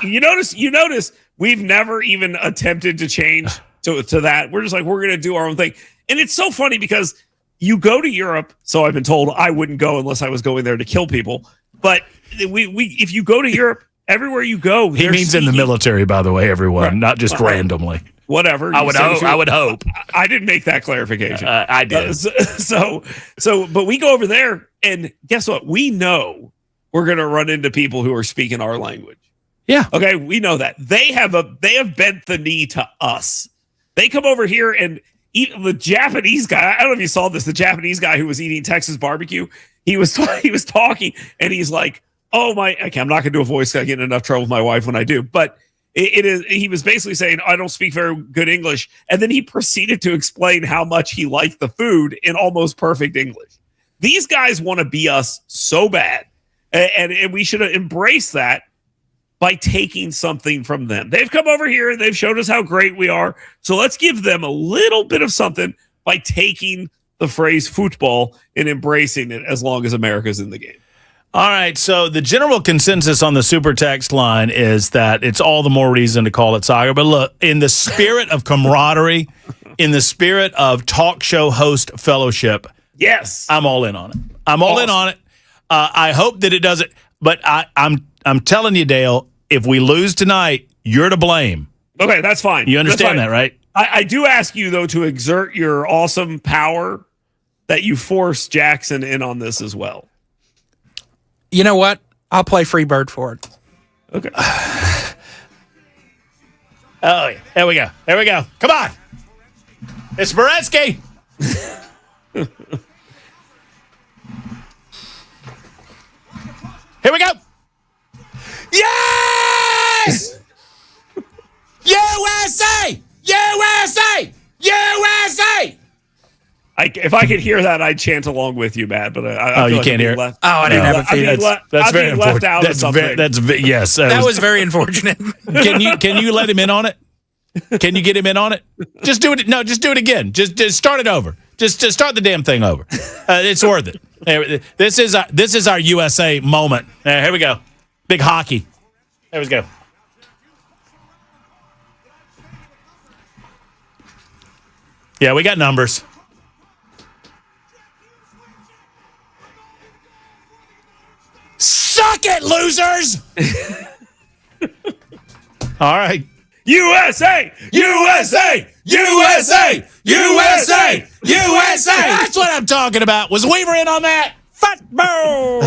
You notice we've never even attempted to change to that. We're just like, we're going to do our own thing. And it's so funny because you go to Europe, so I've been told I wouldn't go unless I was going there to kill people. But if you go to Europe, everywhere you go, he means in the military, by the way, everyone, right. Not just randomly. Whatever. I would hope. I didn't make that clarification. I did. But we go over there, and guess what? We know we're going to run into people who are speaking our language. Yeah. Okay, we know that. They have bent the knee to us. They come over here, and even the Japanese guy. I don't know if you saw this. The Japanese guy who was eating Texas barbecue. He was talking, and he's like, "Oh my!" Okay, I'm not going to do a voice. I get in enough trouble with my wife when I do. But it is. He was basically saying, "I don't speak very good English," and then he proceeded to explain how much he liked the food in almost perfect English. These guys want to be us so bad, and we should embrace that by taking something from them. They've come over here and they've showed us how great we are. So let's give them a little bit of something by taking the phrase football and embracing it as long as America's in the game. All right, so the general consensus on the super text line is that it's all the more reason to call it soccer. But look, in the spirit of camaraderie, in the spirit of talk show host fellowship, yes, I'm all in on it. I'm all in on it. I hope that it doesn't. But I'm telling you, Dale, if we lose tonight, you're to blame. Okay, that's fine. You understand that, right? I do ask you, though, to exert your awesome power that you force Jackson in on this as well. You know what? I'll play Freebird for it. Okay. Oh, yeah. There we go. There we go. Come on. It's Boretsky. Here we go. Yes! USA! USA! USA! If I could hear that, I'd chant along with you, Matt. But you can't hear it. I didn't have a feed. That's very left out that's of something. Yes. That was very unfortunate. Can you let him in on it? Can you get him in on it? Just do it. No, just do it again. Just start it over. Just start the damn thing over. It's worth it. This is our USA moment. Here we go. Big hockey. There we go. Yeah, we got numbers. Suck it, losers! All right. USA! USA! USA! USA! USA! That's what I'm talking about. Was Weaver in on that? Football!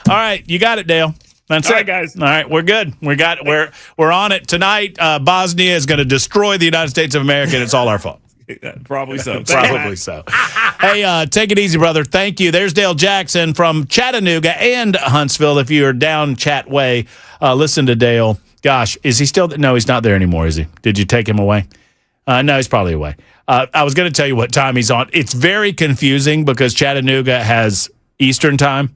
All right, you got it, Dale. That's All it, right, guys. All right, we're good. We're on it tonight. Bosnia is going to destroy the United States of America, and it's all our fault. Probably so. Probably so. Hey, take it easy, brother. Thank you. There's Dale Jackson from Chattanooga and Huntsville. If you're down Chat Way, listen to Dale. Gosh, is he still? No, he's not there anymore, is he? Did you take him away? No, he's probably away. I was going to tell you what time he's on. It's very confusing because Chattanooga has Eastern time.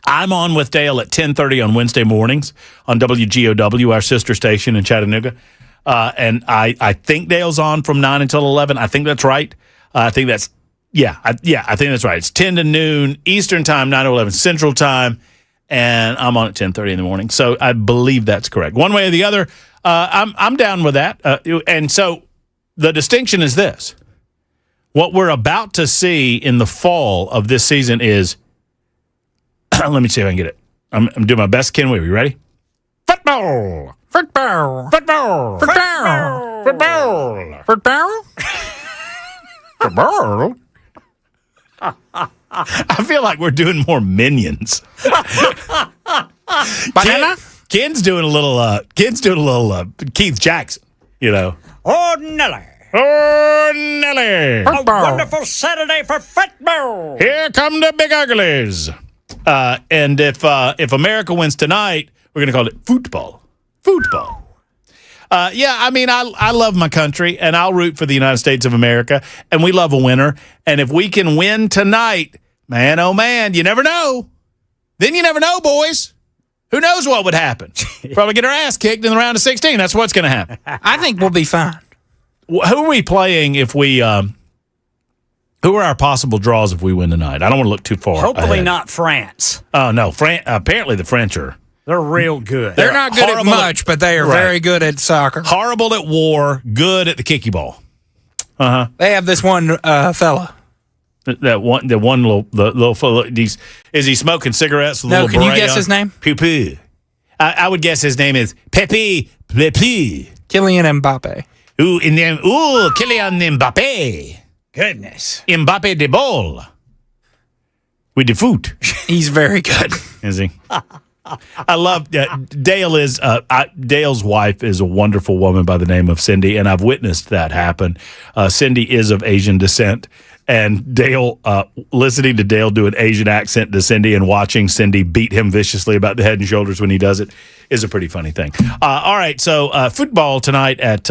I'm on with Dale at 10:30 on Wednesday mornings on WGOW, our sister station in Chattanooga. And I think Dale's on from 9 until 11. I think that's right. I think that's I think that's right. It's 10 to noon Eastern time, 9 to 11 Central time, and I'm on at 10:30 in the morning. So I believe that's correct. One way or the other, I'm down with that. And so the distinction is this: what we're about to see in the fall of this season is Let me see if I can get it. I'm doing my best Ken Weaver. You ready? Football. Football. Football. Football. Football. Football. Football. I feel like we're doing more Minions. Banana? Ken's doing a little Keith Jackson, you know. Oh, Nelly. Oh, Nelly. A wonderful Saturday for football. Here come the big uglies. And if America wins tonight, we're going to call it football. Football. Yeah, I mean, I love my country, and I'll root for the United States of America, and we love a winner. And if we can win tonight, man, oh, man, you never know. Then you never know, boys. Who knows what would happen? Probably get our ass kicked in the round of 16. That's what's going to happen. I think we'll be fine. Who are we playing if we who are our possible draws if we win tonight? I don't want to look too far Hopefully ahead. not France. Oh, no. Apparently the French are. They're real good. They're not good at much, but they are very good at soccer. Horrible at war, good at the kicky ball. Uh-huh. They have this one fella. The one little fella. Is he smoking cigarettes? With No, a little can you beret guess on? his name? Pepe. I would guess his name is Pepe. Kylian Mbappe. Kylian Mbappe. Goodness. Mbappe de ball. With the foot. He's very good. Is he? I love Dale is Dale's wife is a wonderful woman by the name of Cindy, and I've witnessed that happen. Cindy is of Asian descent, and Dale listening to Dale do an Asian accent to Cindy and watching Cindy beat him viciously about the head and shoulders when he does it is a pretty funny thing. All right, so football tonight at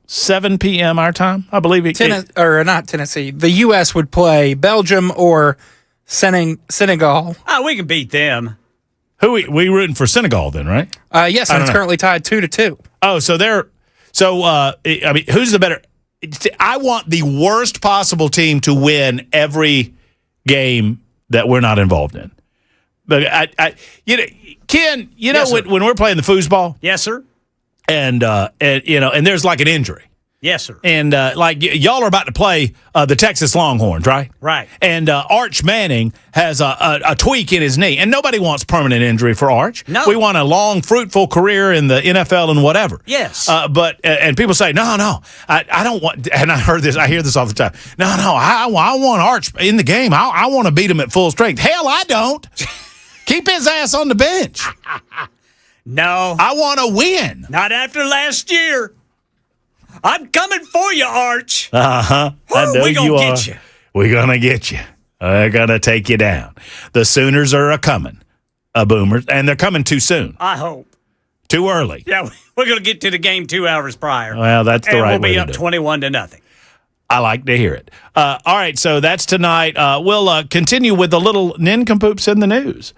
7 p.m. our time, I believe. Not Tennessee. The U.S. would play Belgium or Senegal. Oh, we can beat them. Who we rooting for Senegal then, right? Yes, and it's currently tied 2-2. Oh, so they're I mean, who's the better? I want the worst possible team to win every game that we're not involved in. But Ken, Yes, when we're playing the foosball, yes, sir, and there's like an injury. Yes, sir. And y'all are about to play the Texas Longhorns, right? Right. And Arch Manning has a tweak in his knee, and nobody wants permanent injury for Arch. No. We want a long, fruitful career in the NFL and whatever. Yes. But people say, no, I don't want. And I hear this all the time. No, I want Arch in the game. I want to beat him at full strength. Hell, I don't. Keep his ass on the bench. No, I want to win. Not after last year. I'm coming for you, Arch. I know we gonna you are. get you. We're gonna get you. We're gonna take you down. The Sooners are a coming, Boomers, and they're coming too soon, I hope. too early. Yeah, we're gonna get to the game 2 hours prior. Well, that's the and right we'll way be to up do it. 21-0. I like to hear it. All right, so that's tonight. We'll continue with the little nincompoops in the news.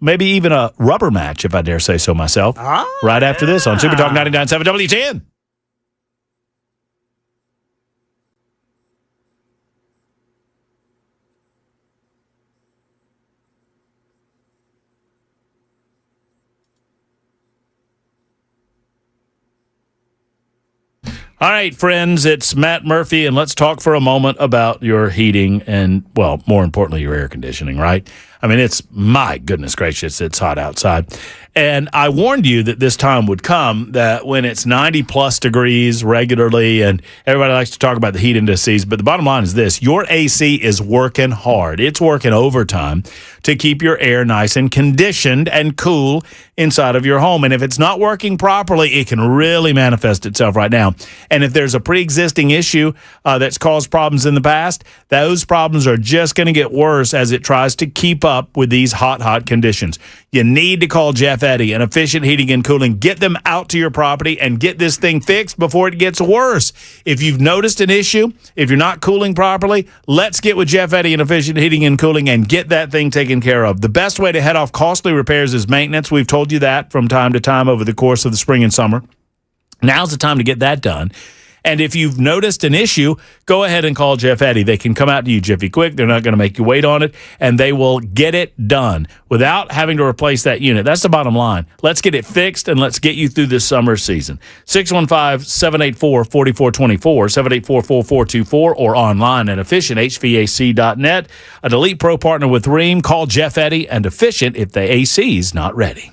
Maybe even a rubber match, if I dare say so myself. Right after this on Super Talk 99.7 W10. All right, friends, it's Matt Murphy, and let's talk for a moment about your heating and, well, more importantly, your air conditioning, right? I mean, my goodness gracious, it's hot outside. And I warned you that this time would come, that when it's 90-plus degrees regularly, and everybody likes to talk about the heat indices, but the bottom line is this: your AC is working hard. It's working overtime to keep your air nice and conditioned and cool inside of your home. And if it's not working properly, it can really manifest itself right now. And if there's a pre-existing issue that's caused problems in the past, those problems are just going to get worse as it tries to keep up with these hot conditions. You need to call Jeff Eddy and Efficient Heating and Cooling. Get them out to your property and get this thing fixed before it gets worse. If you've noticed an issue, if you're not cooling properly, let's get with Jeff Eddy and Efficient Heating and Cooling and get that thing taken care of. The best way to head off costly repairs is maintenance. We've told you that from time to time over the course of the spring and summer. Now's the time to get that done. And if you've noticed an issue, go ahead and call Jeff Eddy. They can come out to you jiffy quick. They're not going to make you wait on it, and they will get it done without having to replace that unit. That's the bottom line. Let's get it fixed, and let's get you through this summer season. 615-784-4424, 784-4424, or online at efficienthvac.net. A Delete Pro partner with Rheem. Call Jeff Eddy and Efficient if the AC is not ready.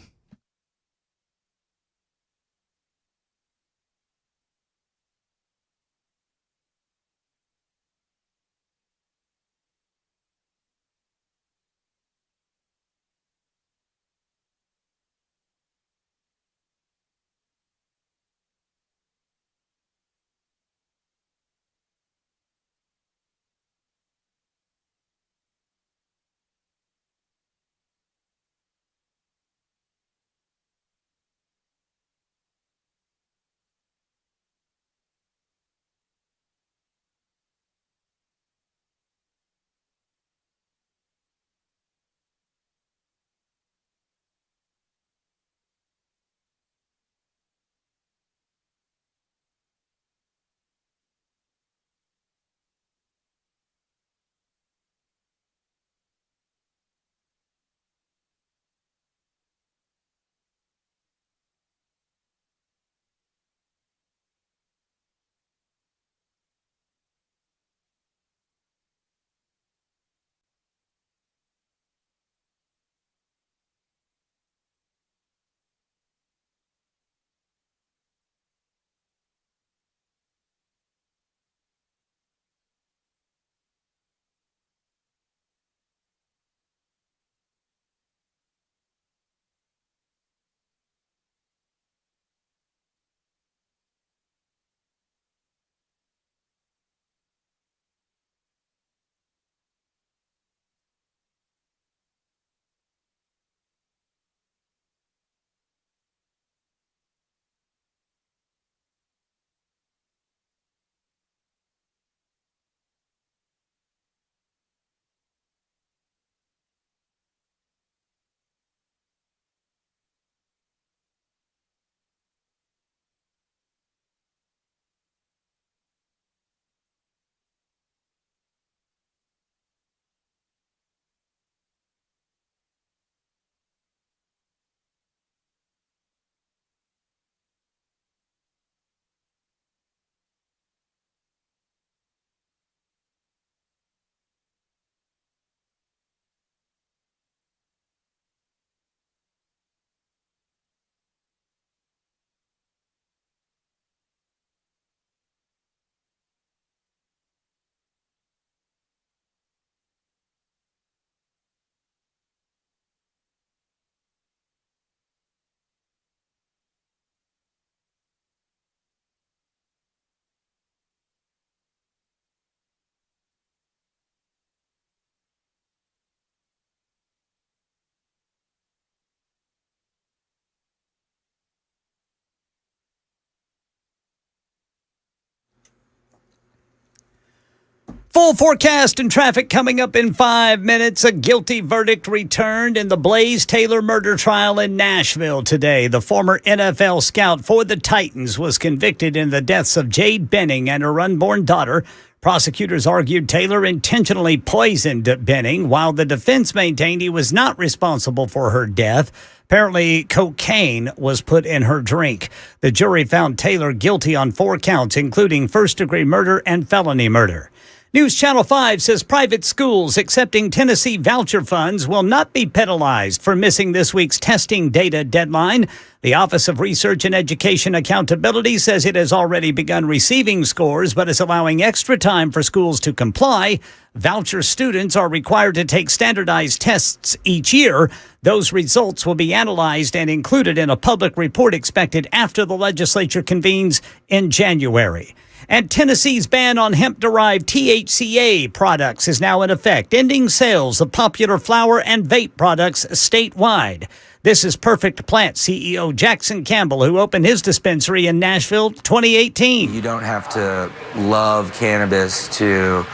Full forecast and traffic coming up in 5 minutes. A guilty verdict returned in the Blaze Taylor murder trial in Nashville today. The former NFL scout for the Titans was convicted in the deaths of Jade Benning and her unborn daughter. Prosecutors argued Taylor intentionally poisoned Benning, while the defense maintained he was not responsible for her death. Apparently, cocaine was put in her drink. The jury found Taylor guilty on 4 counts, including first-degree murder and felony murder. News Channel 5 says private schools accepting Tennessee voucher funds will not be penalized for missing this week's testing data deadline. The Office of Research and Education Accountability says it has already begun receiving scores, but is allowing extra time for schools to comply. Voucher students are required to take standardized tests each year. Those results will be analyzed and included in a public report expected after the legislature convenes in January. And Tennessee's ban on hemp-derived THCA products is now in effect, ending sales of popular flower and vape products statewide. This is Perfect Plant CEO Jackson Campbell, who opened his dispensary in Nashville 2018. You don't have to love cannabis to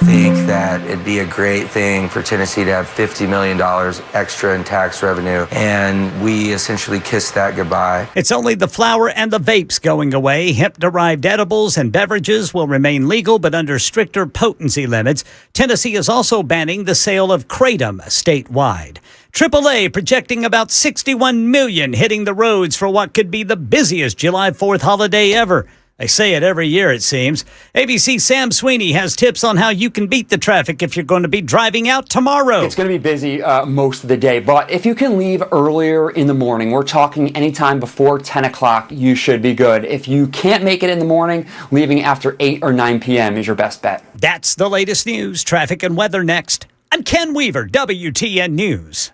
think that it'd be a great thing for Tennessee to have $50 million extra in tax revenue, and we essentially kissed that goodbye. It's only the flour and the vapes going away. Hemp-derived edibles and beverages will remain legal, but under stricter potency limits. Tennessee is also banning the sale of kratom statewide. AAA projecting about 61 million hitting the roads for what could be the busiest July 4th holiday ever. They say it every year, it seems. ABC's Sam Sweeney has tips on how you can beat the traffic if you're going to be driving out tomorrow. It's going to be busy most of the day, but if you can leave earlier in the morning, we're talking anytime before 10 o'clock, you should be good. If you can't make it in the morning, leaving after 8 or 9 p.m. is your best bet. That's the latest news, traffic, and weather next. I'm Ken Weaver, WTN News.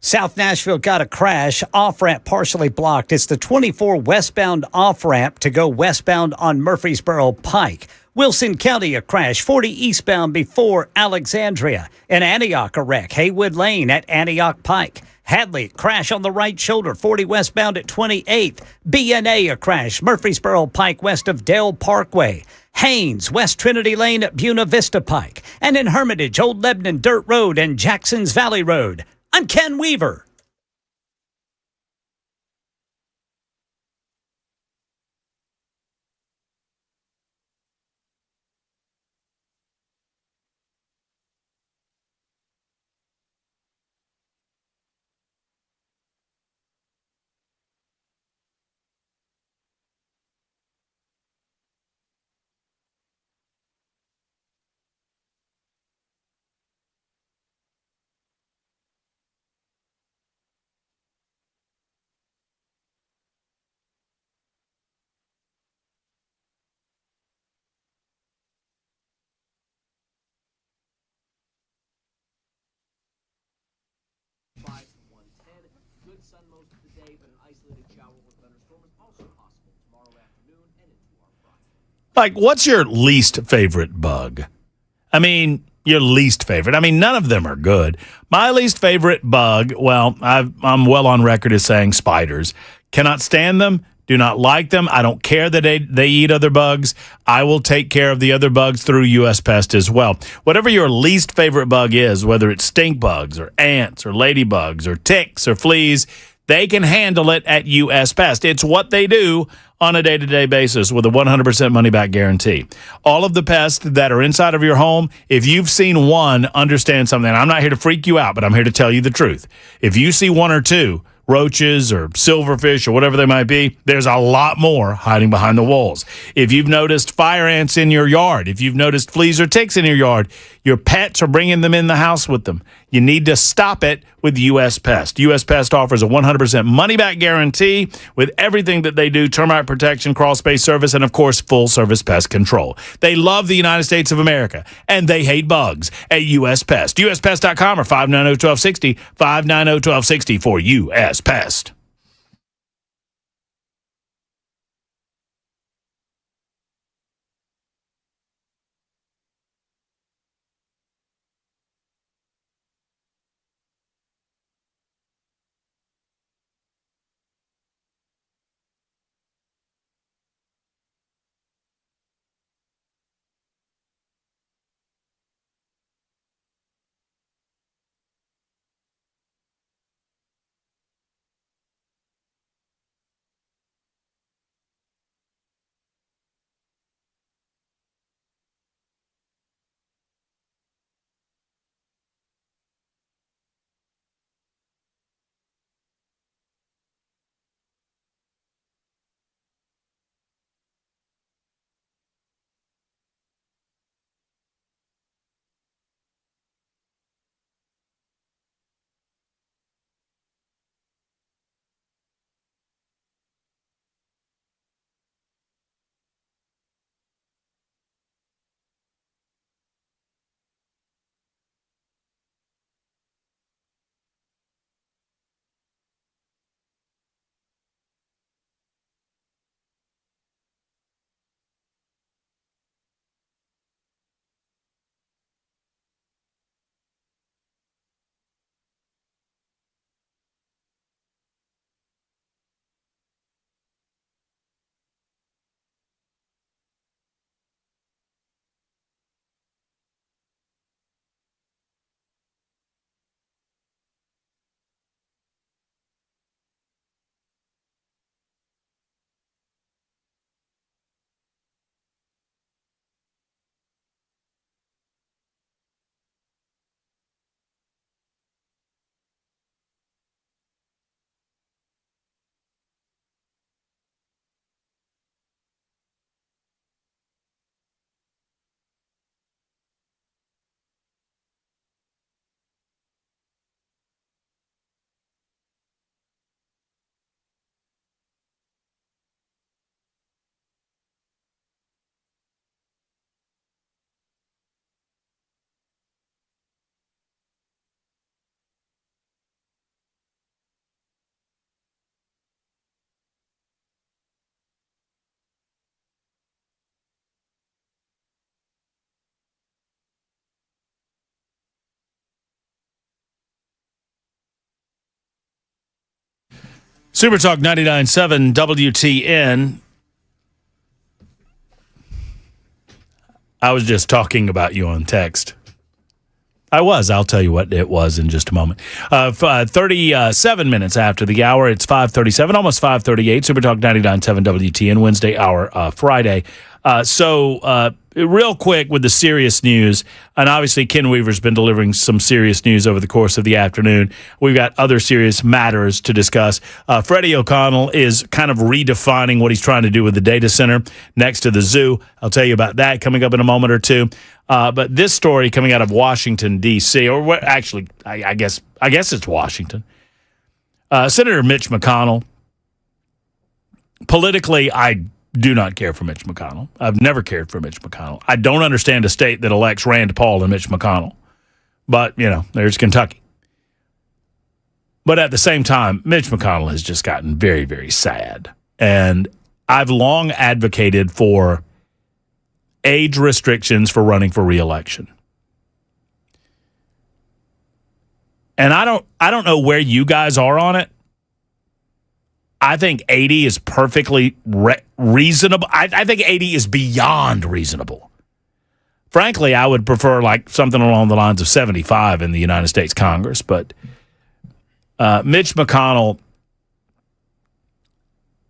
South Nashville got a crash. Off-ramp partially blocked. It's the 24 westbound off-ramp to go westbound on Murfreesboro Pike. Wilson County, a crash. 40 eastbound before Alexandria. In Antioch, a wreck. Haywood Lane at Antioch Pike. Hadley, crash on the right shoulder. 40 westbound at 28th. BNA, a crash. Murfreesboro Pike west of Dale Parkway. Haynes, West Trinity Lane at Buena Vista Pike. And in Hermitage, Old Lebanon Dirt Road and Jackson's Valley Road. I'm Ken Weaver. Like, what's your least favorite bug? I mean, your least favorite. I mean, none of them are good. My least favorite bug, well, I'm well on record as saying spiders. Cannot stand them. Do not like them. I don't care that they eat other bugs. I will take care of the other bugs through U.S. Pest as well. Whatever your least favorite bug is, whether it's stink bugs or ants or ladybugs or ticks or fleas, they can handle it at U.S. Pest. It's what they do on a day-to-day basis with a 100% money-back guarantee. All of the pests that are inside of your home, if you've seen one, understand something. I'm not here to freak you out, but I'm here to tell you the truth. If you see one or two, roaches or silverfish or whatever they might be, there's a lot more hiding behind the walls. If you've noticed fire ants in your yard, if you've noticed fleas or ticks in your yard, your pets are bringing them in the house with them. You need to stop it with U.S. Pest. U.S. Pest offers a 100% money-back guarantee with everything that they do: termite protection, crawl space service, and, of course, full-service pest control. They love the United States of America, and they hate bugs at U.S. Pest. USPest.com or 590-1260, 590-1260 for U.S. Pest. Super Talk 99.7 WTN. I was just talking about you on text. I'll tell you what it was in just a moment. 37 minutes after the hour, it's 5:37, almost 5:38. Super Talk 99.7 WTN, Wednesday hour, Friday. Real quick with the serious news, and obviously Ken Weaver's been delivering some serious news over the course of the afternoon. We've got other serious matters to discuss. Freddie O'Connell is kind of redefining what he's trying to do with the data center next to the zoo. I'll tell you about that coming up in a moment or two. But this story coming out of Washington, D.C., or what? Actually, I guess it's Washington. Senator Mitch McConnell. Politically, I do not care for Mitch McConnell. I've never cared for Mitch McConnell. I don't understand a state that elects Rand Paul and Mitch McConnell. But, there's Kentucky. But at the same time, Mitch McConnell has just gotten very, very sad. And I've long advocated for age restrictions for running for re-election. And I don't know where you guys are on it. I think 80 is perfectly reasonable. I think 80 is beyond reasonable. Frankly, I would prefer like something along the lines of 75 in the United States Congress. But Mitch McConnell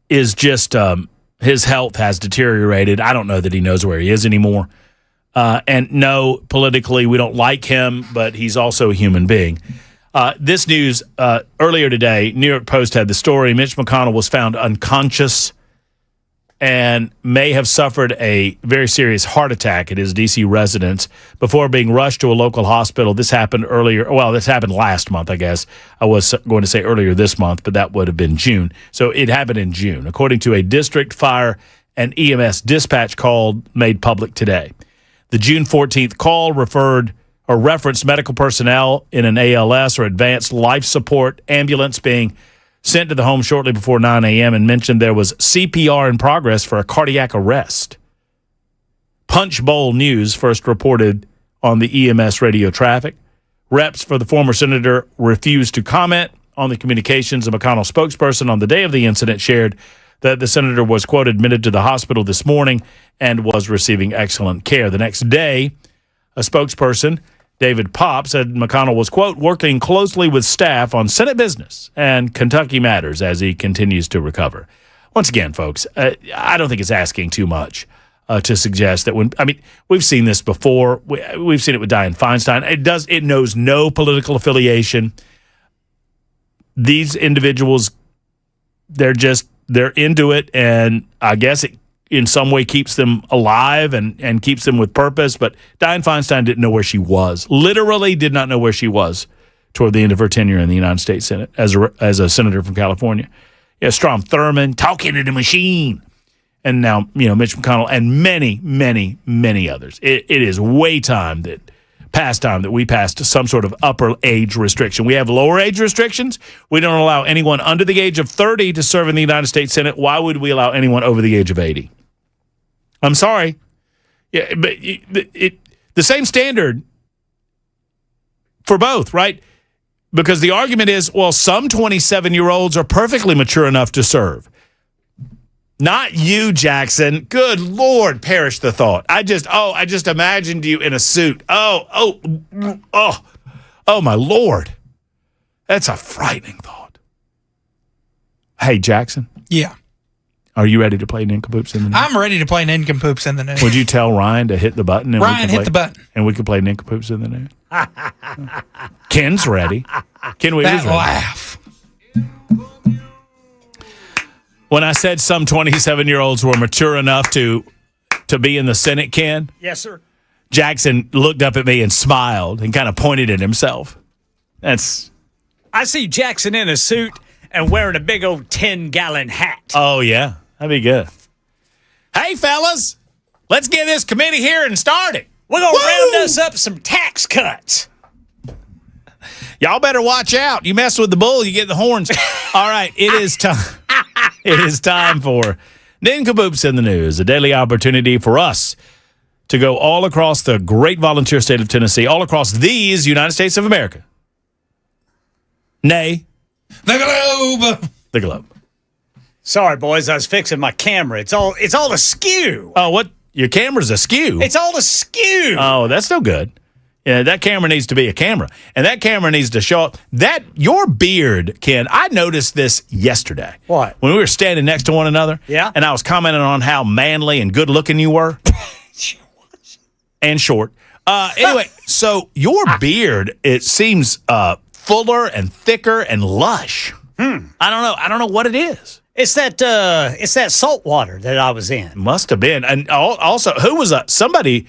is just, his health has deteriorated. I don't know that he knows where he is anymore. And no, politically, we don't like him, but he's also a human being. This news, earlier today, New York Post had the story. Mitch McConnell was found unconscious and may have suffered a very serious heart attack at his D.C. residence before being rushed to a local hospital. This happened earlier. Well, this happened last month, I guess. I was going to say earlier this month, but that would have been June. So it happened in June, according to a district fire and EMS dispatch call made public today. The June 14th call referenced medical personnel in an ALS or advanced life support ambulance being sent to the home shortly before 9 a.m. and mentioned there was CPR in progress for a cardiac arrest. Punch Bowl News first reported on the EMS radio traffic. Reps for the former senator refused to comment on the communications. A McConnell spokesperson on the day of the incident shared that the senator was, quote, admitted to the hospital this morning and was receiving excellent care. The next day, a spokesperson, David Popp, said McConnell was, quote, working closely with staff on Senate business and Kentucky matters as he continues to recover. Once again, folks, I don't think it's asking too much to suggest that we've seen this before. We've seen it with Dianne Feinstein. It knows no political affiliation. These individuals, they're into it, and I guess it in some way keeps them alive and keeps them with purpose. But Dianne Feinstein didn't know where she was, literally did not know where she was toward the end of her tenure in the United States Senate as a senator from California. Strom Thurmond, talking to the machine. And now, Mitch McConnell and many, many, many others. It is past time that we passed some sort of upper age restriction. We have lower age restrictions. We don't allow anyone under the age of 30 to serve in the United States Senate. Why would we allow anyone over the age of 80? I'm sorry. Yeah, but the same standard for both, right? Because the argument is, well, some 27-year-olds are perfectly mature enough to serve. Not you, Jackson. Good Lord, perish the thought. I just imagined you in a suit. Oh, my Lord. That's a frightening thought. Hey, Jackson. Yeah. Are you ready to play Nincompoops in the News? I'm ready to play Nincompoops in the News. Would you tell Ryan to hit the button? And Ryan, hit the button. And we can play Nincompoops in the News. Ken's ready. Ken Weaver's ready. Laugh. When I said some 27-year-olds were mature enough to be in the Senate, Ken? Yes, sir. Jackson looked up at me and smiled and kind of pointed at himself. I see Jackson in a suit and wearing a big old 10-gallon hat. Oh, yeah. That'd be good. Hey, fellas, let's get this committee hearing started. We're going to round us up some tax cuts. Y'all better watch out. You mess with the bull, you get the horns. All right, it is time. It is time for Nincompoops in the News, a daily opportunity for us to go all across the great volunteer state of Tennessee, all across these United States of America. Nay. The globe. The globe. Sorry, boys. I was fixing my camera. It's all askew. Oh, what? Your camera's askew. It's all askew. Oh, that's no good. Yeah, that camera needs to be a camera. And that camera needs to show up. Your beard, Ken, I noticed this yesterday. What? When we were standing next to one another. Yeah. And I was commenting on how manly and good looking you were. And short. Anyway, so your beard, it seems fuller and thicker and lush. I don't know what it is. It's that salt water that I was in. Must have been. And also, who was somebody?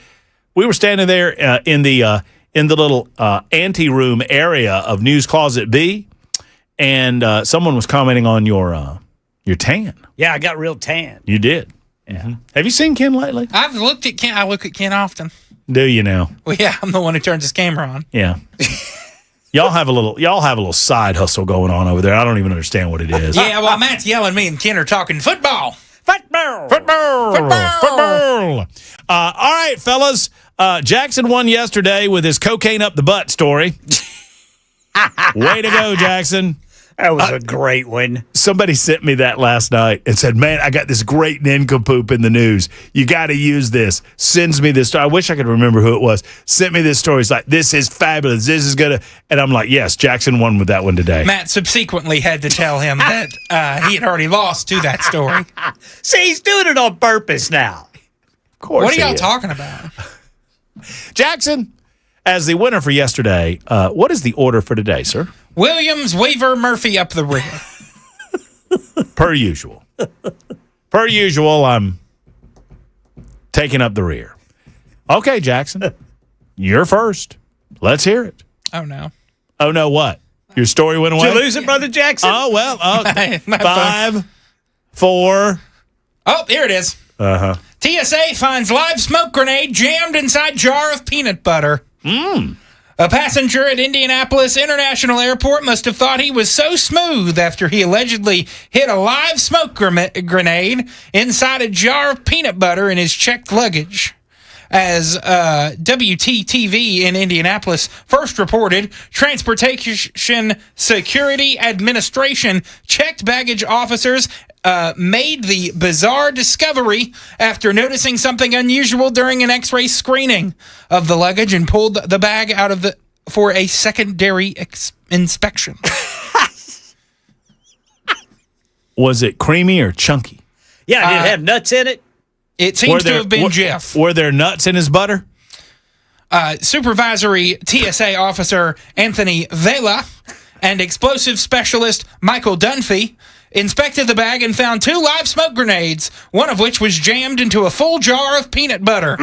We were standing there in the little ante room area of News Closet B, and someone was commenting on your tan. Yeah, I got real tan. You did. Yeah. Have you seen Ken lately? I've looked at Ken. I look at Ken often. Do you now? Well, yeah, I'm the one who turns his camera on. Yeah. Y'all have a little side hustle going on over there. I don't even understand what it is. Yeah, well, Matt's yelling. Me and Ken are talking football. Football. All right, fellas. Jackson won yesterday with his cocaine up the butt story. Way to go, Jackson. That was a great one. Somebody sent me that last night and said, man, I got this great nincompoop in the news. You got to use this. Sends me this story. I wish I could remember who it was. Sent me this story. It's like, this is fabulous. This is going to. And I'm like, yes, Jackson won with that one today. Matt subsequently had to tell him that he had already lost to that story. See, he's doing it on purpose now. Of course. What are y'all talking about? Jackson, as the winner for yesterday, what is the order for today, sir? Williams, Weaver, Murphy up the rear. Per usual. Per usual, I'm taking up the rear. Okay, Jackson, you're first. Let's hear it. Oh, no. Oh, no, what? Your story went away? Did you lose it, Brother Jackson? Oh, well. My 5, 4. Oh, here it is. Uh-huh. TSA finds live smoke grenade jammed inside jar of peanut butter. A passenger at Indianapolis International Airport must have thought he was so smooth after he allegedly hid a live smoke grenade inside a jar of peanut butter in his checked luggage. As WTTV in Indianapolis first reported, Transportation Security Administration checked baggage officers made the bizarre discovery after noticing something unusual during an X-ray screening of the luggage and pulled the bag out of for a secondary inspection. Was it creamy or chunky? Yeah, did it have nuts in it? It seems to have been Jeff. Were there nuts in his butter? Supervisory TSA officer Anthony Vela and explosive specialist Michael Dunphy inspected the bag and found 2 live smoke grenades, one of which was jammed into a full jar of peanut butter.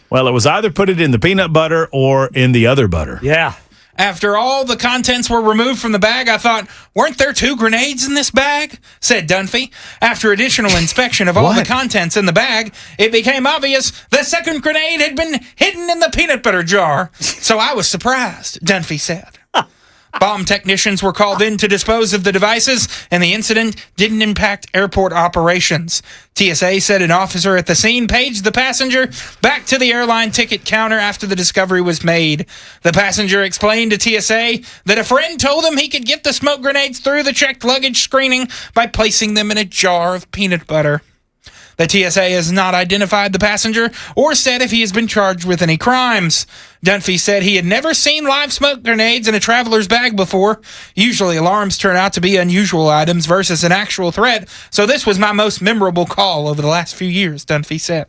Well, it was either put it in the peanut butter or in the other butter. Yeah. After all the contents were removed from the bag, I thought, weren't there 2 grenades in this bag? Said Dunphy. After additional inspection of all the contents in the bag, it became obvious the second grenade had been hidden in the peanut butter jar. So I was surprised, Dunphy said. Bomb technicians were called in to dispose of the devices, and the incident didn't impact airport operations. TSA said an officer at the scene paged the passenger back to the airline ticket counter after the discovery was made. The passenger explained to TSA that a friend told him he could get the smoke grenades through the checked luggage screening by placing them in a jar of peanut butter. The TSA has not identified the passenger or said if he has been charged with any crimes. Dunphy said he had never seen live smoke grenades in a traveler's bag before. Usually alarms turn out to be unusual items versus an actual threat, so this was my most memorable call over the last few years, Dunphy said.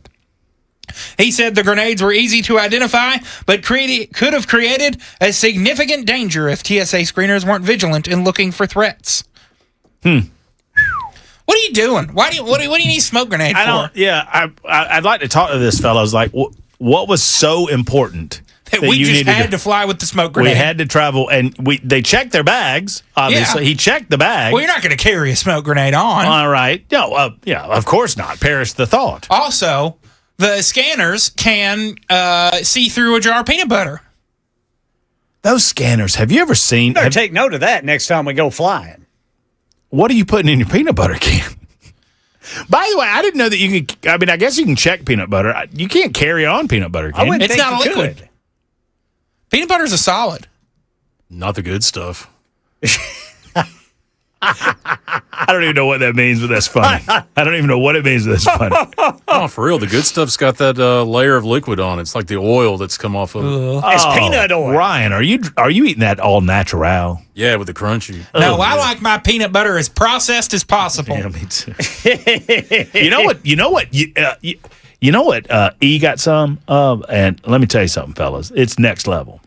He said the grenades were easy to identify, but could have created a significant danger if TSA screeners weren't vigilant in looking for threats. What are you doing? What do you need smoke grenade for? I'd like to talk to this fellows. Like, what was so important that we just had to fly with the smoke grenade? We had to travel, and they checked their bags. Obviously, he checked the bag. Well, you're not going to carry a smoke grenade on. All right. No, of course not. Perish the thought. Also, the scanners can see through a jar of peanut butter. Those scanners. Have you ever seen? Better take note of that next time we go flying. What are you putting in your peanut butter can? By the way, I didn't know that you could. I mean, I guess you can check peanut butter. You can't carry on peanut butter, can you? It's not a liquid. Peanut butter is a solid. Not the good stuff. I don't even know what that means, but that's funny. I don't even know what it means, but that's funny. Oh, for real, the good stuff's got that layer of liquid on it. It's like the oil that's come off of it. It's peanut oil. Ryan, are you eating that all natural? Yeah, with the crunchy. No, I like my peanut butter as processed as possible. Yeah, me too. You know what? You know what? E got some of, and let me tell you something, fellas. It's next level.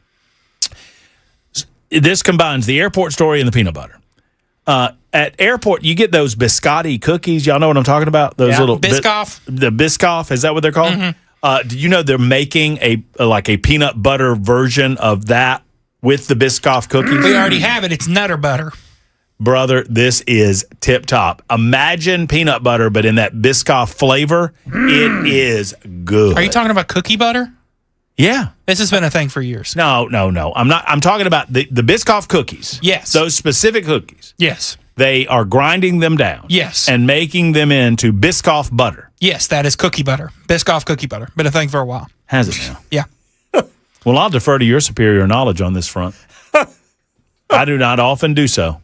This combines the airport story and the peanut butter. At airport, you get those biscotti cookies. Y'all know what I'm talking about? Those little Biscoff. The Biscoff, is that what they're called? Mm-hmm. Do you know they're making a peanut butter version of that with the Biscoff cookies? We already have it. It's Nutter Butter. Brother, this is tip top. Imagine peanut butter, but in that Biscoff flavor, it is good. Are you talking about cookie butter? Yeah. This has been a thing for years. No. I'm not. I'm talking about the Biscoff cookies. Yes. Those specific cookies. Yes. They are grinding them down. Yes. And making them into Biscoff butter. Yes, that is cookie butter. Biscoff cookie butter. Been a thing for a while. Has it now? Yeah. Well, I'll defer to your superior knowledge on this front. I do not often do so.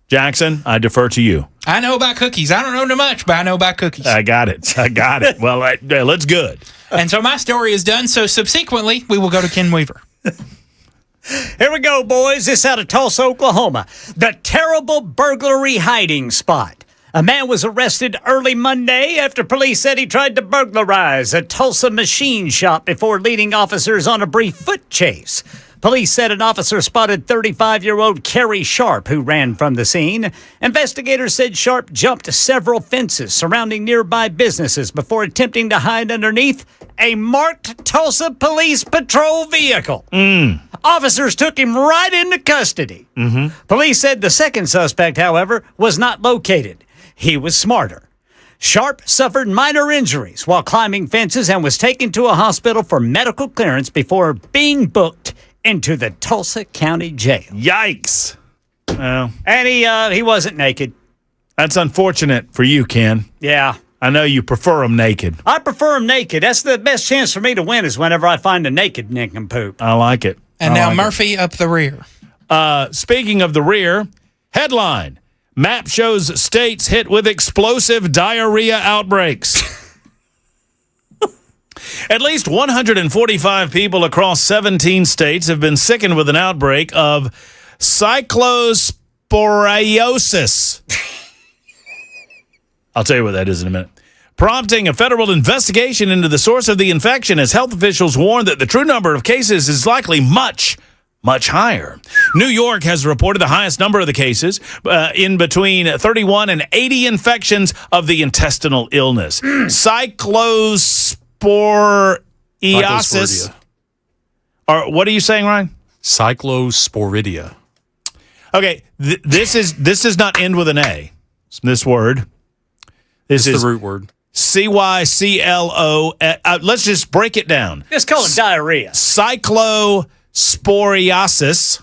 Jackson, I defer to you. I know about cookies. I don't know too much, but I know about cookies. I got it. Well, that's good. And so my story is done. So subsequently, we will go to Ken Weaver. Here we go, boys. This out of Tulsa, Oklahoma. The terrible burglary hiding spot. A man was arrested early Monday after police said he tried to burglarize a Tulsa machine shop before leading officers on a brief foot chase. Police said an officer spotted 35-year-old Kerry Sharp, who ran from the scene. Investigators said Sharp jumped several fences surrounding nearby businesses before attempting to hide underneath a marked Tulsa Police Patrol vehicle. Officers took him right into custody. Police said the second suspect, however, was not located. He was smarter. Sharp suffered minor injuries while climbing fences and was taken to a hospital for medical clearance before being booked into the Tulsa County Jail. Yikes. Well, and he wasn't naked. That's unfortunate for you, Ken. Yeah. I know you prefer them naked. I prefer them naked. That's the best chance for me to win is whenever I find a naked nincompoop. I like it. And now Murphy up the rear. Speaking of the rear, headline, map shows states hit with explosive diarrhea outbreaks. At least 145 people across 17 states have been sickened with an outbreak of cyclosporiosis. I'll tell you what that is in a minute. Prompting a federal investigation into the source of the infection as health officials warn that the true number of cases is likely much higher. New York has reported the highest number of the cases, in between 31 and 80 infections of the intestinal illness. Cyclosporiosis. Or what are you saying, Ryan? Cyclosporidia. Okay, this does not end with an A. This word. This is the root word. CYCLO. Let's just break it down. Just call it diarrhea. Cyclosporiosis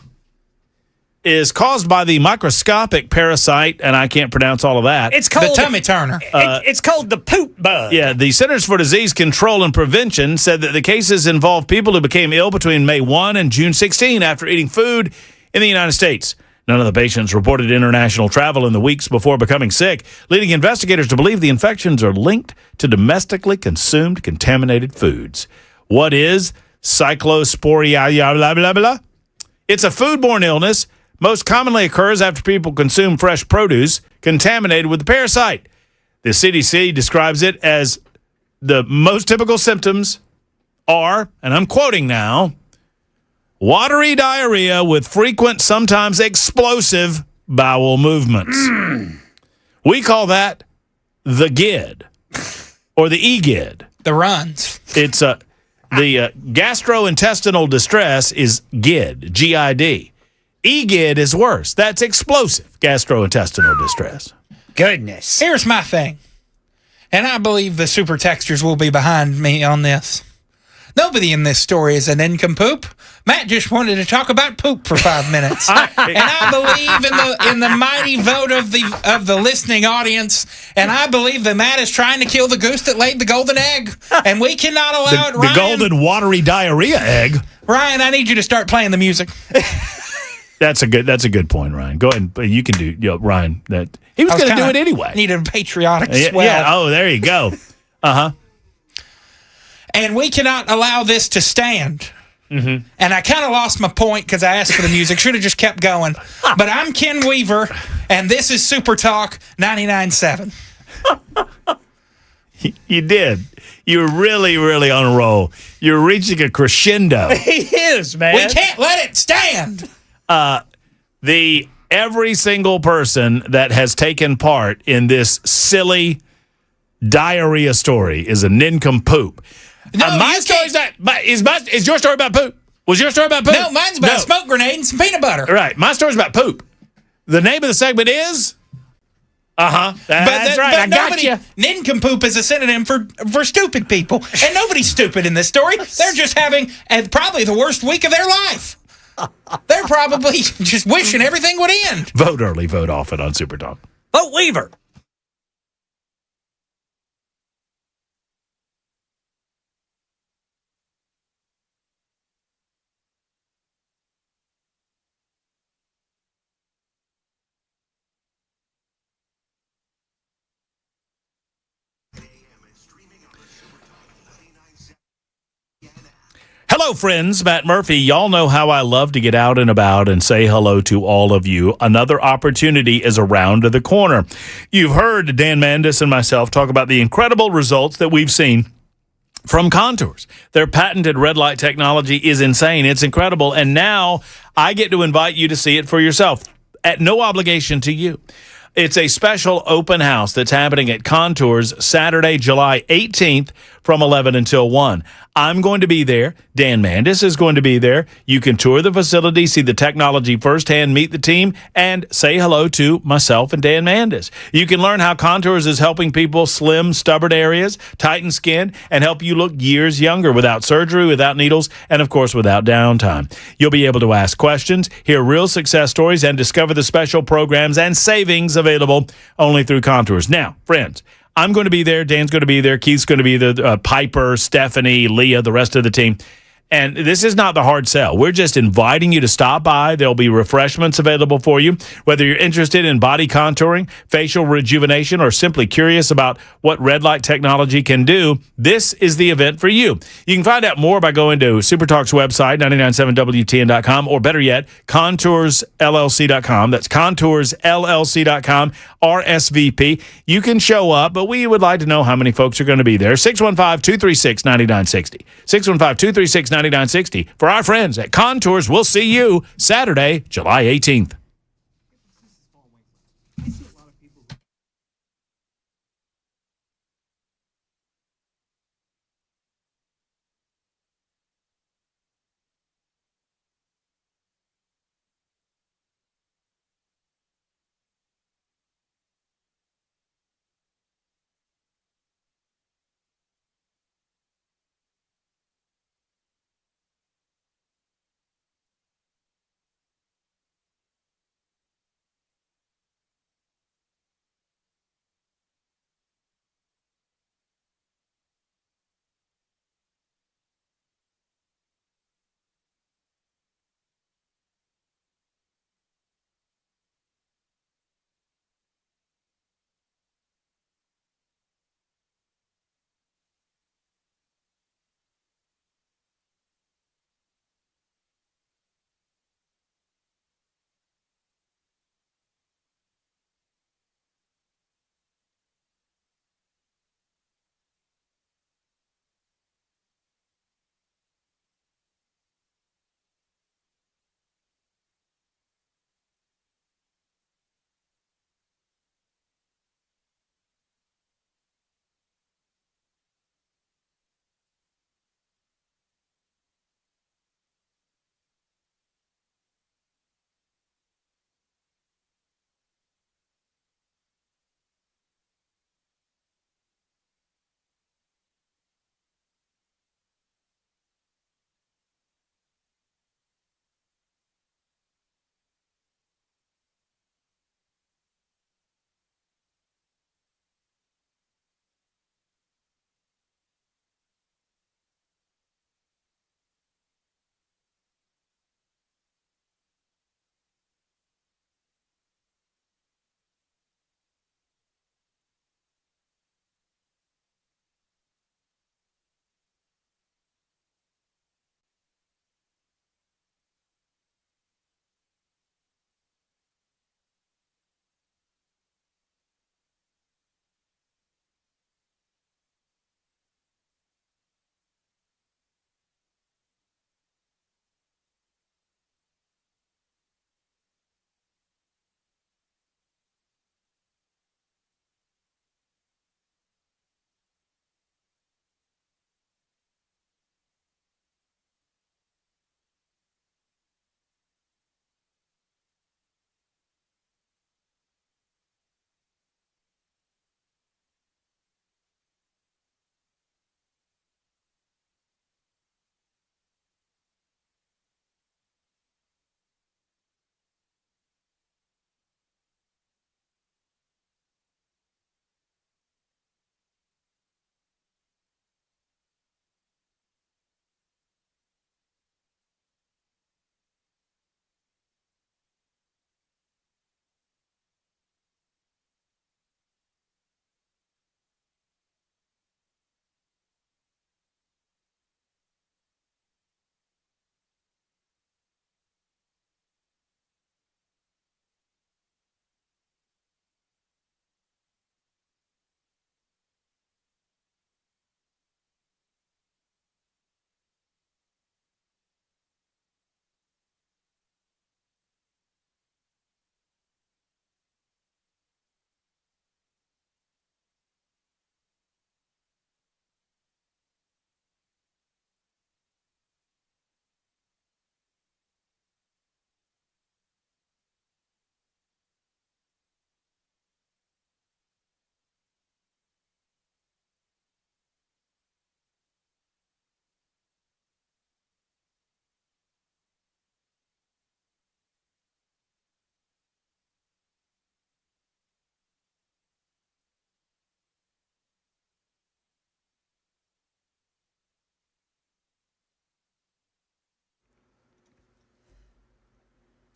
is caused by the microscopic parasite, and I can't pronounce all of that. It's called the tummy turner. It's called the poop bug. Yeah, the Centers for Disease Control and Prevention said that the cases involve people who became ill between May 1 and June 16 after eating food in the United States. None of the patients reported international travel in the weeks before becoming sick, leading investigators to believe the infections are linked to domestically consumed contaminated foods. What is cyclosporiosis? It's a foodborne illness. Most commonly occurs after people consume fresh produce contaminated with the parasite. The CDC describes it as the most typical symptoms are, and I'm quoting now, watery diarrhea with frequent, sometimes explosive bowel movements. We call that the GID or the EGID. The runs. It's the gastrointestinal distress is GID, G-I-D. EGID is worse. That's explosive gastrointestinal distress. Goodness. Here's my thing. And I believe the super texters will be behind me on this. Nobody in this story is an nincompoop. Matt just wanted to talk about poop for 5 minutes. And I believe in the mighty vote of the listening audience. And I believe that Matt is trying to kill the goose that laid the golden egg. And we cannot allow it, Ryan. The golden watery diarrhea egg. Ryan, I need you to start playing the music. That's a good point, Ryan. Go ahead, but you can do, Ryan. That he was going to do it anyway. Needed a patriotic swell. Yeah. Oh, there you go. And we cannot allow this to stand. Mm-hmm. And I kind of lost my point because I asked for the music. Should have just kept going. But I'm Ken Weaver, and this is Super Talk 99.7. You did. You're really, really on a roll. You're reaching a crescendo. He is, man. We can't let it stand. Every single person that has taken part in this silly diarrhea story is a nincompoop. No, my story's not. Is your story about poop? Was your story about poop? No, mine's about a smoke grenade and some peanut butter. Right. My story's about poop. The name of the segment is. That's right. I got you. Nincompoop is a synonym for stupid people, and nobody's stupid in this story. They're just having probably the worst week of their life. They're probably just wishing everything would end. Vote early, vote often on Super Talk. Vote Weaver. Hello, friends. Matt Murphy. Y'all know how I love to get out and about and say hello to all of you. Another opportunity is around the corner. You've heard Dan Mandis and myself talk about the incredible results that we've seen from Contours. Their patented red light technology is insane. It's incredible. And now I get to invite you to see it for yourself at no obligation to you. It's a special open house that's happening at Contours Saturday, July 18th from 11 until 1. I'm going to be there. Dan Mandis is going to be there. You can tour the facility, see the technology firsthand, meet the team, and say hello to myself and Dan Mandis. You can learn how Contours is helping people slim stubborn areas, tighten skin, and help you look years younger without surgery, without needles, and of course without downtime. You'll be able to ask questions, hear real success stories, and discover the special programs and savings available only through Contours. Now, friends, I'm going to be there. Dan's going to be there. Keith's going to be there. Piper, Stephanie, Leah, the rest of the team. And this is not the hard sell. We're just inviting you to stop by. There'll be refreshments available for you. Whether you're interested in body contouring, facial rejuvenation, or simply curious about what red light technology can do, this is the event for you. You can find out more by going to Supertalk's website, 997WTN.com, or better yet, ContoursLLC.com. That's ContoursLLC.com, RSVP. You can show up, but we would like to know how many folks are going to be there. 615-236-9960. 615-236-9960. For our friends at Contours, we'll see you Saturday, July 18th.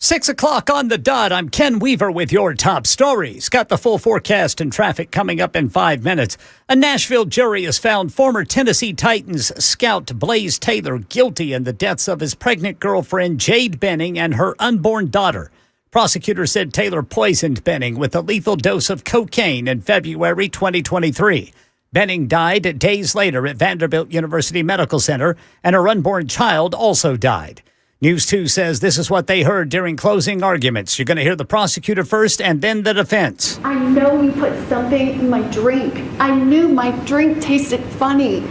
6 o'clock on the dot. I'm Ken Weaver with your top stories. Got the full forecast and traffic coming up in 5 minutes. A Nashville jury has found former Tennessee Titans scout Blaze Taylor guilty in the deaths of his pregnant girlfriend Jade Benning and her unborn daughter. Prosecutors said Taylor poisoned Benning with a lethal dose of cocaine in February 2023. Benning died days later at Vanderbilt University Medical Center, and her unborn child also died. News 2 says this is what they heard during closing arguments. You're going to hear the prosecutor first and then the defense. I know you put something in my drink. I knew my drink tasted funny.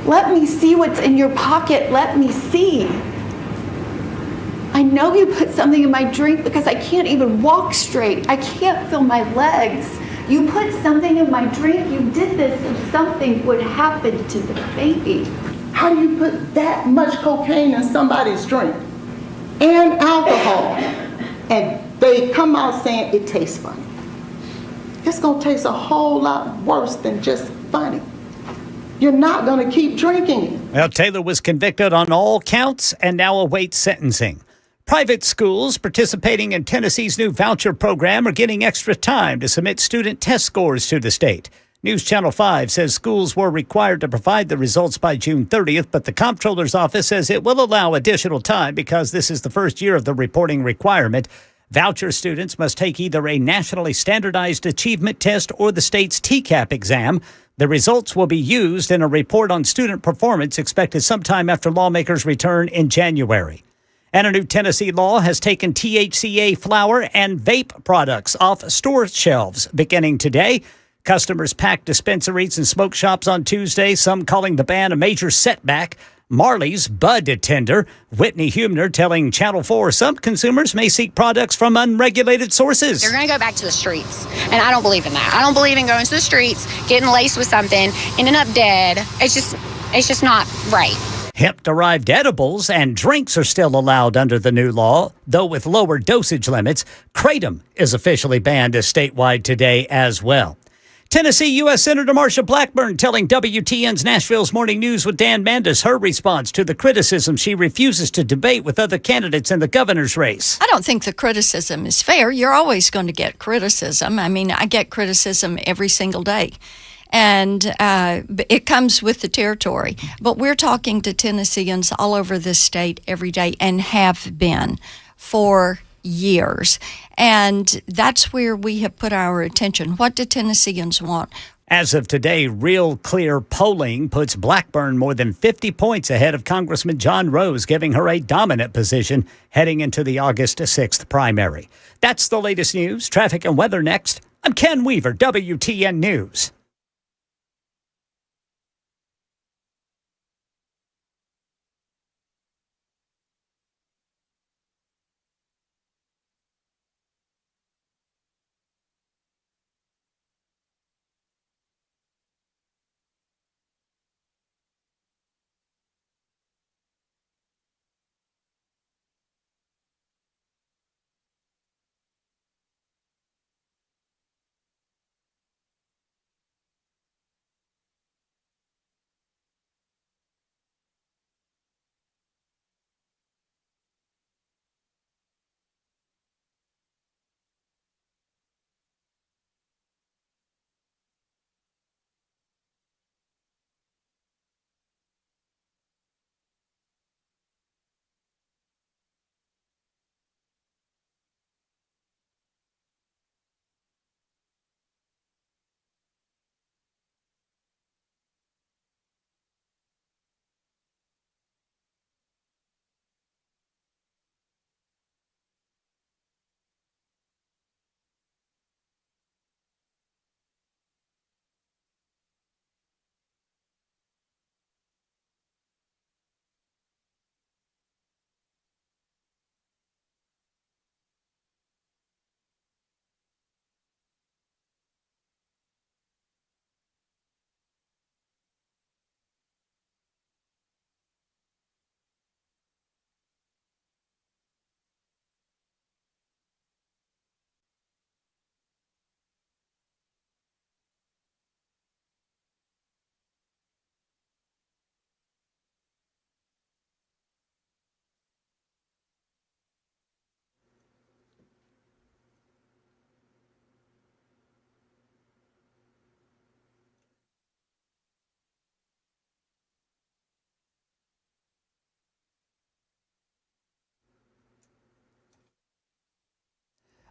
Let me see what's in your pocket. Let me see. I know you put something in my drink because I can't even walk straight. I can't feel my legs. You put something in my drink. You did this so something would happen to the baby. How do you put that much cocaine in somebody's drink and alcohol, and they come out saying it tastes funny? It's gonna taste a whole lot worse than just funny. You're not gonna keep drinking it. Well, Taylor was convicted on all counts and now awaits sentencing. Private schools participating in Tennessee's new voucher program are getting extra time to submit student test scores to the state. News Channel 5 says schools were required to provide the results by June 30th, but the comptroller's office says it will allow additional time because this is the first year of the reporting requirement. Voucher students must take either a nationally standardized achievement test or the state's TCAP exam. The results will be used in a report on student performance expected sometime after lawmakers return in January. And a new Tennessee law has taken THCA flower and vape products off store shelves beginning today. Customers packed dispensaries and smoke shops on Tuesday, some calling the ban a major setback. Marley's bud tender, Whitney Humner, telling Channel 4 some consumers may seek products from unregulated sources. They're going to go back to the streets, and I don't believe in that. I don't believe in going to the streets, getting laced with something, ending up dead. It's just not right. Hemp-derived edibles and drinks are still allowed under the new law, though with lower dosage limits. Kratom is officially banned statewide today as well. Tennessee U.S. Senator Marsha Blackburn telling WTN's Nashville's Morning News with Dan Mandis her response to the criticism she refuses to debate with other candidates in the governor's race. I don't think the criticism is fair. You're always going to get criticism. I mean, I get criticism every single day. And it comes with the territory. But we're talking to Tennesseans all over this state every day and have been for years. And that's where we have put our attention. What do Tennesseans want? As of today, Real Clear polling puts Blackburn more than 50 points ahead of Congressman John Rose, giving her a dominant position heading into the August 6th primary. That's the latest news. Traffic and weather next. I'm Ken Weaver, WTN News.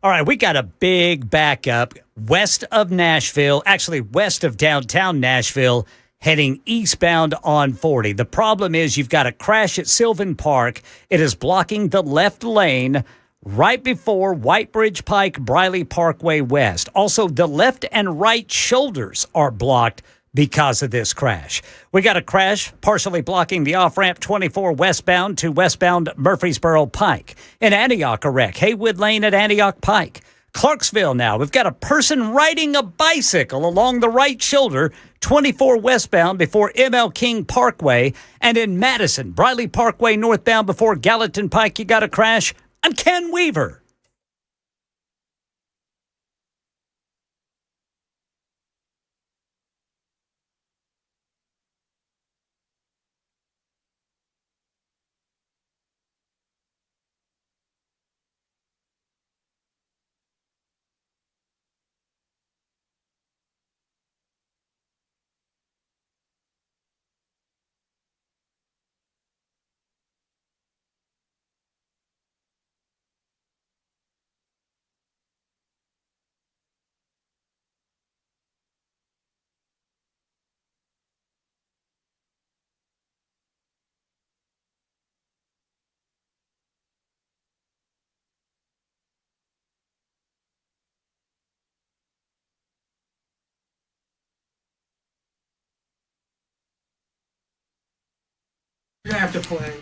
All right, we got a big backup west of Nashville, actually west of downtown Nashville, heading eastbound on 40. The problem is you've got a crash at Sylvan Park. It is blocking the left lane right before Whitebridge Pike, Briley Parkway West. Also, the left and right shoulders are blocked because of this crash. We got a crash partially blocking the off-ramp 24 westbound to westbound Murfreesboro Pike. In Antioch, a wreck. Haywood Lane at Antioch Pike. Clarksville now. We've got a person riding a bicycle along the right shoulder, 24 westbound before ML King Parkway. And in Madison, Briley Parkway northbound before Gallatin Pike, you got a crash. I'm Ken Weaver. You're going to have to play.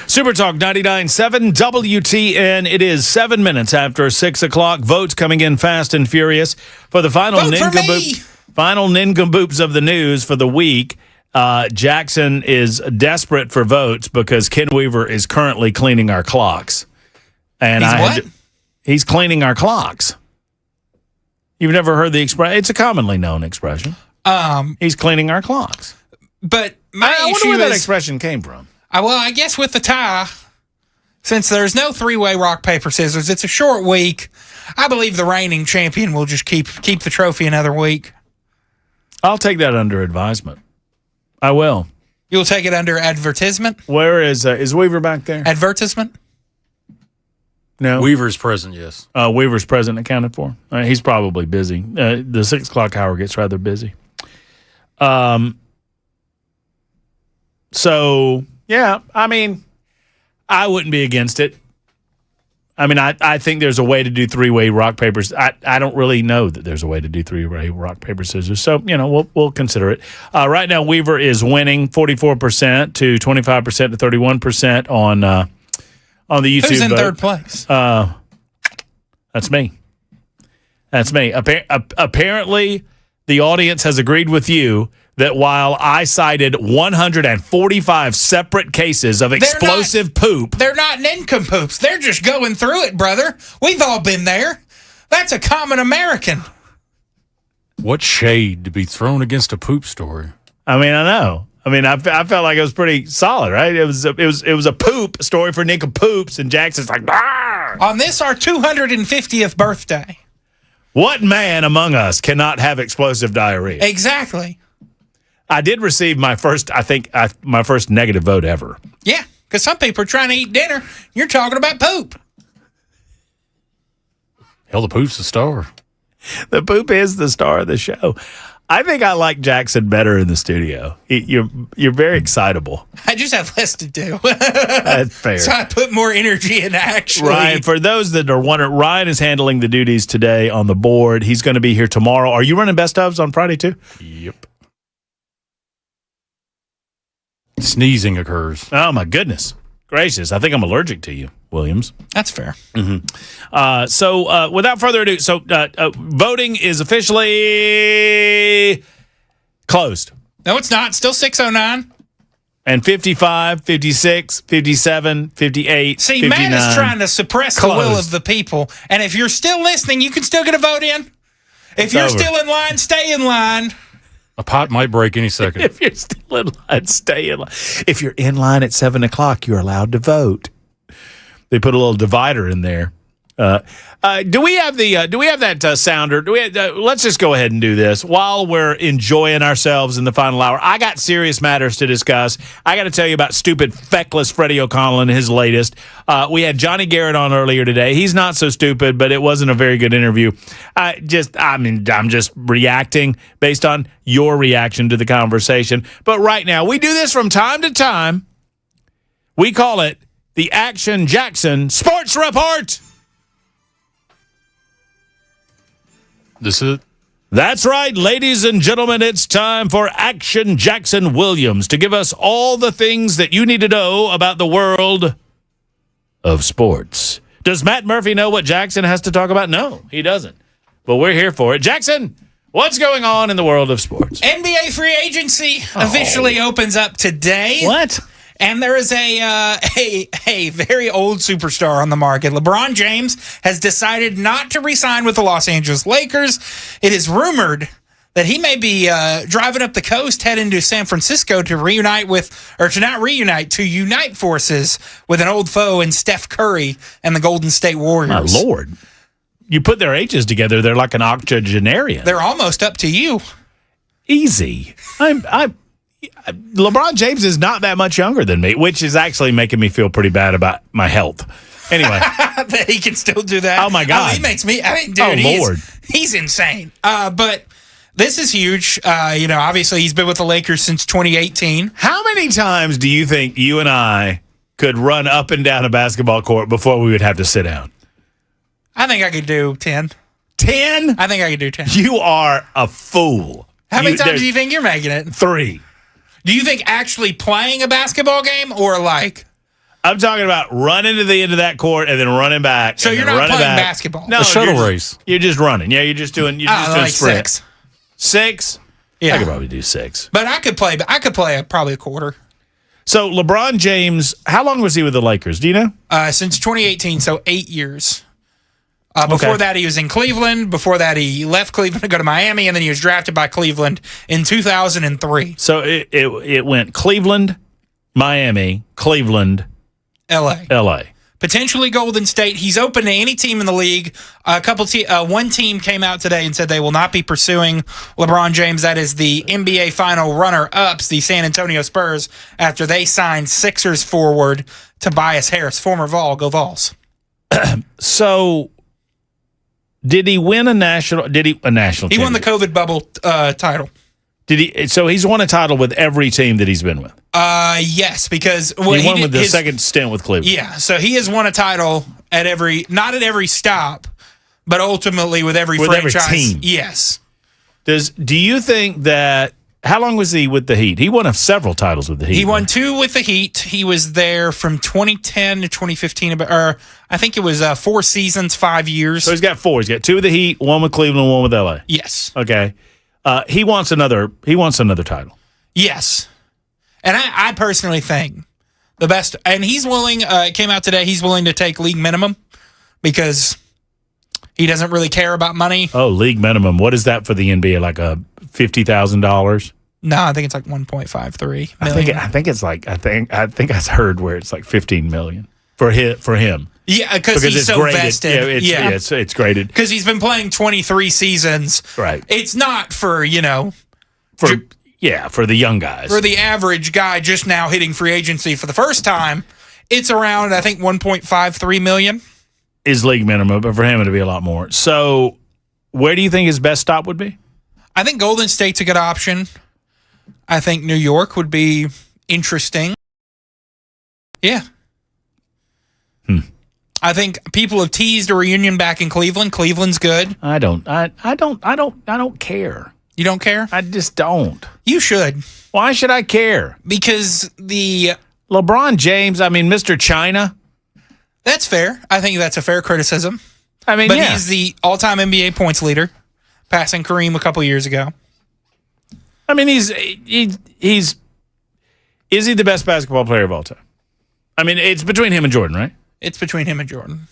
Super Talk 99.7 WTN. It is 7 minutes after 6 o'clock. Votes coming in fast and furious for the final nincompoops of the news for the week. Jackson is desperate for votes because Ken Weaver is currently cleaning our clocks. And he's cleaning our clocks. You've never heard the expression? It's a commonly known expression. He's cleaning our clocks. But I wonder where that expression came from. Well, I guess with the tie, since there's no three-way rock, paper, scissors, it's a short week. I believe the reigning champion will just keep the trophy another week. I'll take that under advisement. I will. You'll take it under advertisement? Where is Weaver back there? Advertisement? No. Weaver's present, yes. Weaver's present accounted for. He's probably busy. The 6 o'clock hour gets rather busy. So, yeah, I mean, I wouldn't be against it. I mean, I think there's a way to do three-way rock, paper. I don't really know that there's a way to do three-way rock, paper, scissors. So, we'll consider it. Right now, Weaver is winning 44% to 25% to 31% on the YouTube Who's in vote. third place? That's me. That's me. Apparently, the audience has agreed with you that while I cited 145 separate cases of explosive poop. They're not nincompoops. They're just going through it, brother. We've all been there. That's a common American. What shade to be thrown against a poop story? I mean, I know. I mean, I felt like it was pretty solid, right? It was a poop story for nincompoops, and Jackson's like, Arr! On this, our 250th birthday. What man among us cannot have explosive diarrhea? Exactly. I did receive my first negative vote ever. Yeah, because some people are trying to eat dinner. You're talking about poop. Hell, the poop's the star. The poop is the star of the show. I think I like Jackson better in the studio. You're very excitable. I just have less to do. That's fair. So I put more energy in actually. Ryan, for those that are wondering, Ryan is handling the duties today on the board. He's going to be here tomorrow. Are you running best ofs on Friday too? Yep. Sneezing occurs. Oh, my goodness gracious. I think I'm allergic to you, Williams. That's fair. Mm-hmm. So without further ado, voting is officially closed. No, it's not. Still 609. And 55, 56, 57, 58, See, 59. Matt is trying to suppress the will of the people. And if you're still listening, you can still get a vote in. If you're still in line, stay in line. A pot might break any second. If you're still in line, stay in line. If you're in line at 7 o'clock, you're allowed to vote. They put a little divider in there Do we have that sounder? Let's just go ahead and do this while we're enjoying ourselves in the final hour. I got serious matters to discuss. I got to tell you about stupid, feckless Freddie O'Connell and his latest. We had Johnny Garrett on earlier today. He's not so stupid, but it wasn't a very good interview. I'm just reacting based on your reaction to the conversation. But right now, we do this from time to time. We call it the Action Jackson Sports Report. This is it? That's right, ladies and gentlemen. It's time for Action Jackson Williams to give us all the things that you need to know about the world of sports. Does Matt Murphy know what Jackson has to talk about? No, he doesn't. But we're here for it. Jackson, what's going on in the world of sports? NBA free agency officially opens up today. What? And there is a very old superstar on the market. LeBron James has decided not to re-sign with the Los Angeles Lakers. It is rumored that he may be driving up the coast, heading to San Francisco to unite forces with an old foe in Steph Curry and the Golden State Warriors. My Lord. You put their ages together, they're like an octogenarian. They're almost up to you. Easy. LeBron James is not that much younger than me, which is actually making me feel pretty bad about my health. Anyway. That he can still do that. Oh, my God. He makes me, dude, Lord. He's insane. But this is huge. Obviously he's been with the Lakers since 2018. How many times do you think you and I could run up and down a basketball court before we would have to sit down? I think I could do 10. 10? I think I could do 10. You are a fool. How many times do you think you're making it? 3. Do you think actually playing a basketball game or like? I'm talking about running to the end of that court and then running back. So you're not playing basketball? No, a shuttle race. You're just running. Yeah, you're just doing like sprint. 6. 6? Yeah. I could probably do 6. But I could play probably a quarter. So LeBron James, how long was he with the Lakers? Do you know? Since 2018, so 8 years. Before that, he was in Cleveland. Before that, he left Cleveland to go to Miami, and then he was drafted by Cleveland in 2003. So it went Cleveland, Miami, Cleveland, L.A. Potentially Golden State. He's open to any team in the league. One team came out today and said they will not be pursuing LeBron James. That is the NBA final runner-ups, the San Antonio Spurs, after they signed Sixers forward Tobias Harris, former Vol. Go Vols. So... Did he win a national? He won the COVID bubble title. Did he? So he's won a title with every team that he's been with. Yes, because he won with the second stint with Cleveland. Yeah, so he has won a title not at every stop, but ultimately with every franchise. Every team. Yes. Do you think that? How long was he with the Heat? He won several titles with the Heat. He won 2 with the Heat. He was there from 2010 to 2015, or I think it was 4 seasons, 5 years. So he's got 4. He's got 2 with the Heat, 1 with Cleveland, 1 with LA. Yes. Okay. He wants another title. Yes. And I personally think the best, and he's willing, it came out today, he's willing to take league minimum because he doesn't really care about money. Oh, league minimum. What is that for the NBA? Like a $50,000? No, I think it's like 1.53 million. I think it's like I heard where it's like 15 million for him. Yeah, because he's so graded. vested. Yeah, it's graded because he's been playing 23 seasons. Right. It's not for for the young guys. For the average guy just now hitting free agency for the first time, it's around I think 1.53 million is league minimum, but for him it'd be a lot more. So, where do you think his best stop would be? I think Golden State's a good option. I think New York would be interesting. Yeah. I think people have teased a reunion back in Cleveland. Cleveland's good. I don't care. You don't care? I just don't. You should. Why should I care? Because the LeBron James, Mr. China. That's fair. I think that's a fair criticism. But he's the all-time NBA points leader, passing Kareem a couple years ago. Is he the best basketball player of all time? It's between him and Jordan, right? It's between him and Jordan.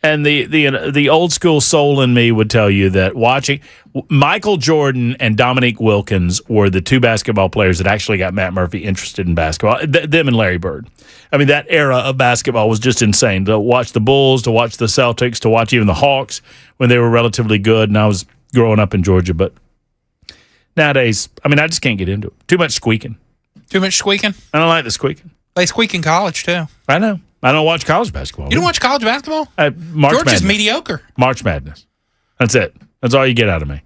And the old school soul in me would tell you that watching Michael Jordan and Dominique Wilkins were the two basketball players that actually got Matt Murphy interested in basketball. Them and Larry Bird. I mean, that era of basketball was just insane. To watch the Bulls, to watch the Celtics, to watch even the Hawks when they were relatively good. And I was growing up in Georgia, but nowadays, I mean, I just can't get into it. Too much squeaking. Too much squeaking? I don't like the squeaking. They squeak in college, too. I know. I don't watch college basketball. You don't watch college basketball? Georgia's mediocre. March Madness. That's it. That's all you get out of me.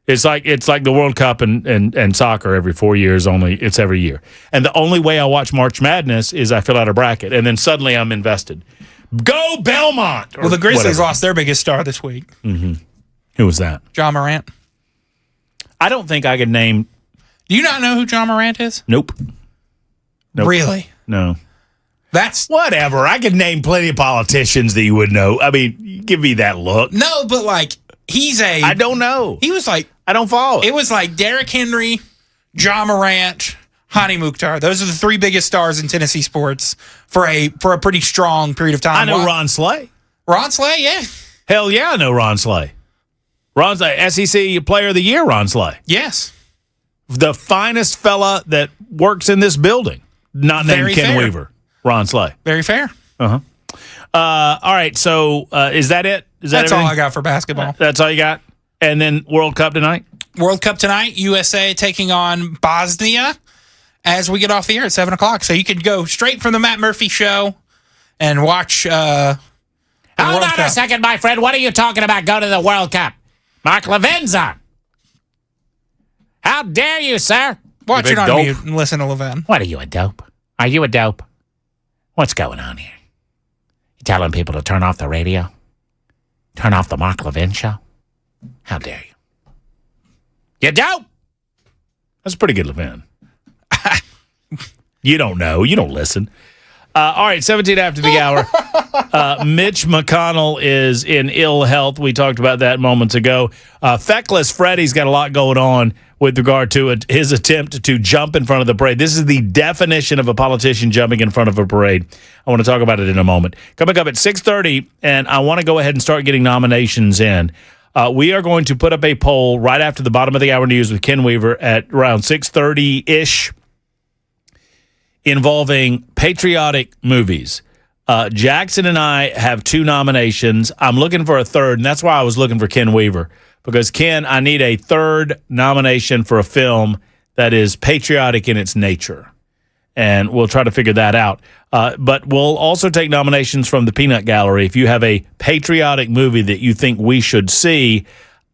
It's like the World Cup and soccer every 4 years, only it's every year. And the only way I watch March Madness is I fill out a bracket, and then suddenly I'm invested. Go Belmont! Well, the Grizzlies lost their biggest star this week. Mm-hmm. Who was that? John Morant. I don't think I could name... Do you not know who John Morant is? Nope. Really? No. That's whatever. I could name plenty of politicians that you would know. I mean, give me that look. No, but like I don't know. He was like I don't follow. It was like Derrick Henry, John Morant, Hani Mukhtar. Those are the three biggest stars in Tennessee sports for a pretty strong period of time. I know Ron Slay. Ron Slay, yeah. Hell yeah, I know Ron Slay. Ron's a SEC Player of the Year. Ron Slay. Yes. The finest fella that works in this building. Not named Very Ken fair. Weaver. Ron Slay. Very fair. Uh-huh. All right, so is that it? That's all I got for basketball. That's all you got? And then World Cup tonight? World Cup tonight, USA taking on Bosnia as we get off the air at 7 o'clock. So you could go straight from the Matt Murphy show and watch Hold on a second, my friend. What are you talking about? Go to the World Cup. Mark Levin's on. How dare you, sir? Watch it on mute and listen to Levin. What are you, a dope? Are you a dope? What's going on here? You telling people to turn off the radio? Turn off the Mark Levin show? How dare you? You dope? That's pretty good, Levin. You don't know. You don't listen. All right, 17 after the hour. Mitch McConnell is in ill health. We talked about that moments ago. Feckless Freddy's got a lot going on with regard to his attempt to jump in front of the parade. This is the definition of a politician jumping in front of a parade. I want to talk about it in a moment. Coming up at 6:30, and I want to go ahead and start getting nominations in. We are going to put up a poll right after the bottom of the hour news with Ken Weaver at around 6:30-ish involving patriotic movies. Jackson and I have 2 nominations. I'm looking for a third, and that's why I was looking for Ken Weaver. Because, Ken, I need a third nomination for a film that is patriotic in its nature. And we'll try to figure that out. But we'll also take nominations from the Peanut Gallery. If you have a patriotic movie that you think we should see,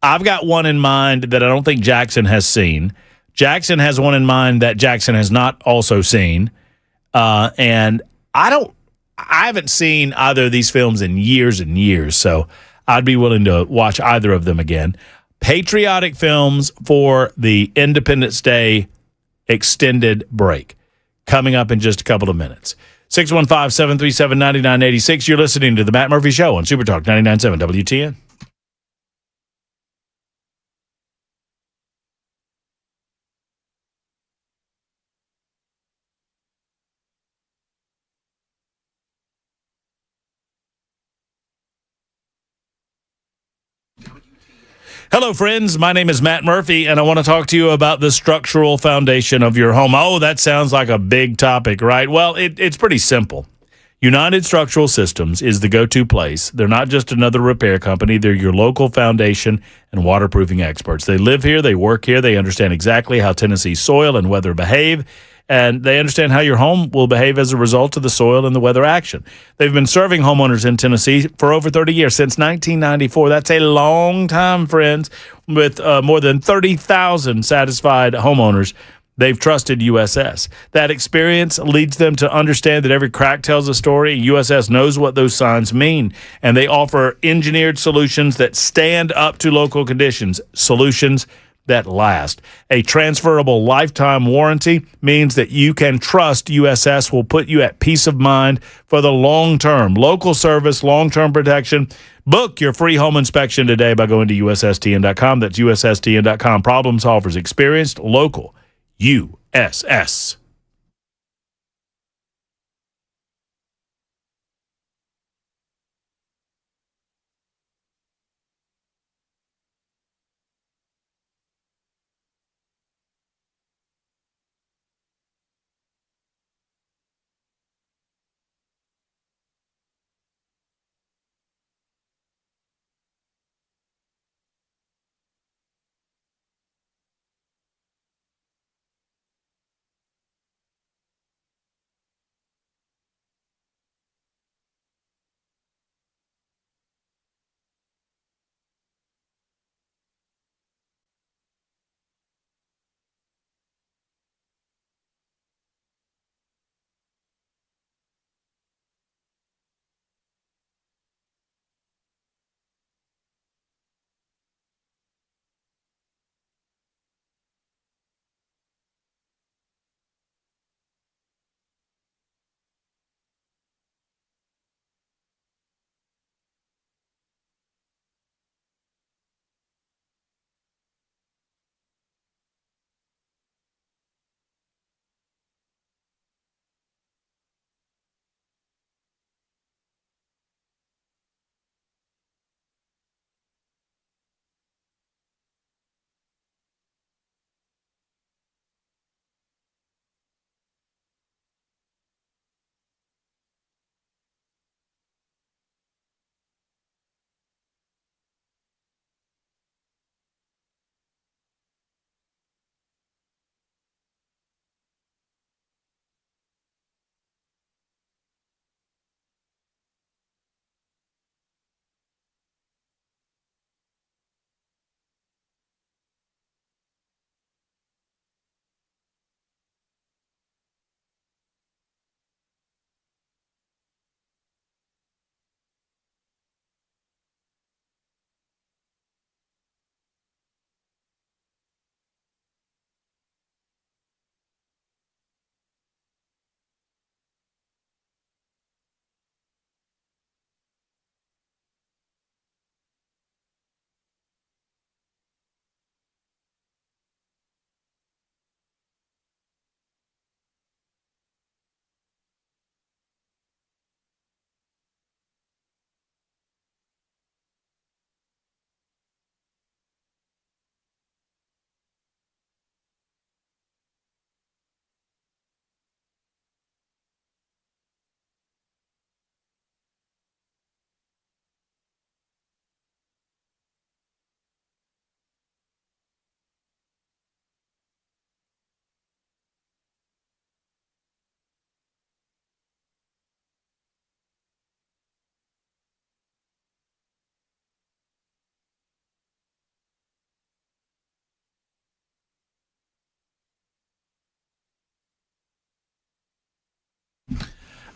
I've got one in mind that I don't think Jackson has seen. Jackson has one in mind that Jackson has not also seen. And I haven't seen either of these films in years and years, so I'd be willing to watch either of them again. Patriotic films for the Independence Day extended break. Coming up in just a couple of minutes. 615-737-9986. You're listening to The Matt Murphy Show on Super Talk 99.7 WTN. Hello, friends. My name is Matt Murphy, and I want to talk to you about the structural foundation of your home. Oh, that sounds like a big topic, right? Well, it's pretty simple. United Structural Systems is the go-to place. They're not just another repair company. They're your local foundation and waterproofing experts. They live here. They work here. They understand exactly how Tennessee's soil and weather behave, and they understand how your home will behave as a result of the soil and the weather action. They've been serving homeowners in Tennessee for over 30 years, since 1994. That's a long time, friends. With more than 30,000 satisfied homeowners, they've trusted USS. That experience leads them to understand that every crack tells a story. USS knows what those signs mean, and they offer engineered solutions that stand up to local conditions, solutions that last. A transferable lifetime warranty means that you can trust USS will put you at peace of mind for the long term. Local service, long-term protection. Book your free home inspection today by going to USSTN.com. That's USSTN.com. Problem solvers, experienced, local. USS.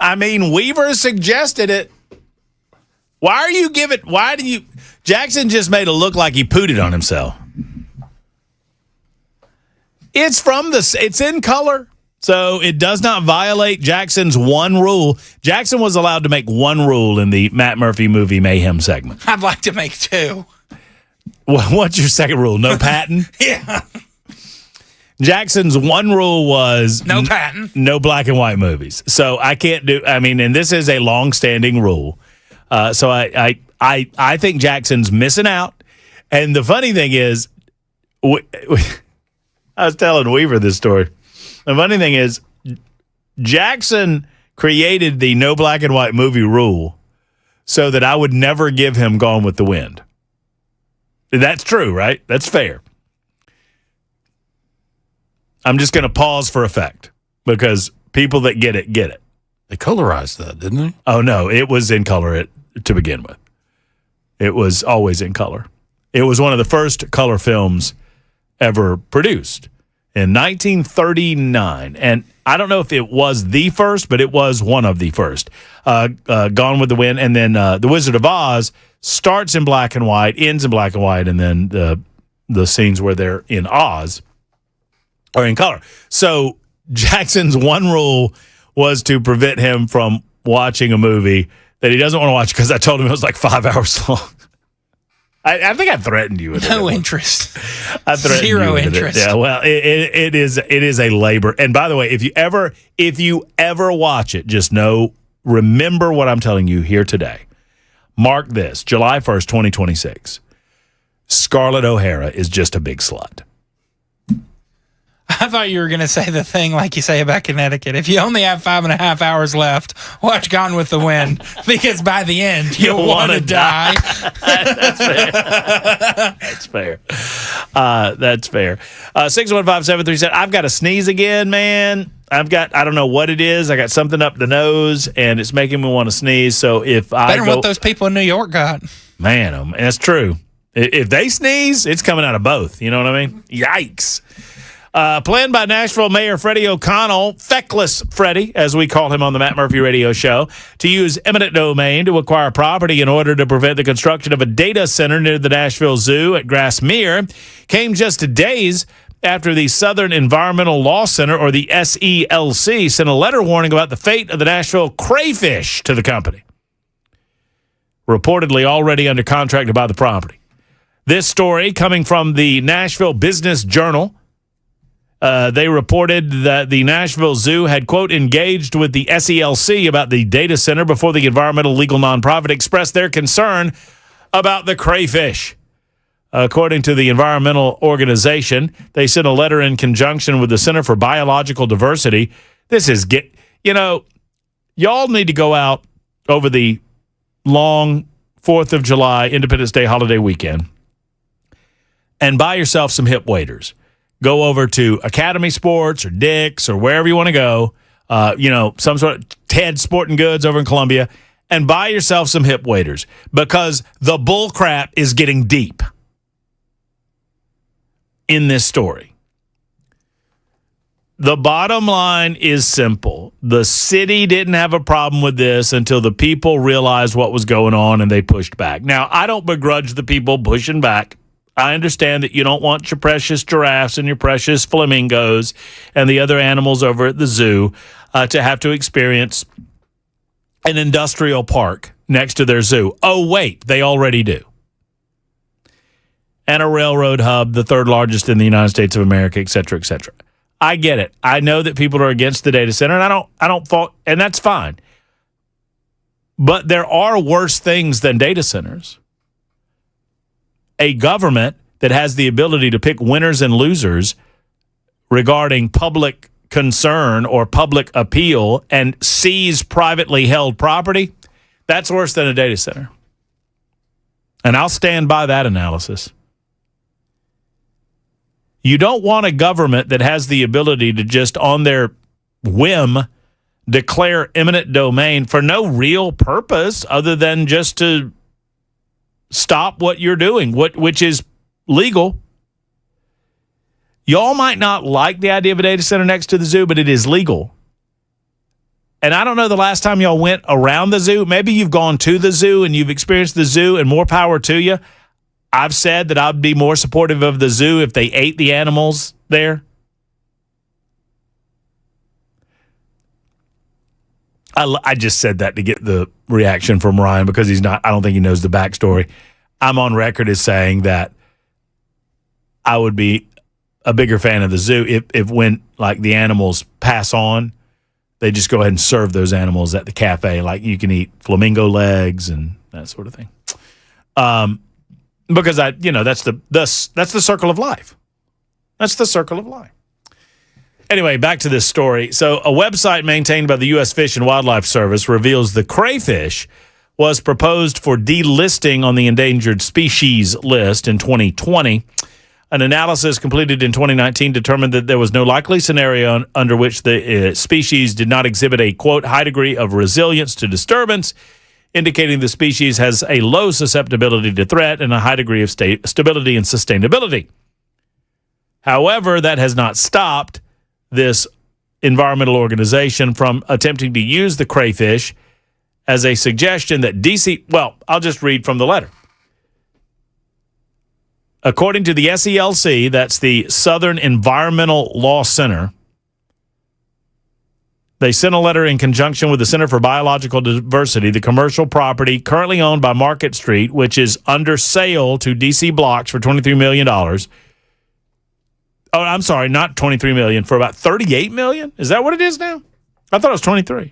I mean, Weaver suggested it. Jackson just made it look like he pooted on himself. It's in color, so it does not violate Jackson's one rule. Jackson was allowed to make one rule in the Matt Murphy Movie Mayhem segment. I'd like to make two. What's your second rule? No patting? Yeah. Jackson's one rule was no patting. No black and white movies. So I can't and this is a long-standing rule. So I think Jackson's missing out. And the funny thing is, I was telling Weaver this story. The funny thing is, Jackson created the no black and white movie rule so that I would never give him Gone with the Wind. That's true, right? That's fair. I'm just going to pause for effect because people that get it, get it. They colorized that, didn't they? Oh, no. It was in color to begin with. It was always in color. It was one of the first color films ever produced in 1939. And I don't know if it was the first, but it was one of the first. Gone with the Wind. And then The Wizard of Oz starts in black and white, ends in black and white, and then the scenes where they're in Oz are in color. So Jackson's one rule was to prevent him from watching a movie that he doesn't want to watch because I told him it was like 5 hours long. I think I threatened you with it. No interest. I threatened Zero you with interest. It. Yeah, well, it is a labor. And by the way, if you ever watch it, just remember what I'm telling you here today. Mark this, July 1st, 2026. Scarlett O'Hara is just a big slut. I thought you were going to say the thing like you say about Connecticut. If you only have 5.5 hours left, watch Gone with the Wind, because by the end, you'll want to die. That's fair. That's fair. 615-737. I've got a sneeze again, man. I don't know what it is. I got something up the nose, and it's making me want to sneeze. So if I Better than what those people in New York got. Man, that's true. If they sneeze, it's coming out of both. You know what I mean? Yikes. Planned by Nashville Mayor Freddie O'Connell, Feckless Freddie, as we call him on the Matt Murphy Radio Show, to use eminent domain to acquire property in order to prevent the construction of a data center near the Nashville Zoo at Grassmere, came just days after the Southern Environmental Law Center, or the SELC, sent a letter warning about the fate of the Nashville crayfish to the company, reportedly already under contract to buy the property. This story coming from the Nashville Business Journal. They reported that the Nashville Zoo had, quote, engaged with the SELC about the data center before the environmental legal nonprofit expressed their concern about the crayfish. According to the environmental organization, they sent a letter in conjunction with the Center for Biological Diversity. Y'all need to go out over the long 4th of July, Independence Day holiday weekend, and buy yourself some hip waders. Go over to Academy Sports or Dick's or wherever you want to go, some sort of Ted Sporting Goods over in Columbia, and buy yourself some hip waders, because the bull crap is getting deep in this story. The bottom line is simple. The city didn't have a problem with this until the people realized what was going on and they pushed back. Now, I don't begrudge the people pushing back. I understand that you don't want your precious giraffes and your precious flamingos and the other animals over at the zoo to have to experience an industrial park next to their zoo. Oh, wait, they already do. And a railroad hub, the third largest in the United States of America, et cetera, et cetera. I get it. I know that people are against the data center, and I don't fault, and that's fine. But there are worse things than data centers. A government that has the ability to pick winners and losers regarding public concern or public appeal and seize privately held property, that's worse than a data center. And I'll stand by that analysis. You don't want a government that has the ability to just on their whim declare eminent domain for no real purpose other than just to stop what you're doing, which is legal. Y'all might not like the idea of a data center next to the zoo, but it is legal. And I don't know the last time y'all went around the zoo. Maybe you've gone to the zoo and you've experienced the zoo, and more power to you. I've said that I'd be more supportive of the zoo if they ate the animals there. I just said that to get the reaction from Ryan because I don't think he knows the backstory. I'm on record as saying that I would be a bigger fan of the zoo if when like the animals pass on, they just go ahead and serve those animals at the cafe. Like you can eat flamingo legs and that sort of thing. Because that's the circle of life. That's the circle of life. Anyway, back to this story. So a website maintained by the U.S. Fish and Wildlife Service reveals the crayfish was proposed for delisting on the endangered species list in 2020. An analysis completed in 2019 determined that there was no likely scenario under which the species did not exhibit a, quote, high degree of resilience to disturbance, indicating the species has a low susceptibility to threat and a high degree of stability and sustainability. However, that has not stopped this environmental organization from attempting to use the crayfish as a suggestion that I'll just read from the letter. According to the SELC, that's the Southern Environmental Law Center, they sent a letter in conjunction with the Center for Biological Diversity, the commercial property currently owned by Market Street, which is under sale to DC Blocks for $23 million. Oh, I'm sorry, not $23 million, for about $38 million? Is that what it is now? I thought it was 23.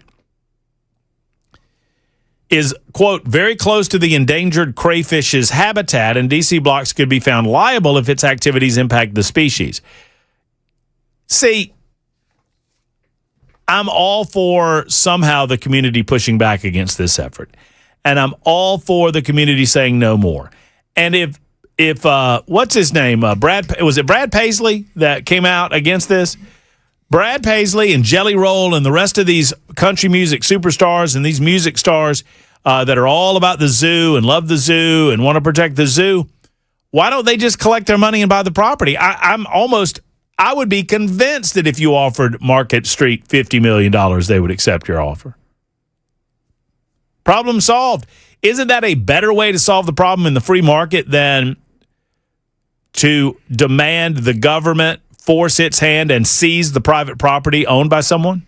Is, quote, very close to the endangered crayfish's habitat, and DC Blocks could be found liable if its activities impact the species. See, I'm all for somehow the community pushing back against this effort. And I'm all for the community saying no more. And if what's his name? Was it Brad Paisley that came out against this? Brad Paisley and Jelly Roll and the rest of these country music superstars and these music stars that are all about the zoo and love the zoo and want to protect the zoo, why don't they just collect their money and buy the property? I would be convinced that if you offered Market Street $50 million, they would accept your offer. Problem solved. Isn't that a better way to solve the problem in the free market than to demand the government force its hand and seize the private property owned by someone?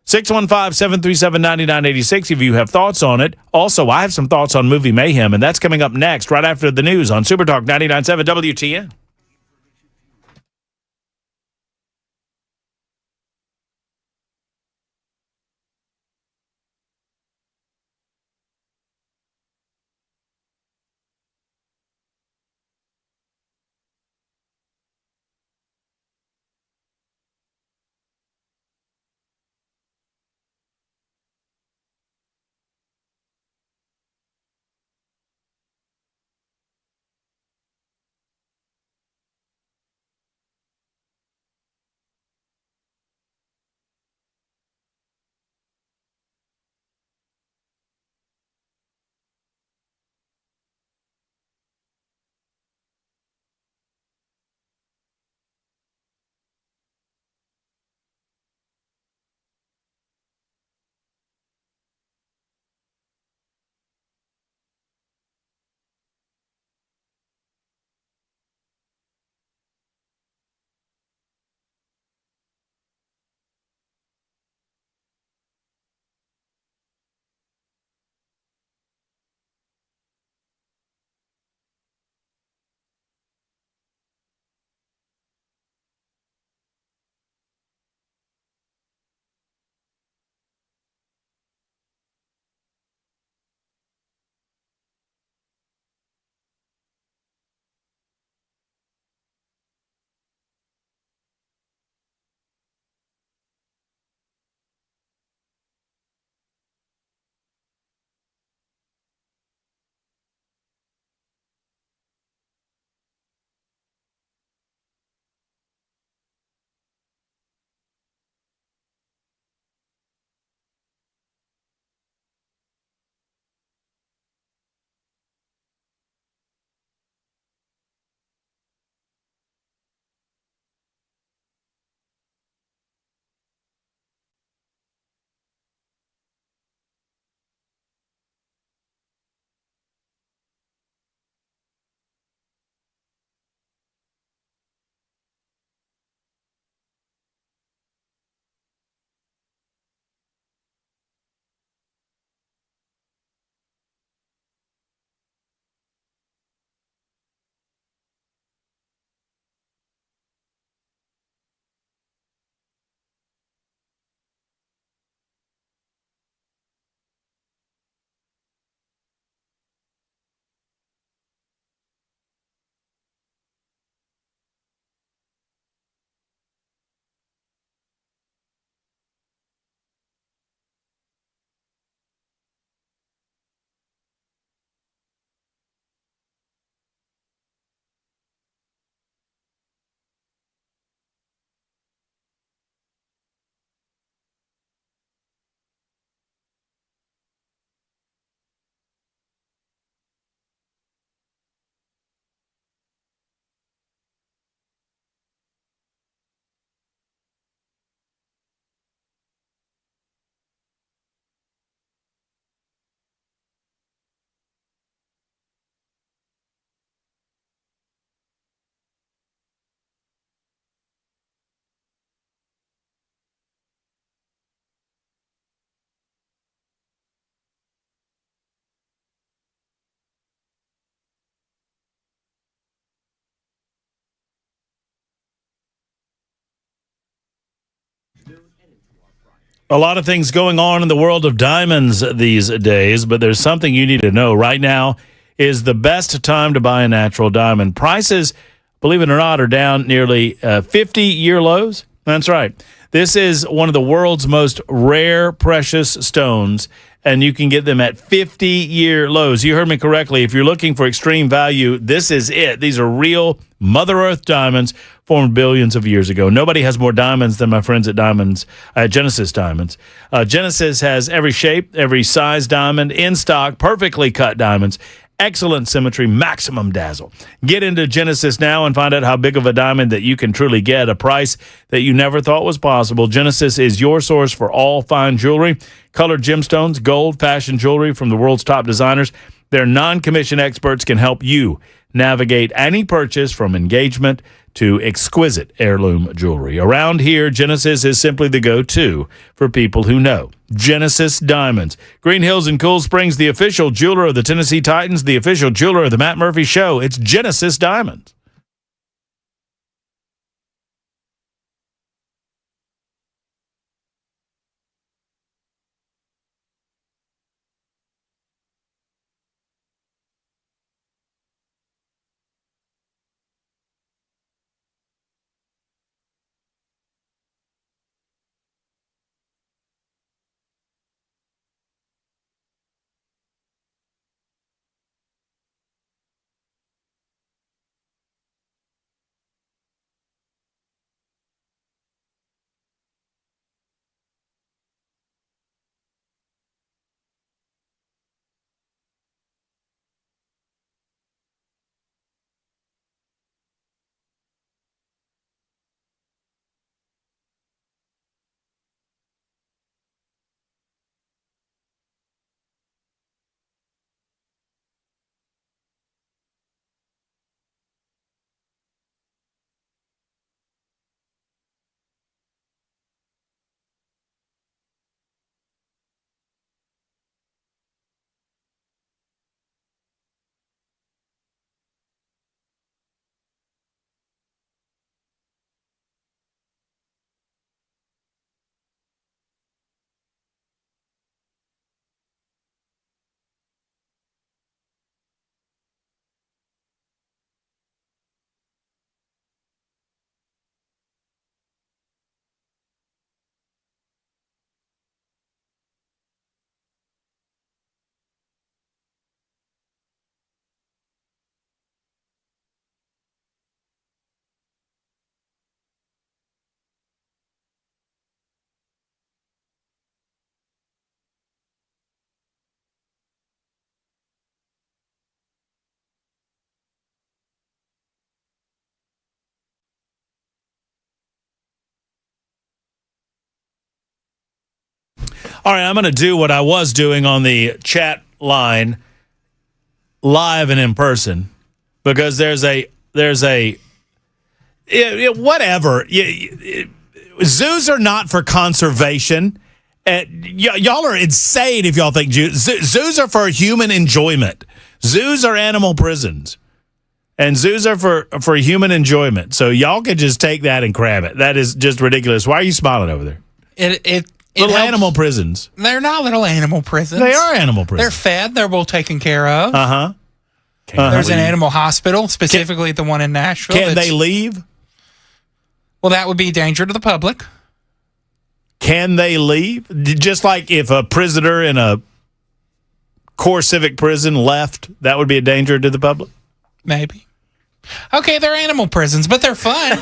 615-737-9986 if you have thoughts on it. Also, I have some thoughts on movie mayhem, and that's coming up next right after the news on Super Talk 99.7 WTN. A lot of things going on in the world of diamonds these days, but there's something you need to know. Right now is the best time to buy a natural diamond. Prices, believe it or not, are down nearly 50-year lows. That's right. This is one of the world's most rare precious stones, and you can get them at 50-year lows. You heard me correctly. If you're looking for extreme value, this is it. These are real Mother Earth diamonds formed billions of years ago. Nobody has more diamonds than my friends at Genesis Diamonds. Genesis has every shape, every size diamond in stock, perfectly cut diamonds, excellent symmetry, maximum dazzle. Get into Genesis now and find out how big of a diamond that you can truly get, a price that you never thought was possible. Genesis is your source for all fine jewelry, colored gemstones, gold, fashion jewelry from the world's top designers. Their non-commissioned experts can help you navigate any purchase from engagement to exquisite heirloom jewelry. Around here, Genesis is simply the go-to for people who know. Genesis Diamonds. Green Hills and Cool Springs, the official jeweler of the Tennessee Titans, the official jeweler of the Matt Murphy Show. It's Genesis Diamonds. All right, I'm going to do what I was doing on the chat line live and in person because there's a whatever. Zoos are not for conservation. Y'all are insane if y'all think zoos are for human enjoyment. Zoos are animal prisons. And zoos are for human enjoyment. So y'all can just take that and cram it. That is just ridiculous. Why are you smiling over there? Little animal prisons. They're not little animal prisons. They are animal prisons. They're fed. They're well taken care of. Uh-huh. There's an animal hospital, specifically the one in Nashville. Can they leave? Well, that would be a danger to the public. Can they leave? Just like if a prisoner in a core civic prison left, that would be a danger to the public? Maybe. Okay, they're animal prisons, but they're fun.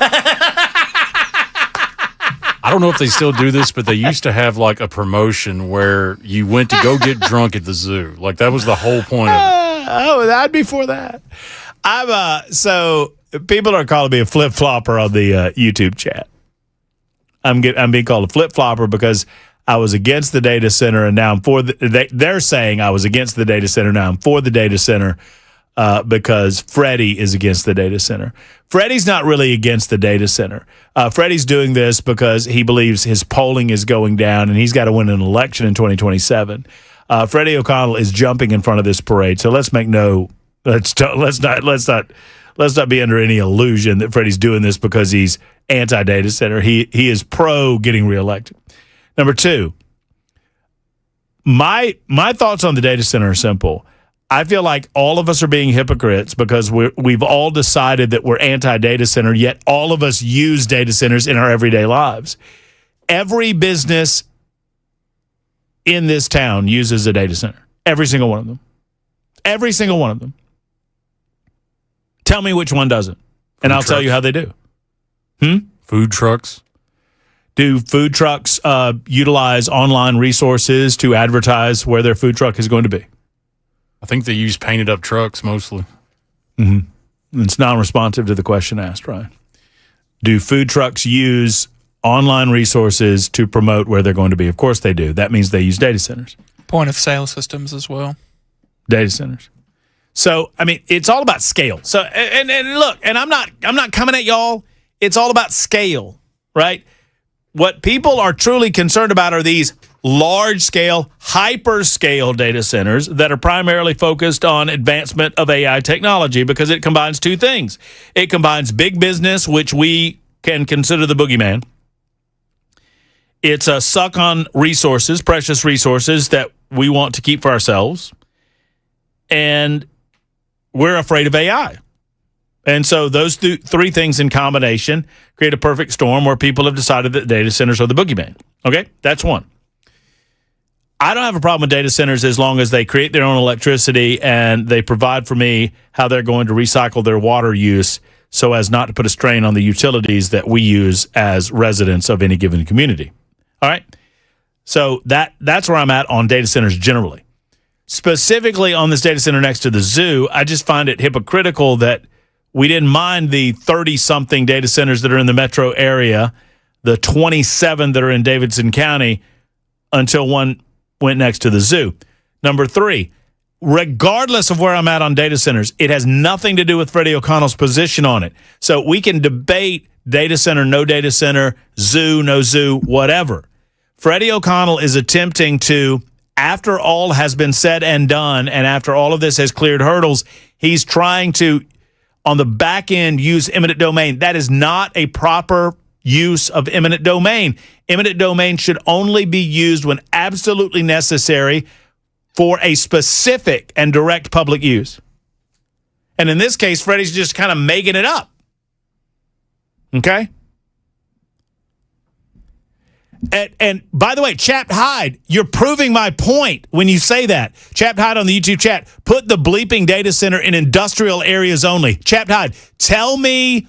I don't know if they still do this, but they used to have like a promotion where you went to go get drunk at the zoo. Like that was the whole point of it. I'd be for that. So people are calling me a flip flopper on the YouTube chat. I'm being called a flip flopper because I was against the data center and now I'm for they're saying I was against the data center. Now I'm for the data center. Because Freddie is against the data center. Freddie's not really against the data center. Freddie's doing this because he believes his polling is going down and he's got to win an election in 2027. Freddie O'Connell is jumping in front of this parade. So let's not be under any illusion that Freddie's doing this because he's anti-data center. He is pro getting reelected. Number two, my thoughts on the data center are simple. I feel like all of us are being hypocrites because we've all decided that we're anti-data center, yet all of us use data centers in our everyday lives. Every business in this town uses a data center. Every single one of them. Every single one of them. Tell me which one doesn't, and I'll tell you how they do. Food trucks. Do food trucks utilize online resources to advertise where their food truck is going to be? I think they use painted up trucks mostly. Mm-hmm. It's non-responsive to the question asked, right? Do food trucks use online resources to promote where they're going to be? Of course they do. That means they use data centers. Point of sale systems as well. Data centers. So, I mean, it's all about scale. So, and look, and I'm not coming at y'all. It's all about scale, right? What people are truly concerned about are these large-scale, hyper-scale data centers that are primarily focused on advancement of AI technology because it combines two things. It combines big business, which we can consider the boogeyman. It's a suck on resources, precious resources that we want to keep for ourselves. And we're afraid of AI. And so those three things in combination create a perfect storm where people have decided that data centers are the boogeyman. Okay? That's one. I don't have a problem with data centers as long as they create their own electricity and they provide for me how they're going to recycle their water use so as not to put a strain on the utilities that we use as residents of any given community. All right? So that's where I'm at on data centers generally. Specifically on this data center next to the zoo, I just find it hypocritical that we didn't mind the 30-something data centers that are in the metro area, the 27 that are in Davidson County, until one went next to the zoo. Number three, regardless of where I'm at on data centers, it has nothing to do with Freddie O'Connell's position on it. So we can debate data center, no data center, zoo, no zoo, whatever. Freddie O'Connell is attempting to, after all has been said and done, and after all of this has cleared hurdles, he's trying to, on the back end, use eminent domain. That is not a proper use of eminent domain. Eminent domain should only be used when absolutely necessary for a specific and direct public use. And in this case, Freddie's just kind of making it up. Okay? And by the way, Chapped Hyde, you're proving my point when you say that. Chapped Hyde on the YouTube chat, put the bleeping data center in industrial areas only. Chapped Hyde, tell me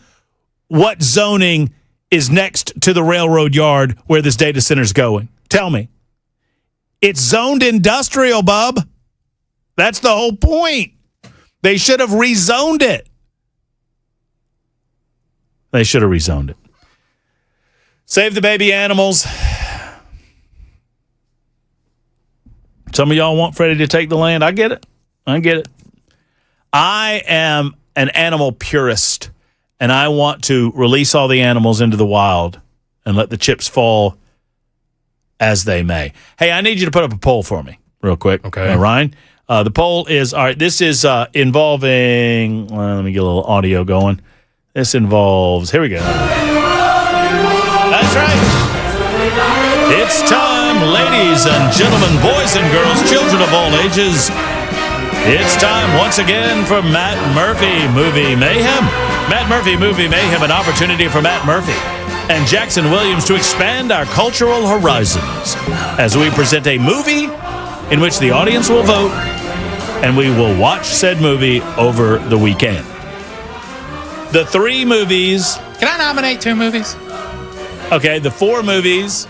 what zoning is next to the railroad yard where this data center's going. Tell me. It's zoned industrial, bub. That's the whole point. They should have rezoned it. They should have rezoned it. Save the baby animals. Some of y'all want Freddie to take the land. I get it. I get it. I am an animal purist, and I want to release all the animals into the wild and let the chips fall as they may. Hey, I need you to put up a poll for me real quick. Okay. Ryan. The poll is, all right, this is involving, let me get a little audio going. This involves, here we go. That's right. It's time, ladies and gentlemen, boys and girls, children of all ages. It's time once again for Matt Murphy Movie Mayhem. Matt Murphy Movie Mayhem, an opportunity for Matt Murphy and Jackson Williams to expand our cultural horizons as we present a movie in which the audience will vote and we will watch said movie over the weekend. The 3 movies. Can I nominate 2 movies? Okay, the 4 movies,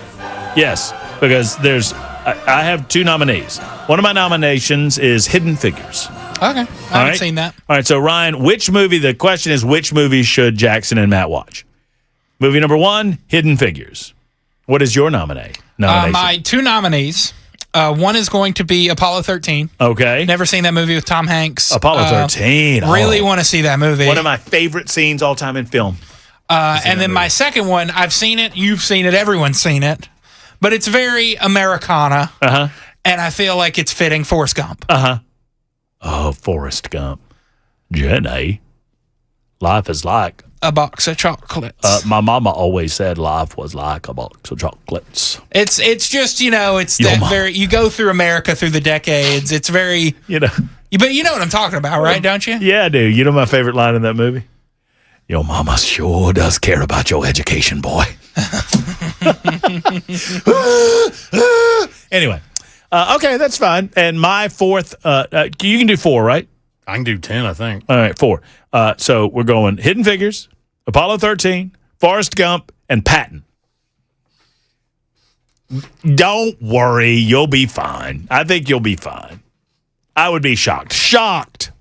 yes, because I have 2 nominees. One of my nominations is Hidden Figures. Okay, I haven't seen that. All right, so Ryan, the question is which movie should Jackson and Matt watch? Movie number 1, Hidden Figures. What is your nomination? My 2 nominees, one is going to be Apollo 13. Okay. Never seen that movie with Tom Hanks. Apollo 13. Really want to see that movie. One of my favorite scenes all time in film. And then my second one, I've seen it, you've seen it, everyone's seen it, but it's very Americana, and I feel like it's fitting Forrest Gump. Oh, Forrest Gump. Jenny, life is like a box of chocolates. My mama always said life was like a box of chocolates. It's just, it's that very, you go through America through the decades. It's very, but you know what I'm talking about, right? Don't you? Yeah, I do. You know my favorite line in that movie? Your mama sure does care about your education, boy. Anyway, okay, that's fine. And my fourth, you can do 4, right? I can do 10, I think. All right, 4. So we're going Hidden Figures, Apollo 13, Forrest Gump, and Patton. Don't worry, you'll be fine. I think you'll be fine. I would be shocked. Shocked.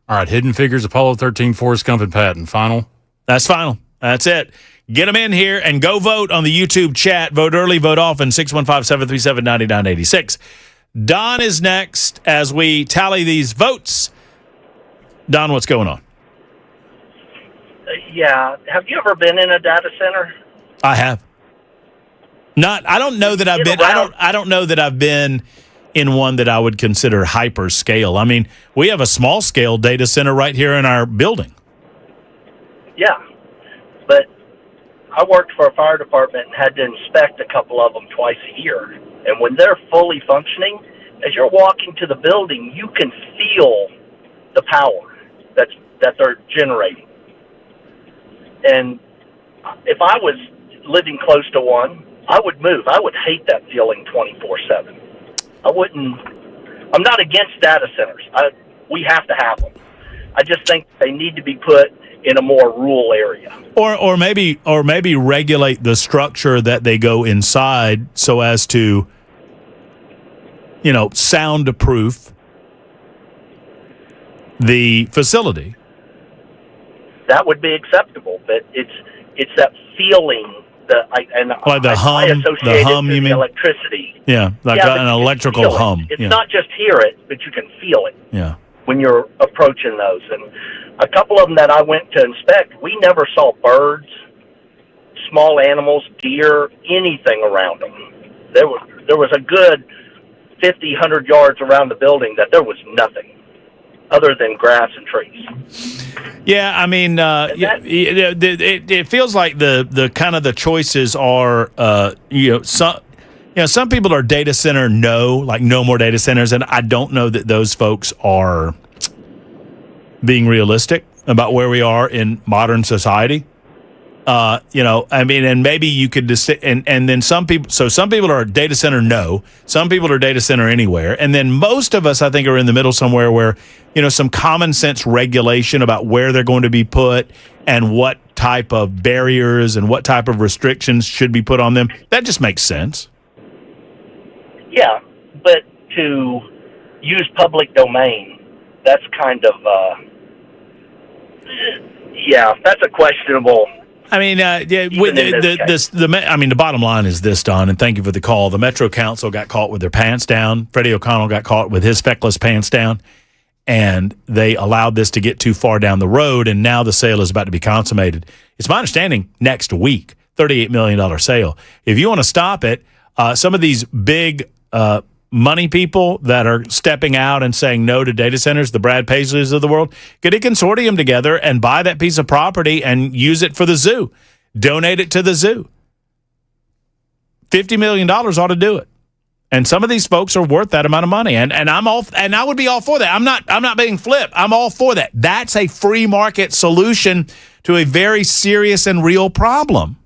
All right, Hidden Figures, Apollo 13, Forrest Gump, and Patton. Final? That's final. That's it. Get them in here and go vote on the YouTube chat. Vote early, vote often, 615-737-9986. Don is next as we tally these votes. Don, what's going on? Yeah. Have you ever been in a data center? I have. I don't know that I've been. I don't know that I've been in one that I would consider hyper scale. I mean, we have a small scale data center right here in our building. Yeah, but I worked for a fire department and had to inspect a couple of them twice a year. And when they're fully functioning, as you're walking to the building, you can feel the power that they're generating. And if I was living close to one, I would move. I would hate that feeling 24/7. I'm not against data centers. We have to have them. I just think they need to be put in a more rural area. Or maybe regulate the structure that they go inside so as to, soundproof the facility. That would be acceptable, but it's that feeling like the hum, you mean? Electricity. Yeah, an electrical hum. It's not just hear it, but you can feel it. Yeah. When you're approaching those. And a couple of them that I went to inspect, we never saw birds, small animals, deer, anything around them. There was a good 50, 100 yards around the building that there was nothing other than grass and trees. Yeah, I mean, it feels like the kind of the choices are, some people are data center no more data centers, and I don't know that those folks are being realistic about where we are in modern society. And maybe you could and then some people are data center no, some people are data center anywhere, and then most of us I think are in the middle somewhere where some common sense regulation about where they're going to be put and what type of barriers and what type of restrictions should be put on them. That just makes sense. Yeah, but to use public domain, that's kind of that's a questionable. I mean, the bottom line is this, Don, and thank you for the call. The Metro Council got caught with their pants down. Freddie O'Connell got caught with his feckless pants down, and they allowed this to get too far down the road, and now the sale is about to be consummated. It's my understanding next week, $38 million sale. If you want to stop it, some of these big money people that are stepping out and saying no to data centers, the Brad Paisleys of the world, get a consortium together and buy that piece of property and use it for the zoo. Donate it to the zoo. $50 million ought to do it. And some of these folks are worth that amount of money. And I would be all for that. I'm not being flip. I'm all for that. That's a free market solution to a very serious and real problem.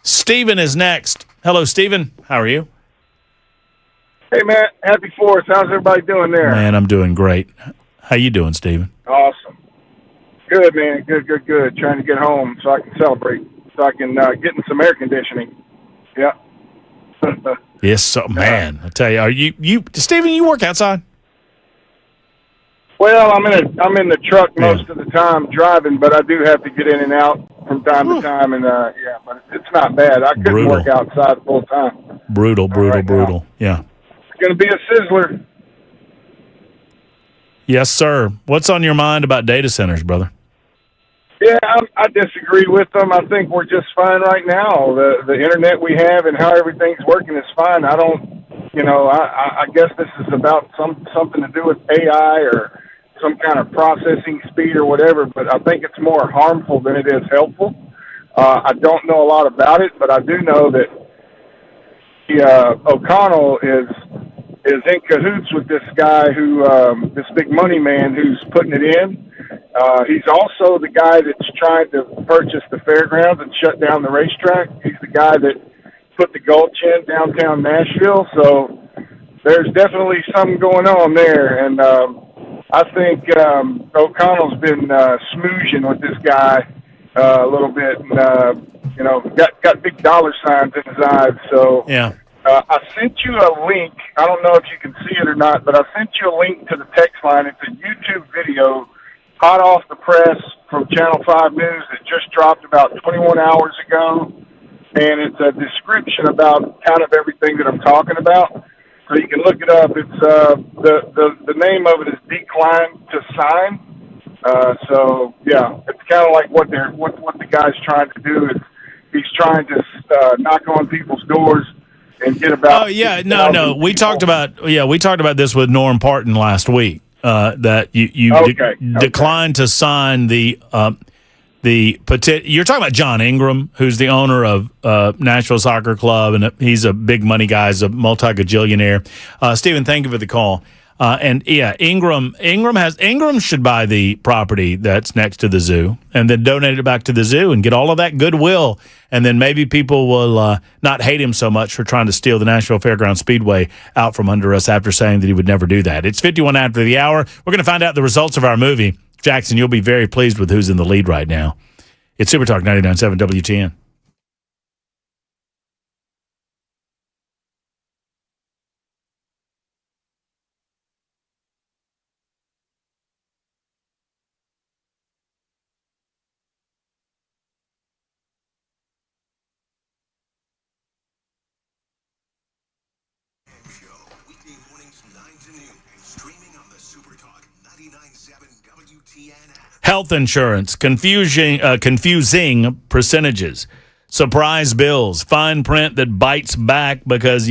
Stephen is next. Hello, Stephen. How are you? Hey, Matt. Happy 4th. How's everybody doing there? Man, I'm doing great. How you doing, Stephen? Awesome. Good, man. Good. Trying to get home so I can celebrate, so I can get in some air conditioning. Yeah. Yes, so, man. I tell you, are you Stephen? You work outside? Well, I'm in the truck most of the time driving, but I do have to get in and out from time to time, and but it's not bad. I couldn't work outside full time. Brutal. Yeah. It's going to be a sizzler. Yes, sir. What's on your mind about data centers, brother? Yeah, I disagree with them. I think we're just fine right now. The internet we have and how everything's working is fine. I don't I guess this is about something to do with AI or some kind of processing speed or whatever, but I think it's more harmful than it is helpful. I don't know a lot about it, but I do know that O'Connell is in cahoots with this guy this big money man who's putting it in. He's also the guy that's trying to purchase the fairgrounds and shut down the racetrack. He's the guy that put the Gulch in downtown Nashville. So there's definitely something going on there. And I think O'Connell's been smoozing with this guy a little bit, and got big dollar signs in his eyes. So yeah. I sent you a link. I don't know if you can see it or not, but I sent you a link to the text line. It's a YouTube video, hot off the press from Channel 5 News that just dropped about 21 hours ago, and it's a description about kind of everything that I'm talking about. So you can look it up. It's the name of it is Decline to Sign. So yeah, it's kind of like what the guy's trying to do is he's trying to knock on people's doors and get about. Oh yeah, no. We talked about this with Norm Parton last week. That you declined to sign the You're talking about John Ingram, who's the owner of Nashville Soccer Club, and he's a big money guy, he's a multi-gajillionaire. Stephen, thank you for the call. And yeah, Ingram should buy the property that's next to the zoo and then donate it back to the zoo and get all of that goodwill. And then maybe people will not hate him so much for trying to steal the Nashville Fairgrounds Speedway out from under us after saying that he would never do that. It's 51 after the hour. We're going to find out the results of our movie. Jackson, you'll be very pleased with who's in the lead right now. It's Super Talk 99.7 WTN. Health insurance, confusing percentages, surprise bills, fine print that bites back because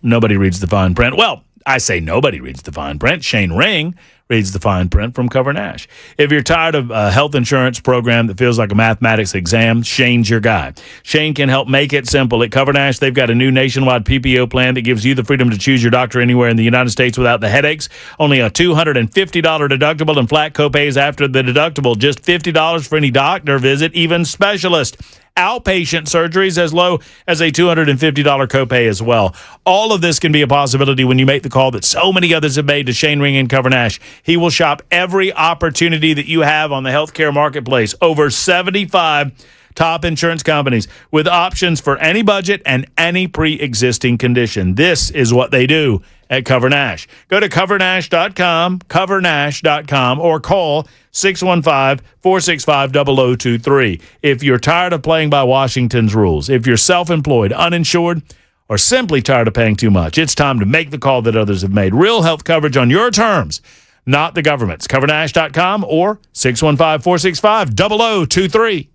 nobody reads the fine print. Well, I say nobody reads the fine print. Shane Ring reads the fine print from Cover Nash. If you're tired of a health insurance program that feels like a mathematics exam, Shane's your guy. Shane can help make it simple. At Cover Nash, they've got a new nationwide PPO plan that gives you the freedom to choose your doctor anywhere in the United States without the headaches. Only a $250 deductible and flat copays after the deductible. Just $50 for any doctor visit, even specialist. Outpatient surgeries as low as a $250 copay as well. All of this can be a possibility when you make the call that so many others have made to Shane Ring and Cover Nash. He will shop every opportunity that you have on the healthcare marketplace. Over 75 top insurance companies with options for any budget and any pre-existing condition. This is what they do at Cover Nash. Go to covernash.com, covernash.com, or call 615-465-0023. If you're tired of playing by Washington's rules, if you're self-employed, uninsured, or simply tired of paying too much, it's time to make the call that others have made. Real health coverage on your terms, not the government's. Covernash.com or 615-465-0023.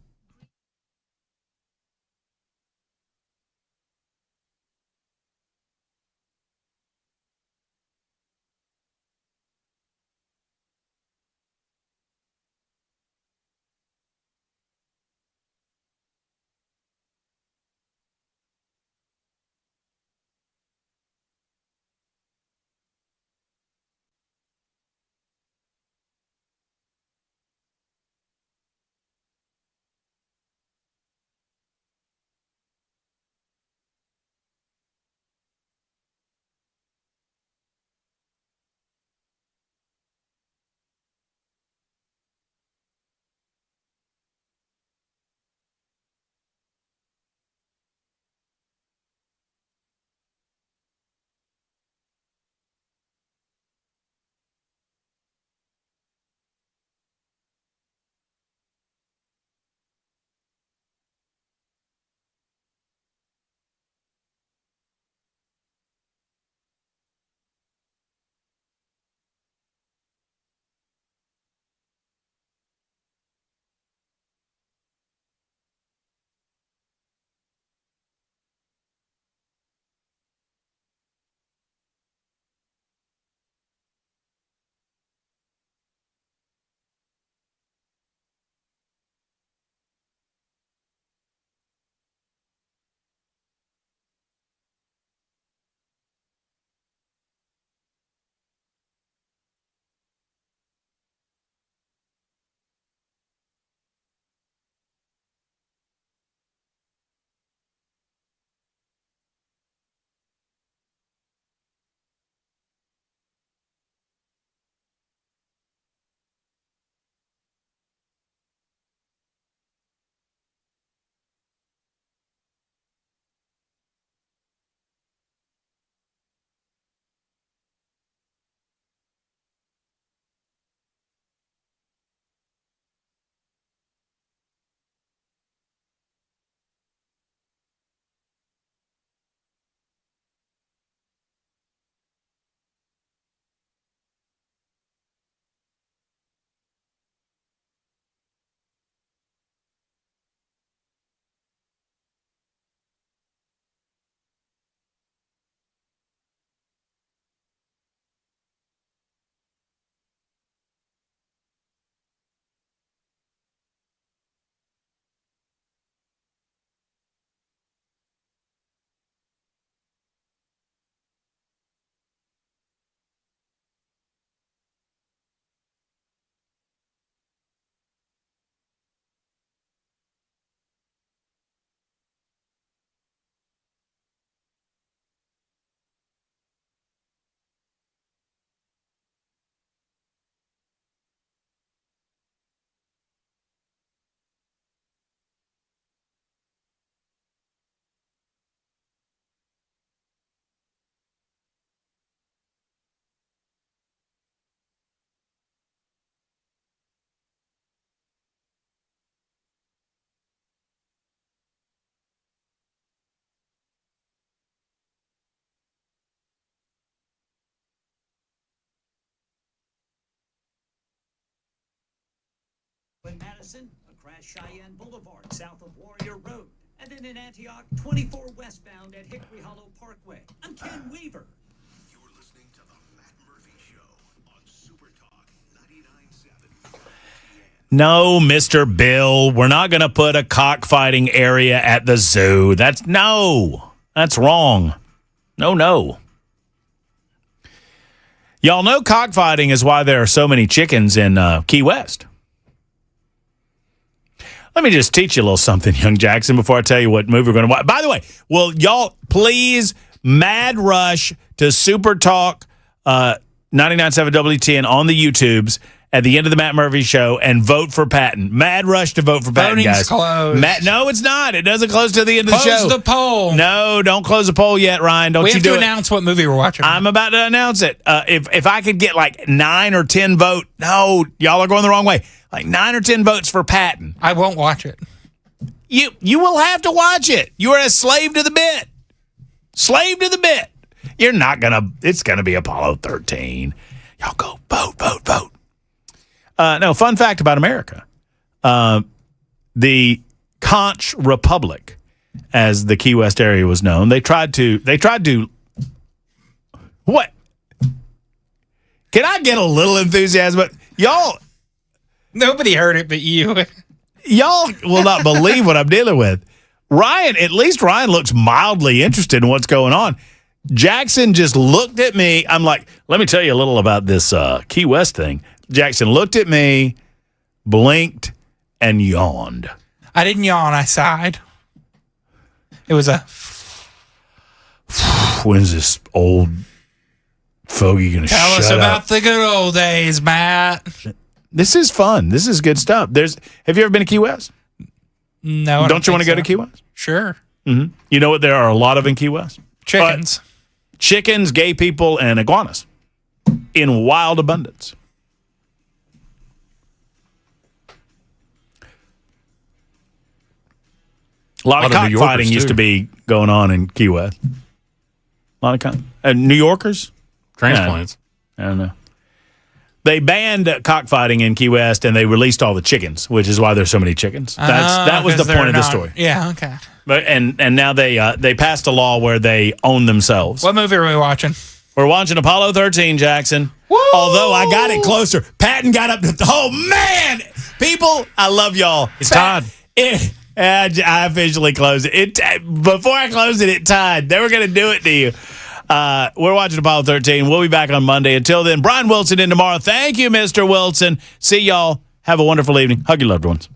Dawson, across Cheyenne Boulevard, south of Warrior Road. And then in Antioch, 24 westbound at Hickory Hollow Parkway. I'm Ken Weaver. You're listening to the Matt Murphy Show on Super Talk 99.7. No, Mr. Bill, we're not going to put a cockfighting area at the zoo. That's wrong. No. Y'all know cockfighting is why there are so many chickens in Key West. Let me just teach you a little something, young Jackson, before I tell you what movie we're going to watch. By the way, will y'all please mad rush to Super Talk 99.7 WTN on the YouTubes at the end of the Matt Murphy Show and vote for Patton. Mad rush to vote for Patton, Voting's guys. closed. No, it's not. It doesn't close till the end of the show. Close the poll. No, don't close the poll yet, Ryan. Don't we you have do to it. announce what movie we're watching. I'm about to announce it. If I could get like 9 or 10 votes. No, y'all are going the wrong way. Like 9 or 10 votes for Patton. I won't watch it. You will have to watch it. You are a slave to the bit. Slave to the bit. You're not going to. It's going to be Apollo 13. Y'all go vote. No, fun fact about America. The Conch Republic, as the Key West area was known, they tried to what? Can I get a little enthusiasm? Y'all, nobody heard it but you. Y'all will not believe what I'm dealing with. Ryan, at least Ryan looks mildly interested in what's going on. Jackson just looked at me. I'm like, let me tell you a little about this Key West thing. Jackson looked at me, blinked, and yawned. I didn't yawn. I sighed. It was a... When's this old fogey going to shut up? Tell us about the good old days, Matt. This is fun. This is good stuff. Have you ever been to Key West? No. Don't you want to go to Key West? Sure. Mm-hmm. You know what there are a lot of in Key West? Chickens. Chickens, gay people, and iguanas in wild abundance. A lot of cockfighting used to be going on in Key West. A lot of New Yorkers? Transplants. I don't know. They banned cockfighting in Key West, and they released all the chickens, which is why there's so many chickens. That was the point of the story. Yeah, okay. But and now they passed a law where they own themselves. What movie are we watching? We're watching Apollo 13, Jackson. Woo! Although I got it closer. Patton got up to... Oh, man! People, I love y'all. It's tied. I officially closed it. Before I closed it, it tied. They were going to do it to you. We're watching Apollo 13. We'll be back on Monday. Until then, Brian Wilson in tomorrow. Thank you, Mr. Wilson. See y'all. Have a wonderful evening. Hug your loved ones.